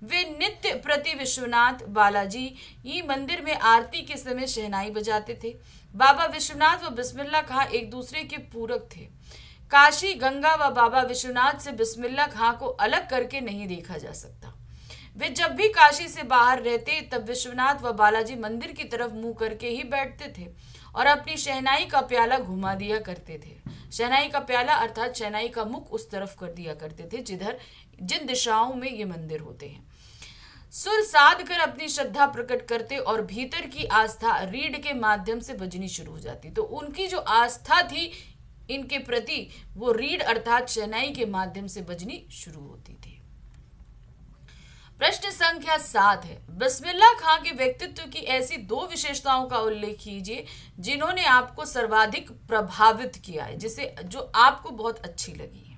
वे नित्य प्रति विश्वनाथ बालाजी ही मंदिर में आरती के समय शहनाई बजाते थे। बाबा विश्वनाथ व बिस्मिल्लाह खां एक दूसरे के पूरक थे। काशी गंगा व बाबा विश्वनाथ से बिस्मिल्लाह खां को अलग करके नहीं देखा जा सकता। वे जब भी काशी से बाहर रहते तब विश्वनाथ व बालाजी मंदिर की तरफ मुंह करके ही बैठते थे और अपनी शहनाई का प्याला घुमा दिया करते थे। शहनाई का प्याला अर्थात शहनाई का मुख उस तरफ कर दिया करते थे जिन दिशाओं में ये मंदिर होते हैं। सुर साध कर अपनी श्रद्धा प्रकट करते और भीतर की आस्था रीढ़ के माध्यम से बजनी शुरू हो जाती। तो उनकी जो आस्था थी इनके प्रति, वो रीढ़ अर्थात शहनाई के माध्यम से बजनी शुरू होती थी। प्रश्न संख्या 7 है, बिस्मिल्लाह खां के व्यक्तित्व की ऐसी 2 विशेषताओं का उल्लेख कीजिए जिन्होंने आपको सर्वाधिक प्रभावित किया है, जो आपको बहुत अच्छी लगी है।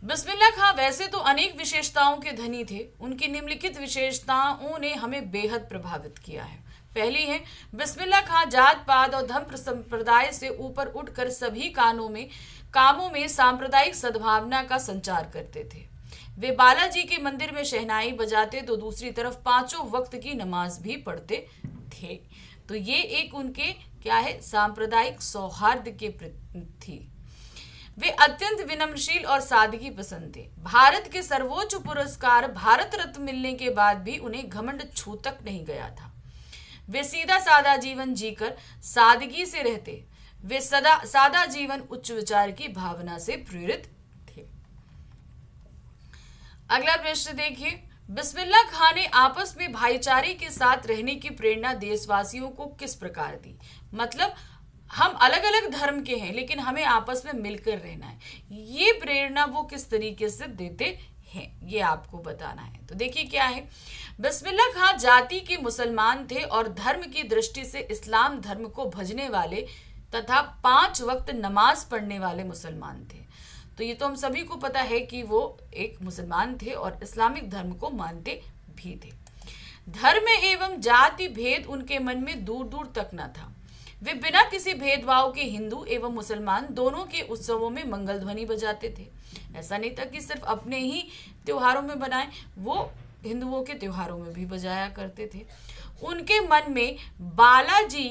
बिस्मिल्लाह खां वैसे तो अनेक विशेषताओं के धनी थे, उनकी निम्नलिखित विशेषताओं ने हमें बेहद प्रभावित किया है। पहली है, बिस्मिल्लाह खां जात पात और धर्म संप्रदाय से ऊपर उठकर सभी कामों में सांप्रदायिक सद्भावना का संचार करते थे। वे बालाजी के मंदिर में शहनाई बजाते तो दूसरी तरफ 5 वक्त की नमाज भी पढ़ते थे। तो ये एक उनके क्या है, सांप्रदायिक सौहार्द के थी। वे अत्यंत विनम्रशील और सादगी पसंद थे। भारत के सर्वोच्च पुरस्कार भारत रत्न मिलने के बाद भी उन्हें घमंड छू तक नहीं गया था। वे सीधा सादा जीवन जीकर सादगी से रहते। वे सदा सादा जीवन उच्च विचार की भावना से प्रेरित थे। अगला प्रश्न देखिए, बिस्मिल्लाह खां ने आपस में भाईचारे के साथ रहने की प्रेरणा देशवासियों को किस प्रकार दी? मतलब हम अलग अलग धर्म के हैं लेकिन हमें आपस में मिलकर रहना है, ये प्रेरणा वो किस तरीके से देते हैं, ये आपको बताना है। तो देखिए क्या है, बिस्मिल्लाह खां जाति के मुसलमान थे और धर्म की दृष्टि से इस्लाम धर्म को भजने वाले तथा 5 वक्त नमाज पढ़ने वाले मुसलमान थे। तो ये तो हम सभी को पता है कि वो एक मुसलमान थे और इस्लामिक धर्म को मानते भी थे। धर्म एवं जाति भेद उनके मन में दूर दूर तक न था। वे बिना किसी भेदभाव के हिंदू एवं मुसलमान दोनों के उत्सवों में मंगल ध्वनि बजाते थे। ऐसा नहीं था कि सिर्फ अपने ही त्योहारों में बनाएं, वो हिंदुओं के त्योहारों में भी बजाया करते थे। उनके मन में बालाजी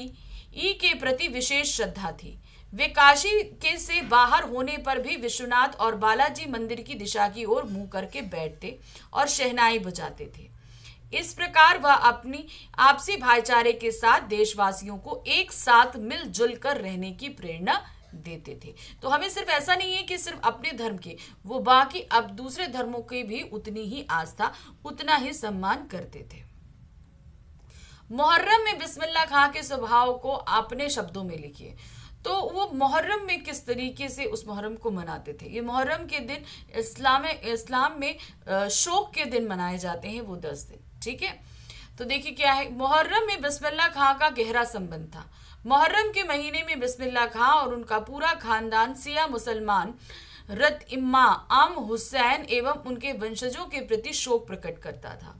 के प्रति विशेष श्रद्धा थी। वे काशी के से बाहर होने पर भी विश्वनाथ और बालाजी मंदिर की दिशा की ओर मुंह करके बैठते और शहनाई बजाते थे। इस प्रकार वह अपनी आपसी भाईचारे के साथ देशवासियों को एक साथ मिलजुल कर रहने की प्रेरणा देते थे। तो हमें सिर्फ ऐसा नहीं है कि सिर्फ अपने धर्म के, वो बाकी अब दूसरे धर्मों के भी उतनी ही आस्था, उतना ही सम्मान करते थे। मुहर्रम में बिस्मिल्लाह खां के स्वभाव को अपने शब्दों में लिखिए। तो वो मुहर्रम में किस तरीके से उस मुहर्रम को मनाते थे। ये मुहर्रम के दिन इस्लाम में शोक के दिन मनाए जाते हैं, वो 10 दिन, ठीक है। तो देखिए क्या है, मुहर्रम में बिस्मिल्लाह खां का गहरा संबंध था। मुहर्रम के महीने में बिस्मिल्लाह खां और उनका पूरा खानदान सिया मुसलमान रत इम्मा आम हुसैन एवं उनके वंशजों के प्रति शोक प्रकट करता था।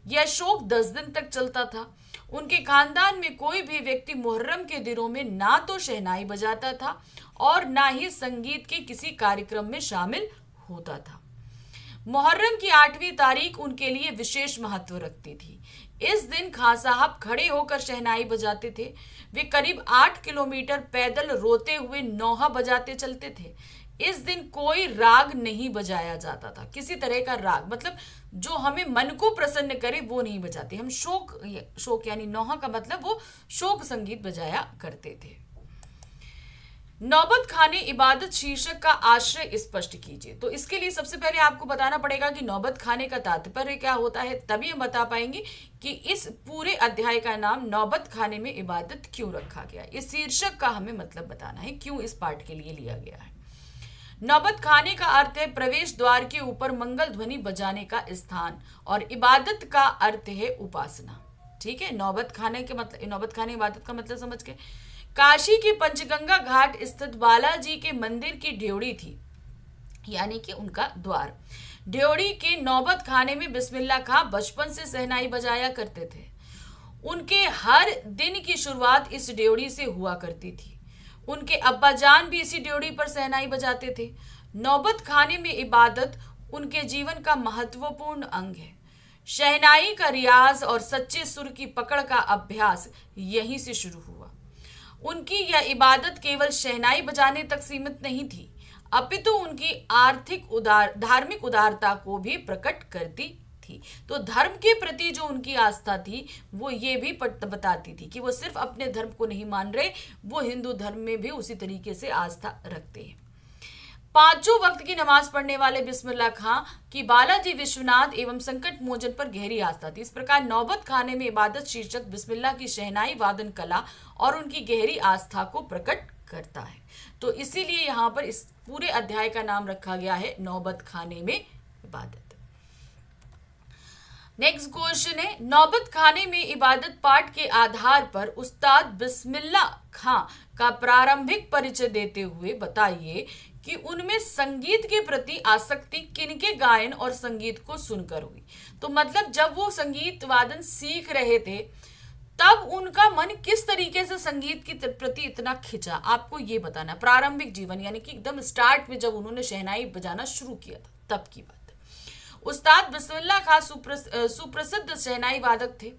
यह शोक 10 दिन तक चलता था। उनके खानदान में कोई भी व्यक्ति मुहर्रम के दिनों में ना तो शहनाई बजाता था और ना ही संगीत के किसी कार्यक्रम में शामिल होता था। मुहर्रम की 8वीं तारीख उनके लिए विशेष महत्व रखती थी। इस दिन खां साहब खड़े होकर शहनाई बजाते थे। वे करीब 8 किलोमीटर पैदल रोते हुए नौहा बजाते चलते थे। इस दिन कोई राग नहीं बजाया जाता था, किसी तरह का राग, मतलब जो हमें मन को प्रसन्न करे वो नहीं बजाते। हम शोक यानी नौहा का मतलब वो शोक संगीत बजाया करते थे। नौबत खाने इबादत शीर्षक का आश्रय स्पष्ट कीजिए। तो इसके लिए सबसे पहले आपको बताना पड़ेगा कि नौबत खाने का तात्पर्य क्या होता है, तभी हम बता पाएंगे कि इस पूरे अध्याय का नाम नौबत खाने में इबादत क्यों रखा गया। इस शीर्षक का हमें मतलब बताना है, क्यों इस पाठ के लिए लिया गया है। नौबत खाने का अर्थ है प्रवेश द्वार के ऊपर मंगल ध्वनि बजाने का स्थान, और इबादत का अर्थ है उपासना, ठीक है। नौबत खाने इबादत का मतलब समझ के। काशी के पंचगंगा घाट स्थित बालाजी के मंदिर की ड्योढ़ी थी, यानी कि उनका द्वार। ड्योढ़ी के नौबत खाने में बिस्मिल्लाह खां बचपन से शहनाई बजाया करते थे। उनके हर दिन की शुरुआत इस ड्योढ़ी से हुआ करती थी। उनके अब्बा जान भी इसी ड्योढ़ी पर शहनाई बजाते थे। नौबत खाने में इबादत उनके जीवन का महत्वपूर्ण अंग है। शहनाई का रियाज और सच्चे सुर की पकड़ का अभ्यास यहीं से शुरू हुआ। उनकी यह इबादत केवल शहनाई बजाने तक सीमित नहीं थी, अपितु उनकी धार्मिक उदारता को भी प्रकट करती थी। तो धर्म के प्रति जो उनकी आस्था थी वो ये भी बताती थी कि वो सिर्फ अपने धर्म को नहीं मान रहे, वो हिंदू धर्म में भी उसी तरीके से आस्था रखते हैं। 5 वक्त की नमाज पढ़ने वाले बिस्मिल्लाह खां की बालाजी विश्वनाथ एवं संकट मोचन पर गहरी आस्था थी। इस प्रकार नौबत खाने में इबादत शीर्षक बिस्मिल्लाह की शहनाई वादन कला और उनकी गहरी आस्था को प्रकट करता है। तो इसीलिए यहाँ पर इस पूरे अध्याय का नाम रखा गया है नौबत खाने में इबादत। नेक्स्ट क्वेश्चन है, नौबत खाने में इबादत पाठ के आधार पर उस्ताद बिस्मिल्लाह खां का प्रारंभिक परिचय देते हुए बताइए कि उनमें संगीत के प्रति आसक्ति किनके गायन और संगीत को सुनकर हुई। तो मतलब जब वो संगीत वादन सीख रहे थे तब उनका मन किस तरीके से संगीत के प्रति इतना खिंचा, आपको ये बताना। प्रारंभिक जीवन यानी कि एकदम स्टार्ट में जब उन्होंने शहनाई बजाना शुरू किया था तब की बात। उस्ताद बिस्मिल्लाह खां सुप्रसिद्ध शहनाई वादक थे।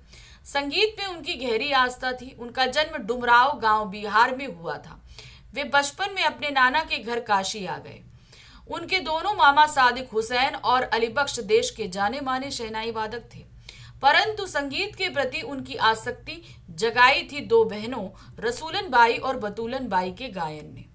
संगीत में उनकी गहरी आस्था थी। उनका जन्म डुमराव गांव बिहार में हुआ था। वे बचपन में अपने नाना के घर काशी आ गए। उनके दोनों मामा सादिक हुसैन और अली बख्श देश के जाने माने शहनाई वादक थे, परंतु संगीत के प्रति उनकी आसक्ति जगाई थी दो बहनों, रसूलन बाई और बतूलन बाई के गायन ने।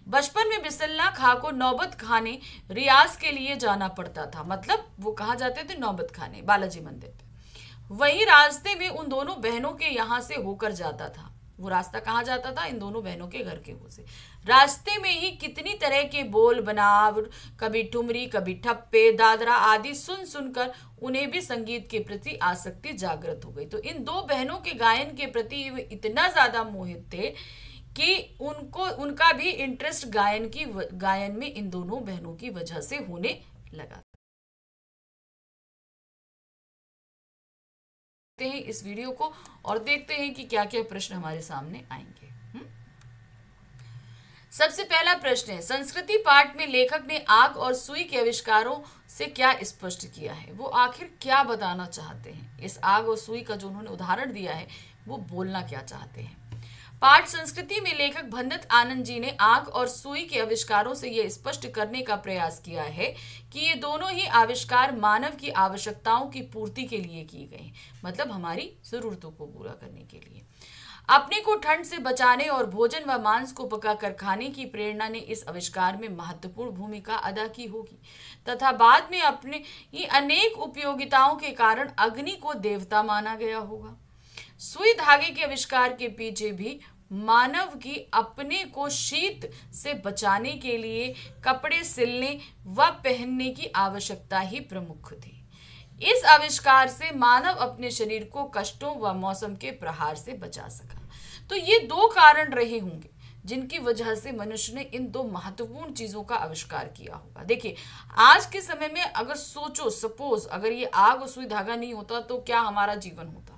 बचपन में बिसलना खां को नौबत खाने रियाज के लिए जाना पड़ता था, मतलब वो कहाँ जाते थे? नौबत खाने, बालाजी मंदिर पे। वही रास्ते में उन दोनों बहनों के यहाँ से होकर जाता था। वो रास्ता कहाँ जाता था? इन दोनों बहनों के घर के हो से। रास्ते में ही कितनी तरह के बोल बनाव, कभी ठुमरी, कभी ठप्पे, दादरा आदि सुन सुनकर उन्हें भी संगीत के प्रति आसक्ति जागृत हो गई। तो इन दो बहनों के गायन के प्रति वे इतना ज्यादा मोहित थे कि उनका भी इंटरेस्ट गायन में इन दोनों बहनों की वजह से होने लगा। हैं इस वीडियो को और देखते हैं कि क्या क्या प्रश्न हमारे सामने आएंगे। सबसे पहला प्रश्न है, संस्कृति पाठ में लेखक ने आग और सुई के आविष्कारों से क्या स्पष्ट किया है? वो आखिर क्या बताना चाहते हैं? इस आग और सुई का जो उन्होंने उदाहरण दिया है वो बोलना क्या चाहते हैं? पाठ संस्कृति में लेखक भंदत आनंद जी ने आग और सुई के आविष्कारों से यह स्पष्ट करने का प्रयास किया है कि ये दोनों ही आविष्कार मानव की आवश्यकताओं की पूर्ति के लिए किए गए, मतलब हमारी जरूरतों को पूरा करने के लिए। अपने को ठंड से बचाने और भोजन व मांस को पकाकर खाने की प्रेरणा ने इस आविष्कार में महत्वपूर्ण भूमिका अदा की होगी तथा बाद में अपने ये अनेक उपयोगिताओं के कारण अग्नि को देवता माना गया होगा। सुई धागे के आविष्कार के पीछे भी मानव की अपने को शीत से बचाने के लिए कपड़े सिलने व पहनने की आवश्यकता ही प्रमुख थी। इस आविष्कार से मानव अपने शरीर को कष्टों व मौसम के प्रहार से बचा सका। तो ये दो कारण रहे होंगे जिनकी वजह से मनुष्य ने इन दो महत्वपूर्ण चीजों का आविष्कार किया होगा। देखिए, आज के समय में अगर सोचो, सपोज अगर ये आग और सुई धागा नहीं होता तो क्या हमारा जीवन होता?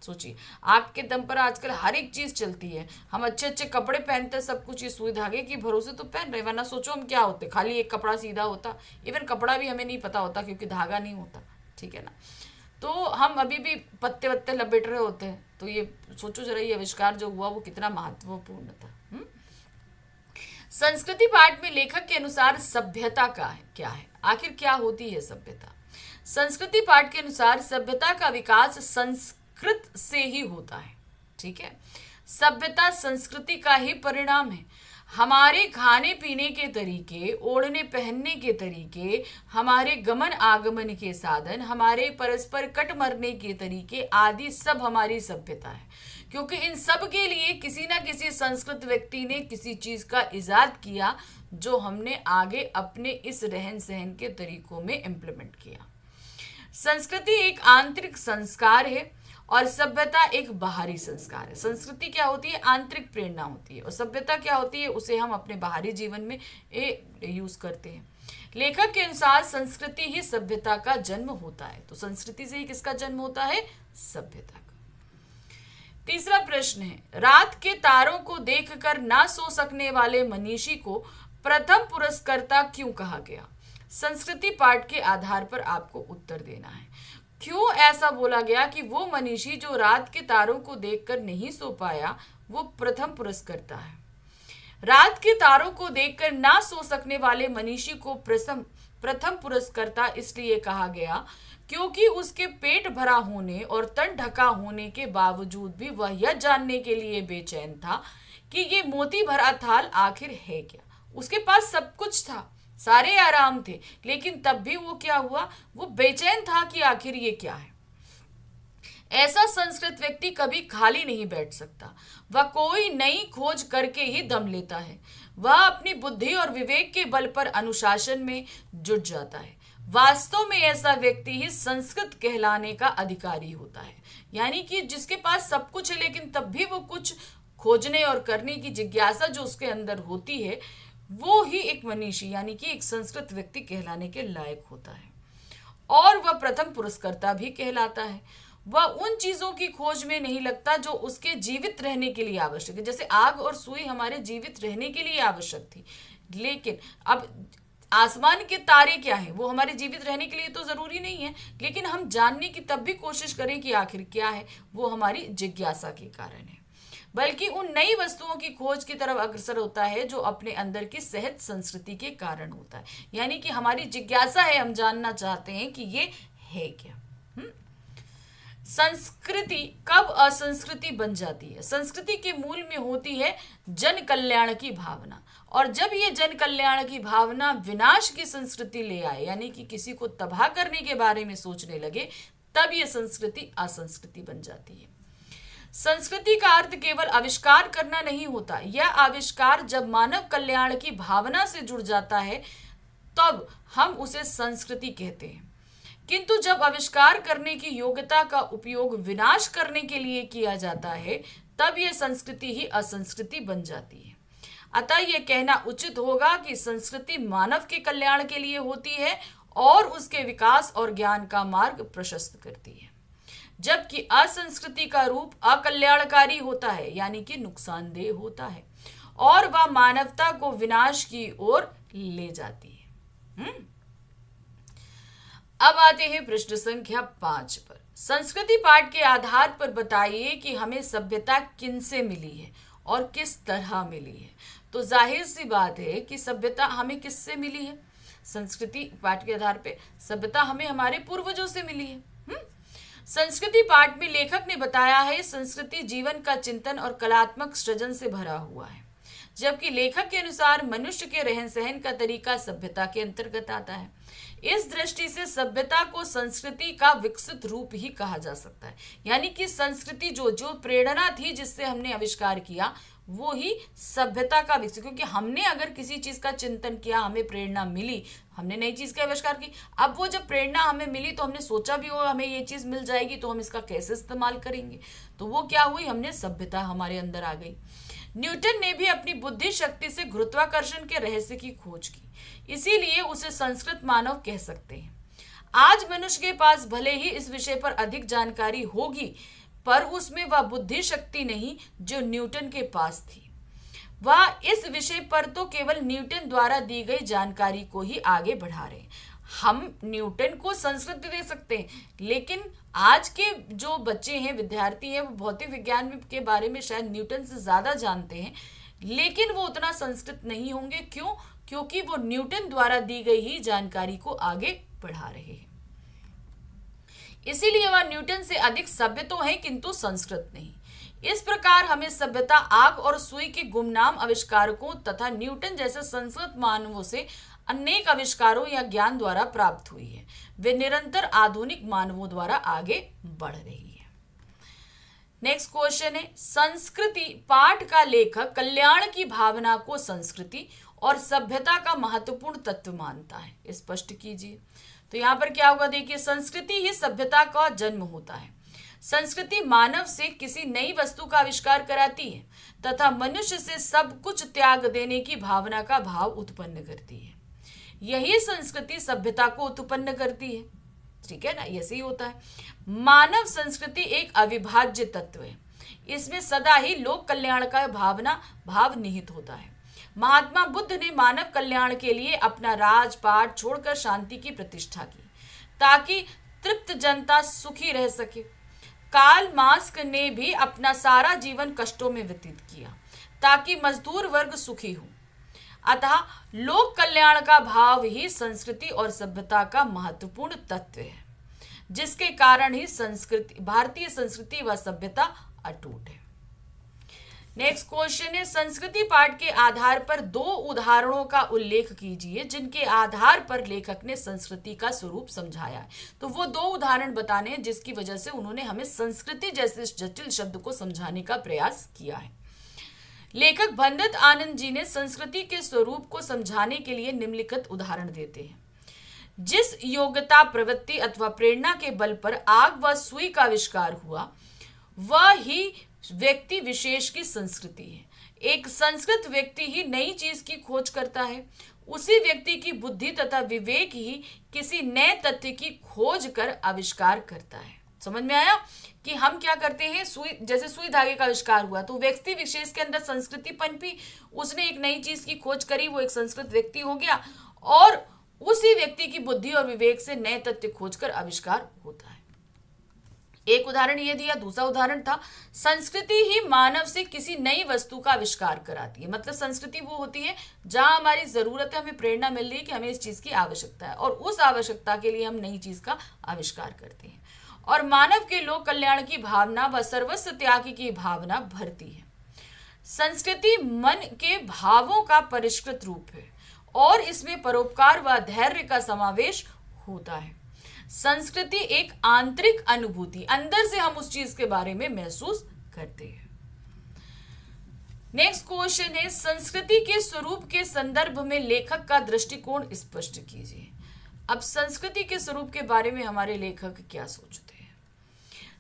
सोचिए, आग के दम पर आजकल हर एक चीज चलती है, हम अच्छे अच्छे कपड़े पहनते हैं, सब कुछ ये सुई धागे की भरोसे तो पहन रहे, वरना सोचो हम क्या होते, खाली एक कपड़ा सीधा होता, इवन कपड़ा भी हमें नहीं पता होता क्योंकि धागा नहीं होता, ठीक है ना। तो हम अभी भी पत्ते वत्ते लपेट रहे होते हैं। तो ये सोचो जरा, ये आविष्कार जो हुआ वो कितना महत्वपूर्ण था। संस्कृति पाठ में लेखक के अनुसार सभ्यता का है क्या है? आखिर क्या होती है सभ्यता? संस्कृति पाठ के अनुसार सभ्यता का विकास संस्कृत से ही होता है, ठीक है। सभ्यता संस्कृति का ही परिणाम है। हमारे खाने पीने के तरीके, ओढ़ने पहनने के तरीके, हमारे गमन आगमन के साधन, हमारे परस्पर कट मरने के तरीके आदि सब हमारी सभ्यता है, क्योंकि इन सब के लिए किसी ना किसी संस्कृत व्यक्ति ने किसी चीज का इजाद किया जो हमने आगे अपने इस रहन सहन के तरीकों में इम्प्लीमेंट किया। संस्कृति एक आंतरिक संस्कार है और सभ्यता एक बाहरी संस्कार है। संस्कृति क्या होती है? आंतरिक प्रेरणा होती है, और सभ्यता क्या होती है? उसे हम अपने बाहरी जीवन में यूज करते हैं। लेखक के अनुसार संस्कृति ही सभ्यता का जन्म होता है। तो संस्कृति से ही किसका जन्म होता है? सभ्यता का। तीसरा प्रश्न है, रात के तारों को देखकर ना सो सकने वाले मनीषी को प्रथम पुरस्कर्ता क्यों कहा गया? संस्कृति पाठ के आधार पर आपको उत्तर देना है। क्यों ऐसा बोला गया कि वो मनीषी जो रात के तारों को देखकर नहीं सो पाया वो प्रथम पुरस्कर्ता है? रात के तारों को देखकर ना सो सकने वाले मनीषी को प्रथम पुरस्कर्ता इसलिए कहा गया क्योंकि उसके पेट भरा होने और तन ढका होने के बावजूद भी वह यह जानने के लिए बेचैन था कि ये मोती भरा थाल आखिर है क्या। उसके पास सब कुछ था, सारे आराम थे, लेकिन तब भी वो क्या हुआ? वो बेचैन था कि आखिर ये क्या है। ऐसा संस्कृत व्यक्ति कभी खाली नहीं बैठ सकता, वह कोई नई खोज करके ही दम लेता है। वह अपनी बुद्धि और विवेक के बल पर अनुशासन में जुट जाता है। वास्तव में ऐसा व्यक्ति ही संस्कृत कहलाने का अधिकारी होता है, यानी कि जिसके पास सब कुछ है लेकिन तब भी वो कुछ खोजने और करने की जिज्ञासा जो उसके अंदर होती है, वो ही एक मनीषी यानी कि एक संस्कृत व्यक्ति कहलाने के लायक होता है। और वह प्रथम पुरस्कर्ता भी कहलाता है। वह उन चीजों की खोज में नहीं लगता जो उसके जीवित रहने के लिए आवश्यक है। जैसे आग और सुई हमारे जीवित रहने के लिए आवश्यक थी, लेकिन अब आसमान के तारे क्या है? वो हमारे जीवित रहने के लिए तो जरूरी नहीं है, लेकिन हम जानने की तब भी कोशिश करें कि आखिर क्या है, वो हमारी जिज्ञासा के कारण है। बल्कि उन नई वस्तुओं की खोज की तरफ अग्रसर होता है जो अपने अंदर की सहज संस्कृति के कारण होता है। यानी कि हमारी जिज्ञासा है, हम जानना चाहते हैं कि ये है क्या। संस्कृति कब असंस्कृति बन जाती है? संस्कृति के मूल में होती है जन कल्याण की भावना, और जब ये जन कल्याण की भावना विनाश की संस्कृति ले आए, यानी कि किसी को तबाह करने के बारे में सोचने लगे, तब ये संस्कृति असंस्कृति बन जाती है। संस्कृति का अर्थ केवल आविष्कार करना नहीं होता। यह आविष्कार जब मानव कल्याण की भावना से जुड़ जाता है तब हम उसे संस्कृति कहते हैं। किंतु जब आविष्कार करने की योग्यता का उपयोग विनाश करने के लिए किया जाता है तब यह संस्कृति ही असंस्कृति बन जाती है। अतः यह कहना उचित होगा कि संस्कृति मानव के कल्याण के लिए होती है और उसके विकास और ज्ञान का मार्ग प्रशस्त करती है, जबकि असंस्कृति का रूप अकल्याणकारी होता है, यानी कि नुकसानदेह होता है, और वह मानवता को विनाश की ओर ले जाती है। अब आते हैं प्रश्न संख्या 5 पर। संस्कृति पाठ के आधार पर बताइए कि हमें सभ्यता किनसे मिली है और किस तरह मिली है। तो जाहिर सी बात है कि सभ्यता हमें किससे मिली है? संस्कृति पाठ के आधार पर सभ्यता हमें हमारे पूर्वजों से मिली है। संस्कृति पाठ में लेखक ने बताया है संस्कृति जीवन का चिंतन और कलात्मक सृजन से भरा हुआ है, जबकि लेखक के अनुसार मनुष्य के रहन सहन का तरीका सभ्यता के अंतर्गत आता है। इस दृष्टि से सभ्यता को संस्कृति का विकसित रूप ही कहा जा सकता है, यानी कि संस्कृति जो प्रेरणा थी जिससे हमने आविष्कार किया वो ही सभ्यता का विकसित, क्योंकि हमने अगर किसी चीज का चिंतन किया, हमें प्रेरणा मिली, हमने नई चीज का आविष्कार की, अब वो जब प्रेरणा हमें मिली तो हमने सोचा भी होगा हमें ये चीज मिल जाएगी तो हम इसका कैसे इस्तेमाल करेंगे, तो वो क्या हुई, हमने सभ्यता हमारे अंदर आ गई। न्यूटन ने भी अपनी बुद्धि शक्ति से गुरुत्वाकर्षण के रहस्य की खोज की, इसीलिए उसे संस्कृत मानव कह सकते हैं। आज मनुष्य के पास भले ही इस विषय पर अधिक जानकारी होगी, पर उसमें वह बुद्धि शक्ति नहीं जो न्यूटन के पास थी। वह इस विषय पर तो केवल न्यूटन द्वारा दी गई जानकारी को ही आगे बढ़ा रहे हैं। हम न्यूटन को संस्कृत दे सकते हैं, लेकिन आज के जो बच्चे हैं, विद्यार्थी हैं, वो भौतिक विज्ञान के बारे में शायद न्यूटन से ज्यादा जानते हैं, लेकिन वो उतना संस्कृत नहीं होंगे। क्यों? क्योंकि वो न्यूटन द्वारा दी गई ही जानकारी को आगे बढ़ा रहे हैं। इसीलिए वह न्यूटन से अधिक सभ्य तो है किंतु संस्कृत नहीं। इस प्रकार हमें सभ्यता आग और सुई के गुमनाम आविष्कारकों तथा न्यूटन जैसे संस्कृत मानवों से अनेक आविष्कारों या ज्ञान द्वारा प्राप्त हुई है। वे निरंतर आधुनिक मानवों द्वारा आगे बढ़ रही है। नेक्स्ट क्वेश्चन है, संस्कृति पाठ का लेखक कल्याण की भावना को संस्कृति और सभ्यता का महत्वपूर्ण तत्व मानता है, स्पष्ट कीजिए। तो यहाँ पर क्या होगा, देखिए, संस्कृति ही सभ्यता का जन्म होता है। संस्कृति मानव से किसी नई वस्तु का आविष्कार कराती है तथा मनुष्य से सब कुछ त्याग देने की भावना का भाव उत्पन्न करती है। यही संस्कृति सभ्यता को उत्पन्न करती है। ठीक है ना, ऐसे ही होता है। मानव संस्कृति एक अविभाज्य तत्व है। इसमें सदा ही लोक कल्याण का भाव निहित होता है। महात्मा बुद्ध ने मानव कल्याण के लिए अपना राजपाट छोड़कर शांति की प्रतिष्ठा की ताकि तृप्त जनता सुखी रह सके। कार्ल मार्क्स ने भी अपना सारा जीवन कष्टों में व्यतीत किया ताकि मजदूर वर्ग सुखी हो। अतः लोक कल्याण का भाव ही संस्कृति और सभ्यता का महत्वपूर्ण तत्व है, जिसके कारण ही भारतीय संस्कृति व सभ्यता अटूट है। नेक्स्ट क्वेश्चन है, संस्कृति पाठ के आधार पर 2 उदाहरणों का उल्लेख कीजिए जिनके आधार पर लेखक ने संस्कृति का स्वरूप समझाया है। तो वो 2 उदाहरण बताने हैं जिसकी वजह से उन्होंने हमें संस्कृति जैसे जटिल शब्द को समझाने का प्रयास किया है। लेखक भंदत आनंद जी ने संस्कृति के स्वरूप को समझाने के लिए निम्नलिखित उदाहरण देते हैं। जिस योग्यता, प्रवृत्ति अथवा प्रेरणा के बल पर आग व सुई का आविष्कार हुआ, वह ही व्यक्ति विशेष की संस्कृति है। एक संस्कृत व्यक्ति ही नई चीज की खोज करता है। उसी व्यक्ति की बुद्धि तथा विवेक ही किसी नए तथ्य की खोज कर आविष्कार करता है। समझ में आया कि हम क्या करते हैं, जैसे सुई धागे का आविष्कार हुआ तो व्यक्ति विशेष के अंदर संस्कृति पनपी, उसने एक नई चीज की खोज करी, वो एक संस्कृत व्यक्ति हो गया, और उसी व्यक्ति की बुद्धि और विवेक से नए तथ्य खोजकर आविष्कार होता है। एक उदाहरण ये दिया। दूसरा उदाहरण था, संस्कृति ही मानव से किसी नई वस्तु का आविष्कार कराती है। मतलब संस्कृति वो होती है जहां हमारी जरूरत है, हमें प्रेरणा मिल रही है कि हमें इस चीज की आवश्यकता है, और उस आवश्यकता के लिए हम नई चीज का आविष्कार करते हैं। और मानव के लोक कल्याण की भावना व सर्वस्व त्याग की भावना भरती है। संस्कृति मन के भावों का परिष्कृत रूप है और इसमें परोपकार व धैर्य का समावेश होता है। संस्कृति एक आंतरिक अनुभूति, अंदर से हम उस चीज के बारे में महसूस करते हैं। नेक्स्ट क्वेश्चन है, संस्कृति के स्वरूप के संदर्भ में लेखक का दृष्टिकोण स्पष्ट कीजिए। अब संस्कृति के स्वरूप के बारे में हमारे लेखक क्या सोचते हैं?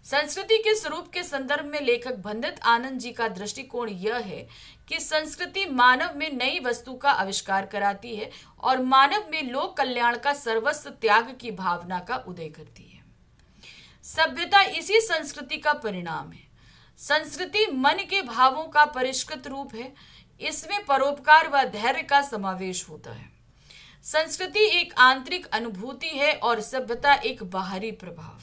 संस्कृति के स्वरूप के संदर्भ में लेखक भंडित आनंद जी का दृष्टिकोण यह है कि संस्कृति मानव में नई वस्तु का आविष्कार कराती है और मानव में लोक कल्याण का सर्वस्व त्याग की भावना का उदय करती है। सभ्यता इसी संस्कृति का परिणाम है। संस्कृति मन के भावों का परिष्कृत रूप है, इसमें परोपकार व धैर्य का समावेश होता है। संस्कृति एक आंतरिक अनुभूति है और सभ्यता एक बाहरी प्रभाव।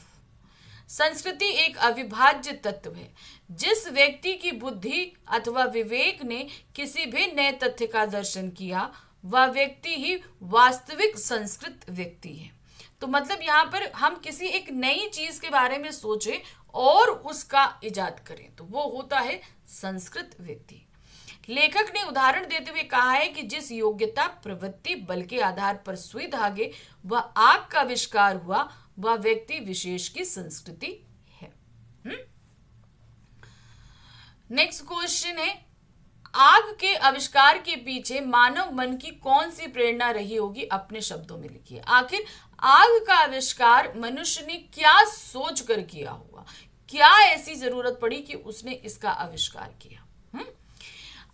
संस्कृति एक अविभाज्य तत्व है। जिस व्यक्ति की बुद्धि अथवा विवेक ने किसी भी नए तथ्य का दर्शन किया, वह व्यक्ति ही वास्तविक संस्कृत व्यक्ति है। तो मतलब यहाँ पर हम किसी एक नई चीज के बारे में सोचें और उसका इजाद करें तो वो होता है संस्कृत व्यक्ति। लेखक ने उदाहरण देते हुए कहा है कि जिस योग्यता, प्रवृत्ति, बल के आधार पर सुई धागे व आग का आविष्कार हुआ, वह व्यक्ति विशेष की संस्कृति है। नेक्स्ट क्वेश्चन है, आग के आविष्कार के पीछे मानव मन की कौन सी प्रेरणा रही होगी? अपने शब्दों में लिखिए। आखिर आग का आविष्कार मनुष्य ने क्या सोच कर किया होगा? क्या ऐसी जरूरत पड़ी कि उसने इसका आविष्कार किया?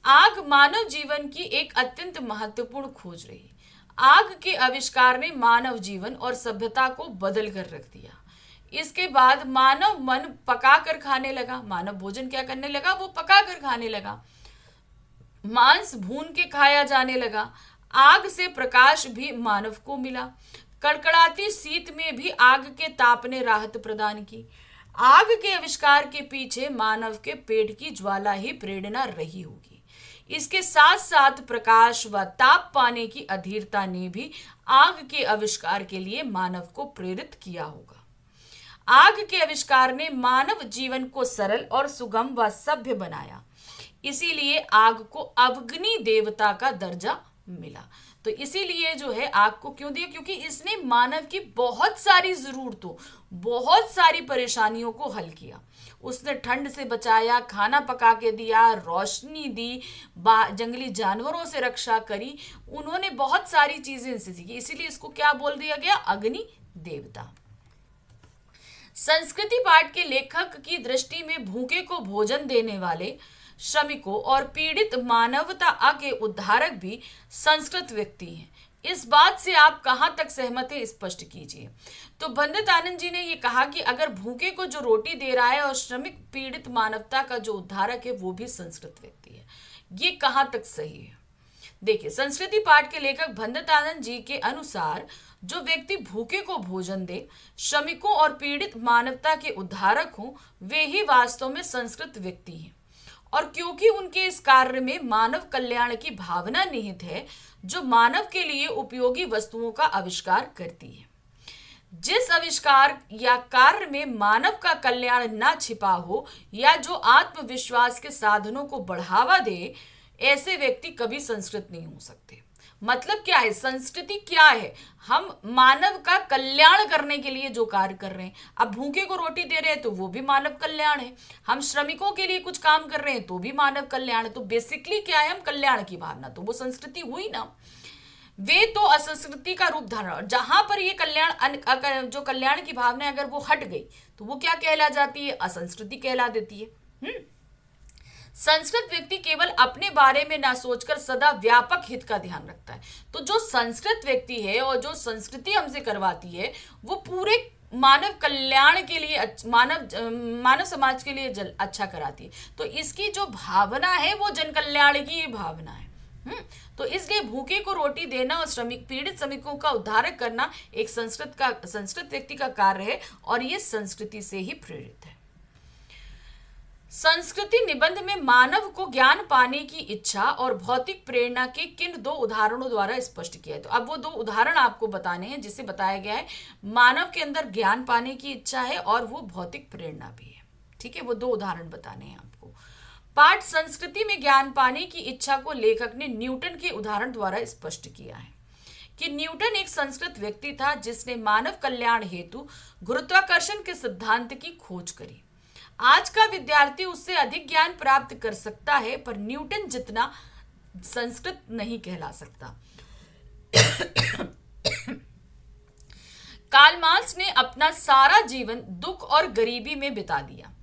आग मानव जीवन की एक अत्यंत महत्वपूर्ण खोज रही। आग के आविष्कार ने मानव जीवन और सभ्यता को बदल कर रख दिया। इसके बाद मानव मन पका कर खाने लगा। मानव भोजन क्या करने लगा? वो पका कर खाने लगा। मांस भून के खाया जाने लगा। आग से प्रकाश भी मानव को मिला। कड़कड़ाती शीत में भी आग के ताप ने राहत प्रदान की। आग के आविष्कार के पीछे मानव के पेट की ज्वाला ही प्रेरणा रही होगी। इसके साथ साथ प्रकाश व ताप पाने की अधीरता ने भी आग के आविष्कार के लिए मानव को प्रेरित किया होगा। आग के आविष्कार ने मानव जीवन को सरल और सुगम व सभ्य बनाया। इसीलिए आग को अग्नि देवता का दर्जा मिला। तो इसीलिए जो है आग को क्यों दिया? क्योंकि इसने मानव की बहुत सारी जरूरतों, बहुत सारी परेशानियों को हल किया। उसने ठंड से बचाया, खाना पका के दिया, रोशनी दी, जंगली जानवरों से रक्षा करी। उन्होंने बहुत सारी चीजें इनसे सीखी। इसीलिए इसको क्या बोल दिया गया? अग्नि देवता। संस्कृति पाठ के लेखक की दृष्टि में भूखे को भोजन देने वाले, श्रमिकों और पीड़ित मानवता के उद्धारक भी संस्कृत व्यक्ति हैं। इस बात से आप कहां तक सहमत हैं? स्पष्ट कीजिए। तो भंडित आनंद जी ने ये कहा कि अगर भूखे को जो रोटी दे रहा है और श्रमिक पीड़ित मानवता का जो उद्धारक है वो भी संस्कृत व्यक्ति है। ये कहां तक सही है? देखिए, संस्कृति पाठ के लेखक भंडित आनंद जी के अनुसार जो व्यक्ति भूखे को भोजन दे, श्रमिकों और पीड़ित मानवता के उद्धारक हों, वे ही वास्तव में संस्कृत व्यक्ति हैं। और क्योंकि उनके इस कार्य में मानव कल्याण की भावना निहित है, जो मानव के लिए उपयोगी वस्तुओं का आविष्कार करती है। जिस आविष्कार या कार्य में मानव का कल्याण न छिपा हो या जो आत्मविश्वास के साधनों को बढ़ावा दे, ऐसे व्यक्ति कभी संस्कृत नहीं हो सकते। मतलब क्या है? संस्कृति क्या है? हम मानव का कल्याण करने के लिए जो कार्य कर रहे हैं। अब भूखे को रोटी दे रहे हैं तो वो भी मानव कल्याण है। हम श्रमिकों के लिए कुछ काम कर रहे हैं तो भी मानव कल्याण है। तो बेसिकली क्या है? हम कल्याण की भावना, तो वो संस्कृति हुई ना। वे तो असंस्कृति का रूप धारण। जहां पर ये कल्याण, जो कल्याण की भावना अगर वो हट गई तो वो क्या कहला जाती है? असंस्कृति कहला देती है। संस्कृत व्यक्ति केवल अपने बारे में ना सोचकर सदा व्यापक हित का ध्यान रखता है। तो जो संस्कृत व्यक्ति है और जो संस्कृति हमसे करवाती है, वो पूरे मानव कल्याण के लिए, मानव समाज के लिए अच्छा कराती है। तो इसकी जो भावना है वो जन कल्याण की भावना है। तो इसलिए भूखे को रोटी देना और पीड़ित श्रमिकों का उद्धार करना एक संस्कृत व्यक्ति का कार्य है और ये संस्कृति से ही प्रेरित है। संस्कृति निबंध में मानव को ज्ञान पाने की इच्छा और भौतिक प्रेरणा के किन दो उदाहरणों द्वारा स्पष्ट किया है। तो अब वो दो उदाहरण आपको बताने हैं जिससे बताया गया है मानव के अंदर ज्ञान पाने की इच्छा है और वो भौतिक प्रेरणा भी है। ठीक है, वो दो उदाहरण बताने हैं आपको। पाठ संस्कृति में ज्ञान पाने की इच्छा को लेखक ने न्यूटन के उदाहरण द्वारा स्पष्ट किया है कि न्यूटन एक संस्कृत व्यक्ति था जिसने मानव कल्याण हेतु गुरुत्वाकर्षण के सिद्धांत की खोज करी। आज का विद्यार्थी उससे अधिक ज्ञान प्राप्त कर सकता है पर न्यूटन जितना संस्कृत नहीं कहला सकता। कार्ल मार्क्स ने अपना सारा जीवन दुख और गरीबी में बिता दिया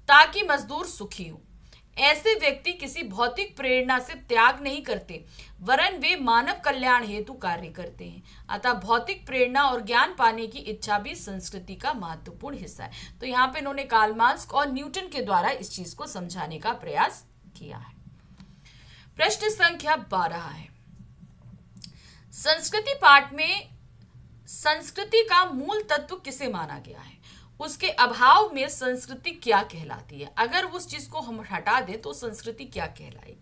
ताकि मजदूर सुखी हो। ऐसे व्यक्ति किसी भौतिक प्रेरणा से त्याग नहीं करते वरन वे मानव कल्याण हेतु कार्य करते हैं। अतः भौतिक प्रेरणा और ज्ञान पाने की इच्छा भी संस्कृति का महत्वपूर्ण हिस्सा है। तो यहाँ पे इन्होंने कार्ल मार्क्स और न्यूटन के द्वारा इस चीज को समझाने का प्रयास किया है। प्रश्न संख्या 12 है, संस्कृति पाठ में संस्कृति का मूल तत्व किसे माना गया है? उसके अभाव में संस्कृति क्या कहलाती है? अगर उस चीज को हम हटा दें तो संस्कृति क्या कहलाएगी?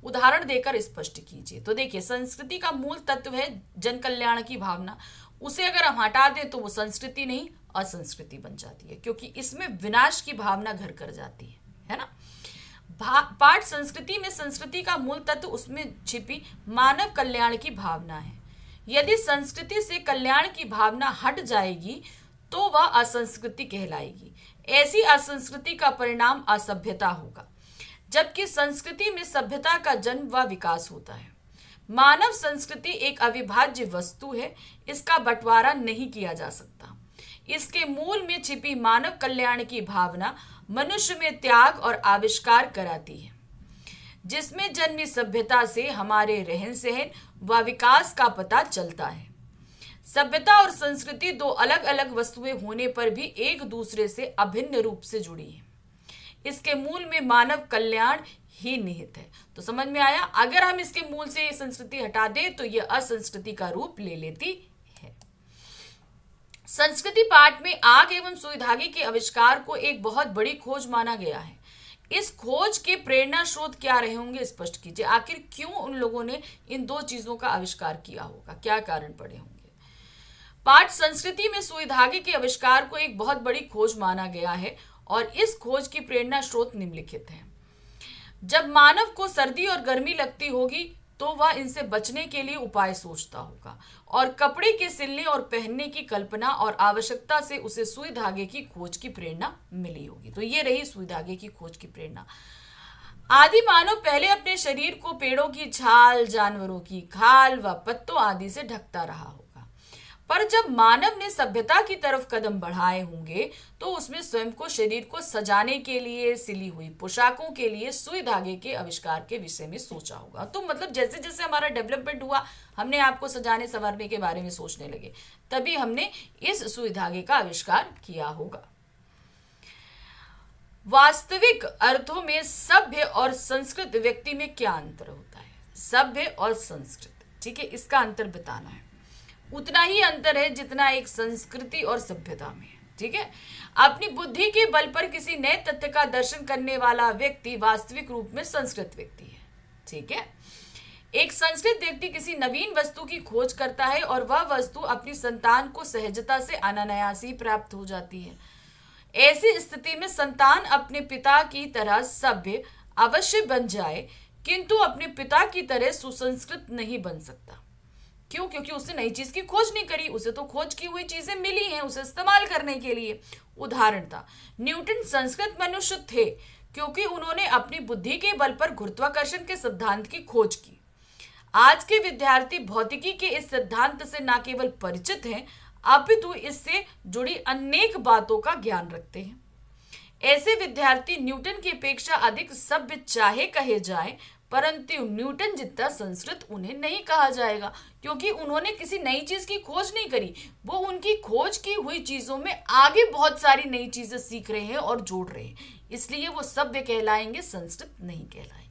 उदाहरण देकर स्पष्ट कीजिए। तो देखिए, संस्कृति का मूल तत्व है जन कल्याण की भावना। उसे अगर हम हटा दें तो वो संस्कृति नहीं असंस्कृति बन जाती है, क्योंकि इसमें विनाश की भावना घर कर जाती है ना। पाठ संस्कृति में संस्कृति का मूल तत्व उसमें छिपी मानव कल्याण की भावना है। यदि संस्कृति से कल्याण की भावना हट जाएगी तो वह असंस्कृति कहलाएगी। ऐसी असंस्कृति का परिणाम असभ्यता होगा, जबकि संस्कृति में सभ्यता का जन्म व विकास होता है। मानव संस्कृति एक अविभाज्य वस्तु है, इसका बंटवारा नहीं किया जा सकता। इसके मूल में छिपी मानव कल्याण की भावना मनुष्य में त्याग और आविष्कार कराती है, जिसमें जन्मी सभ्यता से हमारे रहन सहन व विकास का पता चलता है। सभ्यता और संस्कृति दो अलग अलग वस्तुएं होने पर भी एक दूसरे से अभिन्न रूप से जुड़ी है। इसके मूल में मानव कल्याण ही निहित है। तो समझ में आया? अगर हम इसके मूल से संस्कृति हटा दें तो यह असंस्कृति का रूप ले लेती है। संस्कृति पाठ में आग एवं सुई धागे के आविष्कार को एक बहुत बड़ी खोज माना गया है। इस खोज के प्रेरणा स्रोत क्या रहे होंगे, स्पष्ट कीजिए। आखिर क्यों उन लोगों ने इन दो चीजों का आविष्कार किया होगा, क्या कारण पड़े होंगे? पाठ संस्कृति में सुई धागे के आविष्कार को एक बहुत बड़ी खोज माना गया है और इस खोज की प्रेरणा स्रोत निम्नलिखित है। जब मानव को सर्दी और गर्मी लगती होगी तो वह इनसे बचने के लिए उपाय सोचता होगा और कपड़े के सिलने और पहनने की कल्पना और आवश्यकता से उसे सुई धागे की खोज की प्रेरणा मिली होगी। तो ये रही सुई धागे की खोज की प्रेरणा। आदि मानव पहले अपने शरीर को पेड़ों की छाल, जानवरों की खाल व पत्तों आदि से ढकता रहा होगा, पर जब मानव ने सभ्यता की तरफ कदम बढ़ाए होंगे तो उसमें स्वयं को शरीर को सजाने के लिए सिली हुई पोशाकों के लिए सुई धागे के आविष्कार के विषय में सोचा होगा। तो मतलब जैसे जैसे हमारा डेवलपमेंट हुआ, हमने आपको सजाने संवारने के बारे में सोचने लगे, तभी हमने इस सुई धागे का आविष्कार किया होगा। वास्तविक अर्थों में सभ्य और संस्कृत व्यक्ति में क्या अंतर होता है? सभ्य और संस्कृत, ठीक है, इसका अंतर बताना है। उतना ही अंतर है जितना एक संस्कृति और सभ्यता में, ठीक है। अपनी बुद्धि के बल पर किसी नए तथ्य का दर्शन करने वाला व्यक्ति वास्तविक रूप में संस्कृत व्यक्ति है, ठीक है। एक संस्कृत व्यक्ति किसी नवीन वस्तु की खोज करता है और वह वस्तु अपनी संतान को सहजता से अनायास ही प्राप्त हो जाती है। ऐसी स्थिति में संतान अपने पिता की तरह सभ्य अवश्य बन जाए, किंतु अपने पिता की तरह सुसंस्कृत नहीं बन सकता। क्यों? क्योंकि उसने नई चीज की खोज नहीं करी, उसे तो खोज की हुई चीजें मिली हैं उसे इस्तेमाल करने के लिए। उदाहरण था, न्यूटन संस्कृत मनुष्य थे क्योंकि उन्होंने अपनी बुद्धि के बल पर गुरुत्वाकर्षण के सिद्धांत की खोज की। आज के विद्यार्थी भौतिकी के इस सिद्धांत से न केवल परिचित हैं अपितु इससे जुड़ी अनेक बातों का ज्ञान रखते हैं। ऐसे विद्यार्थी न्यूटन की अपेक्षा अधिक सभ्य चाहे कहे जाए, परंतु न्यूटन जितना संस्कृत उन्हें नहीं कहा जाएगा, क्योंकि उन्होंने किसी नई चीज की खोज नहीं करी। वो उनकी खोज की हुई चीजों में आगे बहुत सारी नई चीजें सीख रहे हैं और जोड़ रहे हैं, इसलिए वो सभ्य कहलाएंगे, संस्कृत नहीं कहलाएंगे।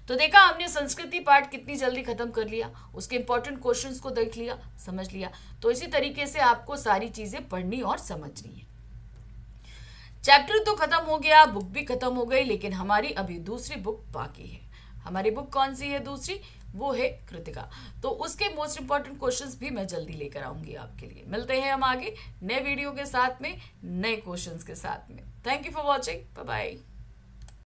तो देखा हमने संस्कृति पाठ कितनी जल्दी खत्म कर लिया, उसके इंपॉर्टेंट क्वेश्चंस को देख लिया, समझ लिया। तो इसी तरीके से आपको सारी चीजें पढ़नी और समझनी है। चैप्टर तो खत्म हो गया, बुक भी खत्म हो गई, लेकिन हमारी अभी दूसरी बुक बाकी है। हमारी बुक कौन सी है दूसरी? वो है कृतिका। तो उसके मोस्ट इंपॉर्टेंट क्वेश्चंस भी मैं जल्दी लेकर आऊंगी आपके लिए। मिलते हैं हम आगे नए वीडियो के साथ में, नए क्वेश्चंस के साथ में। Thank you for watching, bye bye.